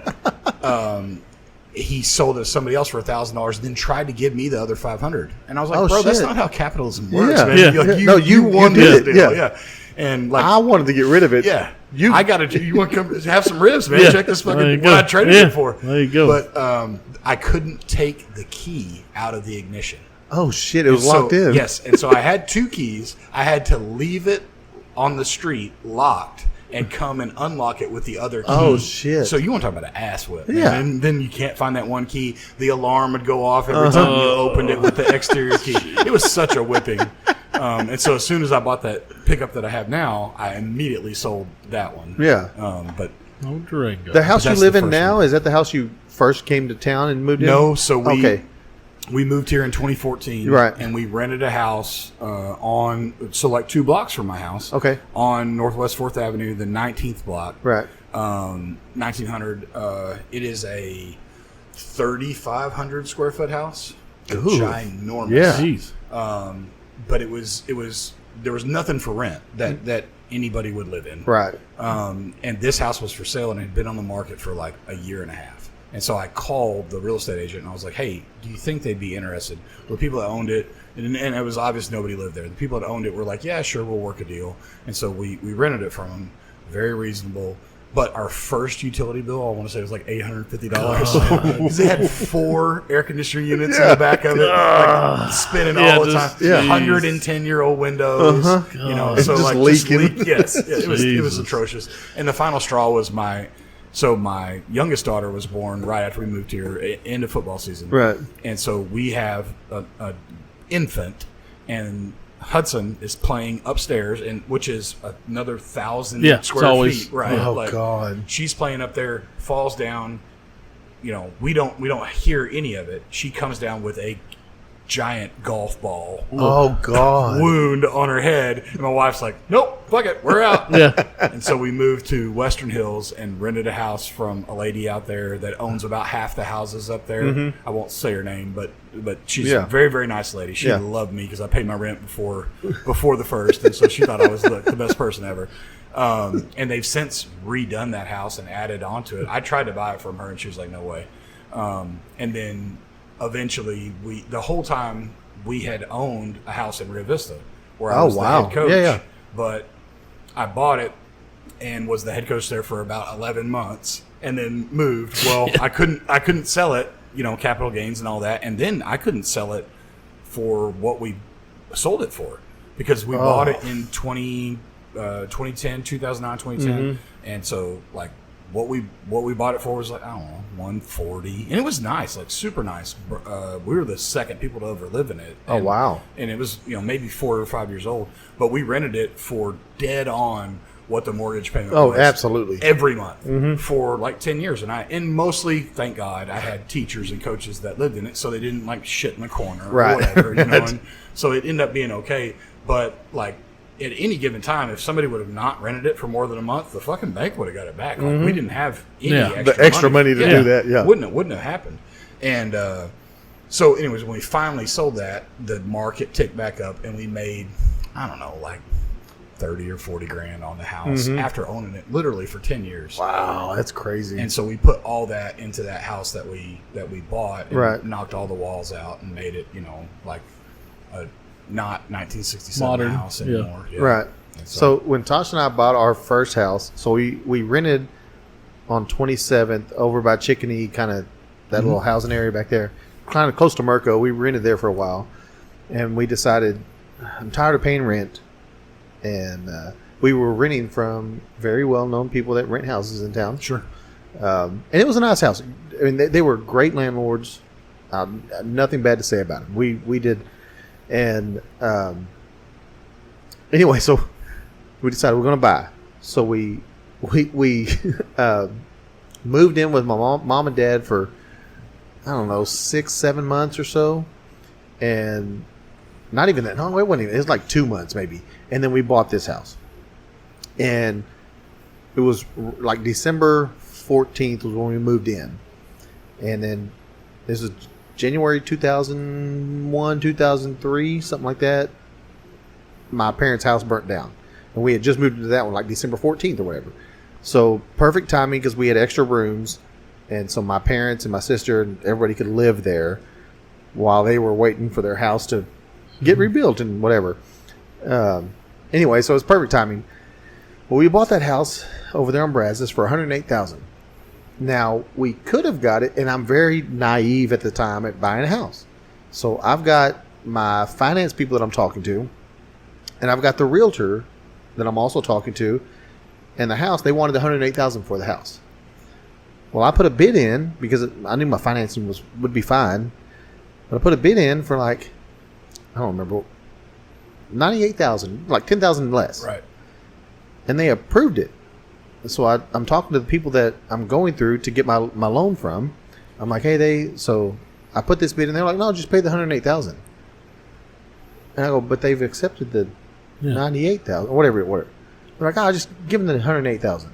He sold it to somebody else for $1,000, and then tried to give me the other $500. And I was like, "Bro, that's not how capitalism works, man. You wanted it. Yeah. And like, I wanted to get rid of it. Yeah. I got to. You want to come have some ribs, man? Check this fucking what I traded it for. There you go. But I couldn't take the key out of the ignition. Oh shit! It was locked in. Yes, and so I had 2 keys. I had to leave it on the street locked and come and unlock it with the other key. Oh shit! So you want to talk about an ass whip? Yeah. And then you can't find that one key. The alarm would go off every time you opened it with the exterior key. It was such a whipping. And so as soon as I bought that pickup that I have now, I immediately sold that one. Yeah. But No Durango. The house you live in first now, one. is that the house you first came to town and moved in? No, so we moved here in 2014, right? And we rented a house like 2 blocks from my house, okay, on Northwest 4th Avenue, the 19th block, right? 1900. It is a 3,500 square foot house, ginormous. Yeah. Jeez. But it was there was nothing for rent that anybody would live in, right? And this house was for sale and had been on the market for like a year and a half. And so I called the real estate agent and I was like, "Hey, do you think they'd be interested?" Well, the people that owned it, and it was obvious nobody lived there. The people that owned it were like, "Yeah, sure, we'll work a deal." And so we rented it from them, very reasonable. But our first utility bill, I want to say, was like $850 because it had 4 air conditioner units in the back of it, like spinning all the time. 110-year-old windows, you know, so just like leaking. Yes, it was atrocious. And the final straw was my youngest daughter was born right after we moved here, into football season, right? And so we have a infant, and Hudson is playing upstairs, and which is another 1,000 square feet, right? Oh God! She's playing up there, falls down. You know, we don't hear any of it. She comes down with a giant golf ball. Oh God! Wound on her head, and my wife's like, "Nope, fuck it, we're out." And so we moved to Western Hills and rented a house from a lady out there that owns about half the houses up there. I won't say her name, but she's a very, very nice lady. She loved me because I paid my rent before the first, and so she thought I was the best person ever. And they've since redone that house and added onto it. I tried to buy it from her, and she was like, "No way." And then eventually, the whole time we had owned a house in Rio Vista where I was the head coach. Yeah. But I bought it and was the head coach there for about 11 months, and then moved. Well, I couldn't sell it, capital gains and all that, and then I couldn't sell it for what we sold it for because we bought it in 2010, 2009, 2010, and so like what we bought it for was like, I don't know, 140, and it was nice, like super nice. We were the second people to ever live in it. And, and it was maybe 4 or 5 years old, but we rented it for dead on what the mortgage payment was. Absolutely. Every month for like 10 years. And mostly, thank God, I had teachers and coaches that lived in it, so they didn't like shit in the corner or whatever, and so it ended up being okay. But like at any given time, if somebody would have not rented it for more than a month, the fucking bank would have got it back. Like, we didn't have any extra money to do that. Yeah. Wouldn't have happened. And so anyways, when we finally sold that, the market ticked back up and we made, I don't know, like 30 or 40 grand on the house after owning it literally for 10 years. Wow, that's crazy. And so we put all that into that house that we bought and knocked all the walls out and made it, like a not 1967 modern house anymore. Yeah. Right. So when Tasha and I bought our first house, so we rented on 27th over by Chickadee, kind of that little housing area back there, kind of close to Merco. We rented there for a while, and we decided I'm tired of paying rent. And we were renting from very well-known people that rent houses in town. Sure. And it was a nice house. I mean, they were great landlords. Nothing bad to say about them. We did. And anyway, so we decided we're going to buy. So we moved in with my mom and dad for, I don't know, 6-7 months or so. And not even that. No, it wasn't even. It was like 2 months maybe. And then we bought this house. And it was like December 14th was when we moved in. And then this is January 2001, 2003, something like that. My parents' house burnt down. And we had just moved into that one like December 14th or whatever. So perfect timing because we had extra rooms. And so my parents and my sister and everybody could live there while they were waiting for their house to get rebuilt and whatever. Anyway, so it was perfect timing. Well, we bought that house over there on Brazos for $108,000. Now, we could have got it, and I'm very naive at the time at buying a house. So I've got my finance people that I'm talking to, and I've got the realtor that I'm also talking to, and the house, they wanted $108,000 for the house. Well, I put a bid in because I knew my financing would be fine. But I put a bid in for like, I don't remember, $98,000, like $10,000 less. Right. And they approved it. So I'm talking to the people that I'm going through to get my loan from. I'm like, hey, so I put this bid in. They're like, no, just pay the $108,000. And I go, but they've accepted the $98,000 or whatever. They're like, oh, just give them the $108,000.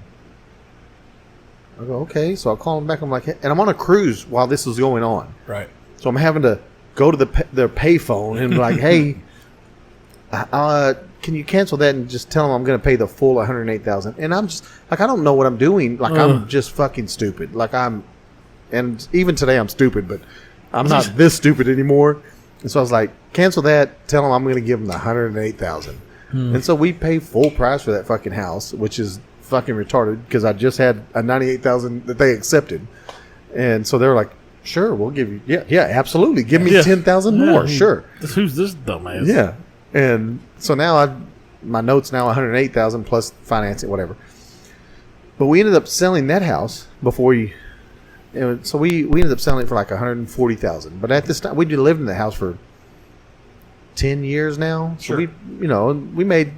I go, okay. So I call them back. I'm like, hey, and I'm on a cruise while this is going on. Right. So I'm having to go to their payphone and be like, hey, can you cancel that and just tell them I'm going to pay the full $108,000? And I'm just like, I don't know what I'm doing. Like I'm just fucking stupid. Like and even today I'm stupid, but I'm not this stupid anymore. And so I was like, cancel that. Tell them I'm going to give them the $108,000. And so we pay full price for that fucking house, which is fucking retarded because I just had a $98,000 that they accepted. And so they were like, sure, we'll give you. Yeah, absolutely. Give me $10,000 more. Sure. Who's this dumbass? Yeah. And so now my note's now $108,000 plus financing, whatever. But we ended up selling that house before so we ended up selling it for like $140,000. But at this time, we'd been living in the house for 10 years now. So Sure. we only made,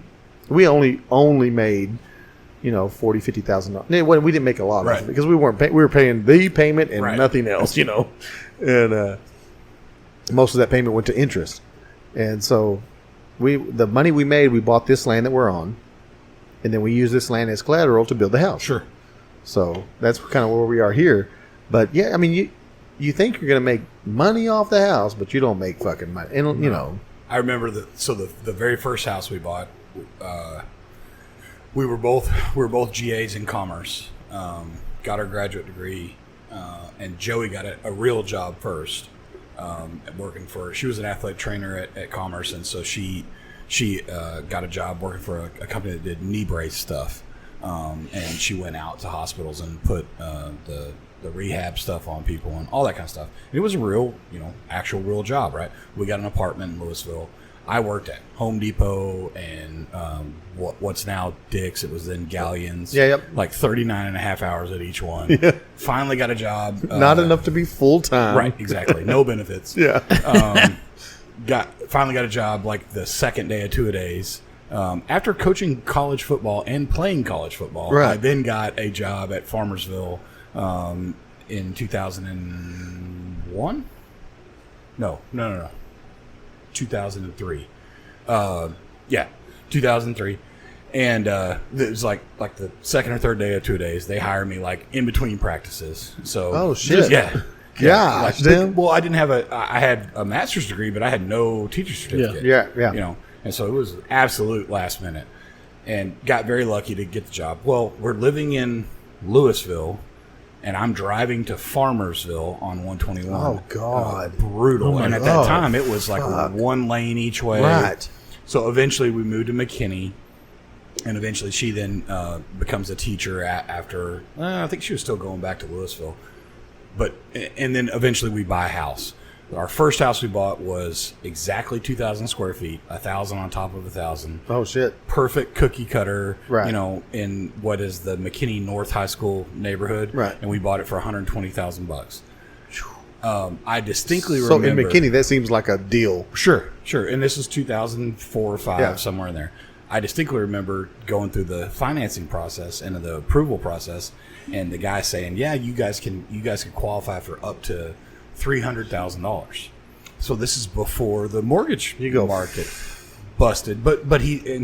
$40,000-$50,000. We didn't make a lot of it because we were paying the payment and nothing else, and most of that payment went to interest. And so the money we made, we bought this land that we're on, and then we used this land as collateral to build the house. Sure. So that's kind of where we are here. But yeah, I mean, you think you're going to make money off the house, but you don't make fucking money. And I remember the very first house we bought, we were both GAs in commerce. Got our graduate degree, and Joey got a real job first. She was an athletic trainer at Commerce, and so she got a job working for a company that did knee brace stuff. And she went out to hospitals and put the rehab stuff on people and all that kind of stuff. And it was a real, actual real job, right? We got an apartment in Louisville. I worked at Home Depot and what's now Dick's. It was then Galleons. Yeah, yep. Like 39 and a half hours at each one. Yeah. Finally got a job. Not enough to be full-time. Right, exactly. No benefits. Yeah. Finally got a job like the second day of two-a-days. After coaching college football and playing college football, right. I then got a job at Farmersville in 2001. No. 2003. 2003. And it was like the second or third day of 2 days. They hired me like in between practices. So oh shit, yeah. Gosh, well, I didn't have I had a master's degree, but I had no teacher's certificate. Yeah. And so it was absolute last minute, and got very lucky to get the job. Well, we're living in Louisville, and I'm driving to Farmersville on 121. Oh God, brutal! And at that time, it was like one lane each way. Right. So eventually, we moved to McKinney, and eventually, she then becomes a teacher after. I think she was still going back to Louisville, and then eventually we buy a house. Our first house we bought was exactly 2,000 square feet, 1,000 on top of 1,000. Oh shit! Perfect cookie cutter, right? In what is the McKinney North High School neighborhood, right? And we bought it for $120,000. I distinctly remember. So in McKinney, that seems like a deal. Sure. And this is 2004 or 5, somewhere in there. I distinctly remember going through the financing process and the approval process, and the guy saying, "Yeah, you guys can qualify for up to $300,000." So this is before the mortgage market busted. But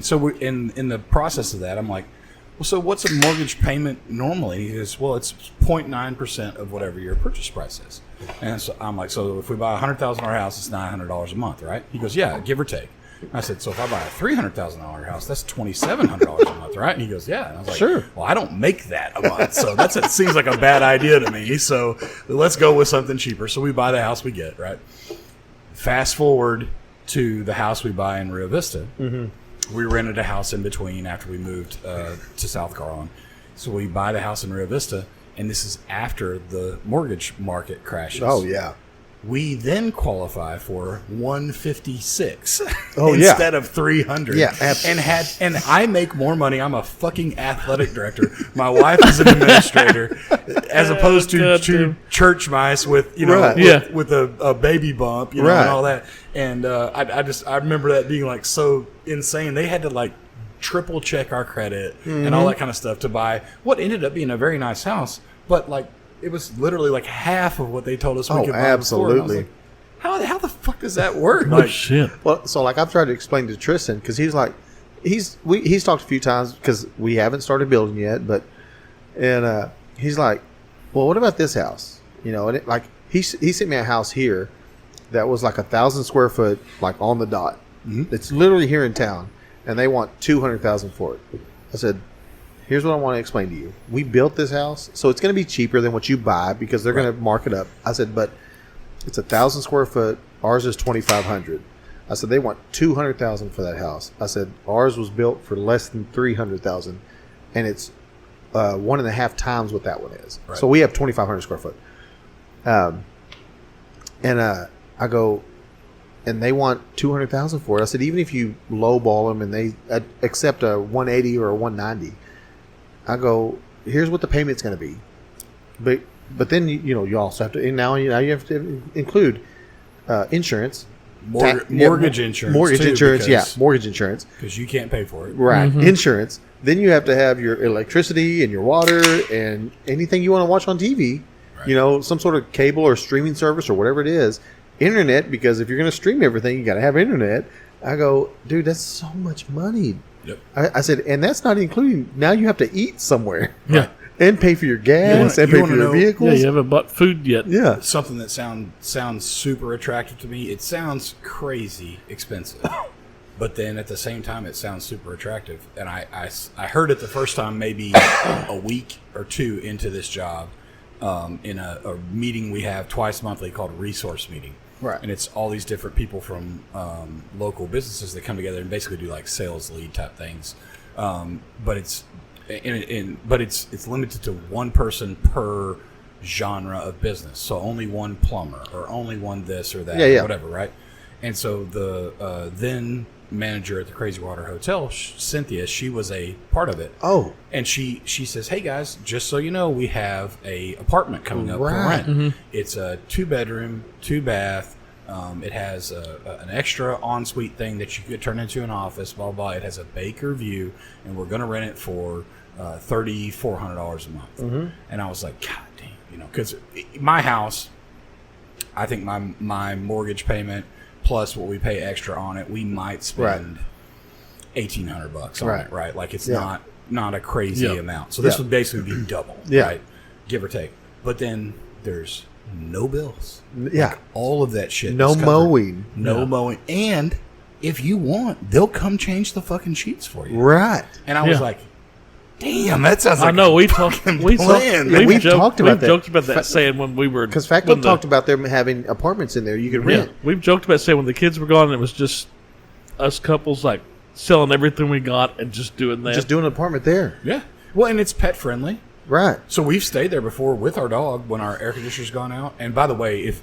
so we're in the process of that. I'm like, well, so what's a mortgage payment normally? He goes, well, it's 0.9% of whatever your purchase price is. And so I'm like, so if we buy a $100,000 house, it's $900 a month, right? He goes, yeah, give or take. I said, so if I buy a $300,000 house, that's $2,700 a month, right? And he goes, yeah. And I was like, sure. Well, I don't make that a month, so it seems like a bad idea to me. So let's go with something cheaper. So we buy the house we get, right? Fast forward to the house we buy in Rio Vista. Mm-hmm. We rented a house in between after we moved to South Carolina. So we buy the house in Rio Vista, and this is after the mortgage market crashes. Oh, yeah. We then qualify for 156 instead of 300. Yeah, and I make more money. I'm a fucking athletic director. My wife is an administrator, as opposed to church mice with with a baby bump, and all that. And I remember that being like so insane. They had to like triple check our credit and all that kind of stuff to buy what ended up being a very nice house, but like. It was literally like half of what they told us we could buy absolutely. Before. Like, how the fuck does that work? Like, shit. Well, so like I've tried to explain to Tristan because he's like, he's talked a few times because we haven't started building yet, and he's like, well, what about this house? And it, like he sent me a house here that was like 1,000 square foot, like on the dot. Mm-hmm. It's literally here in town, and they want $200,000 for it. I said, here's what I want to explain to you. We built this house, so it's going to be cheaper than what you buy because they're going to mark it up. I said, but it's 1,000 square foot. Ours is 2,500. I said, they want $200,000 for that house. I said, ours was built for less than $300,000, and it's 1.5 times what that one is. Right. So we have 2,500 square foot. I go, and they want $200,000 for it. I said, even if you lowball them and they accept a 180 or a 190. I go, here's what the payment's going to be, but then you also have to, and now you have to include insurance, mortgage insurance, mortgage insurance because you can't pay for it, right? Mm-hmm. Insurance. Then you have to have your electricity and your water and anything you want to watch on TV, right. Some sort of cable or streaming service or whatever it is, internet, because if you're going to stream everything, you got to have internet. I go, dude, that's so much money. Yep. I said, and that's not including, now you have to eat somewhere. Yeah. And pay for your gas and pay for your vehicles. Yeah, you haven't bought food yet. Yeah. Something that sounds super attractive to me. It sounds crazy expensive. But then at the same time, it sounds super attractive. And I heard it the first time maybe a week or two into this job in a meeting we have twice monthly called a resource meeting. Right. And it's all these different people from local businesses that come together and basically do like sales lead type things. But it's limited to one person per genre of business. So only one plumber or only one this or that or whatever, right? And so the then manager at the Crazy Water Hotel, Cynthia, she was a part of it. Oh. And she says, hey guys, just so you know, we have a apartment coming up for rent. Mm-hmm. It's a 2-bedroom, 2-bath. It has an extra ensuite thing that you could turn into an office, blah, blah. It has a Baker view, and we're going to rent it for $3,400 a month. Mm-hmm. And I was like, God damn, because my house, I think my mortgage payment plus what we pay extra on it, we might spend $1,800 on it, right? Like it's not a crazy amount. So this would basically be double, right? Give or take. But then there's no bills. Yeah. Like all of that shit. No mowing. No mowing. And if you want, they'll come change the fucking sheets for you. Right. And I was like, damn, that sounds like I know we've talked about that saying when we were because Facto talked about them having apartments in there you could rent. We've joked about saying when the kids were gone, it was just us couples like selling everything we got and just doing that, just doing an apartment there. Yeah. Well, and it's pet friendly. Right. So we've stayed there before with our dog when our air conditioner's gone out. And by the way,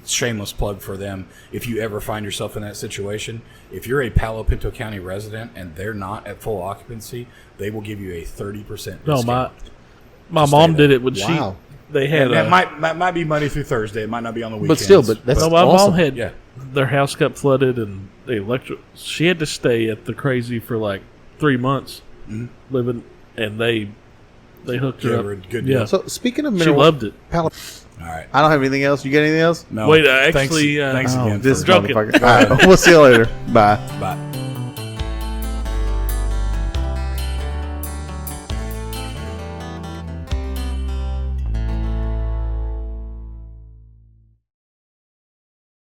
shameless plug for them, if you ever find yourself in that situation, if you're a Palo Pinto County resident and they're not at full occupancy, they will give you a 30% discount. No, my mom did it when they had that might be Monday through Thursday. It might not be on the weekends. But still, that's my awesome. mom had their house got flooded and she had to stay at the Crazy for like 3 months living, and they hooked her up. Good deal. So speaking of she loved it. All right. I don't have anything else. You got anything else? No. Wait, actually, thanks again. This for motherfucker. All right. We'll see you later. Bye. Bye.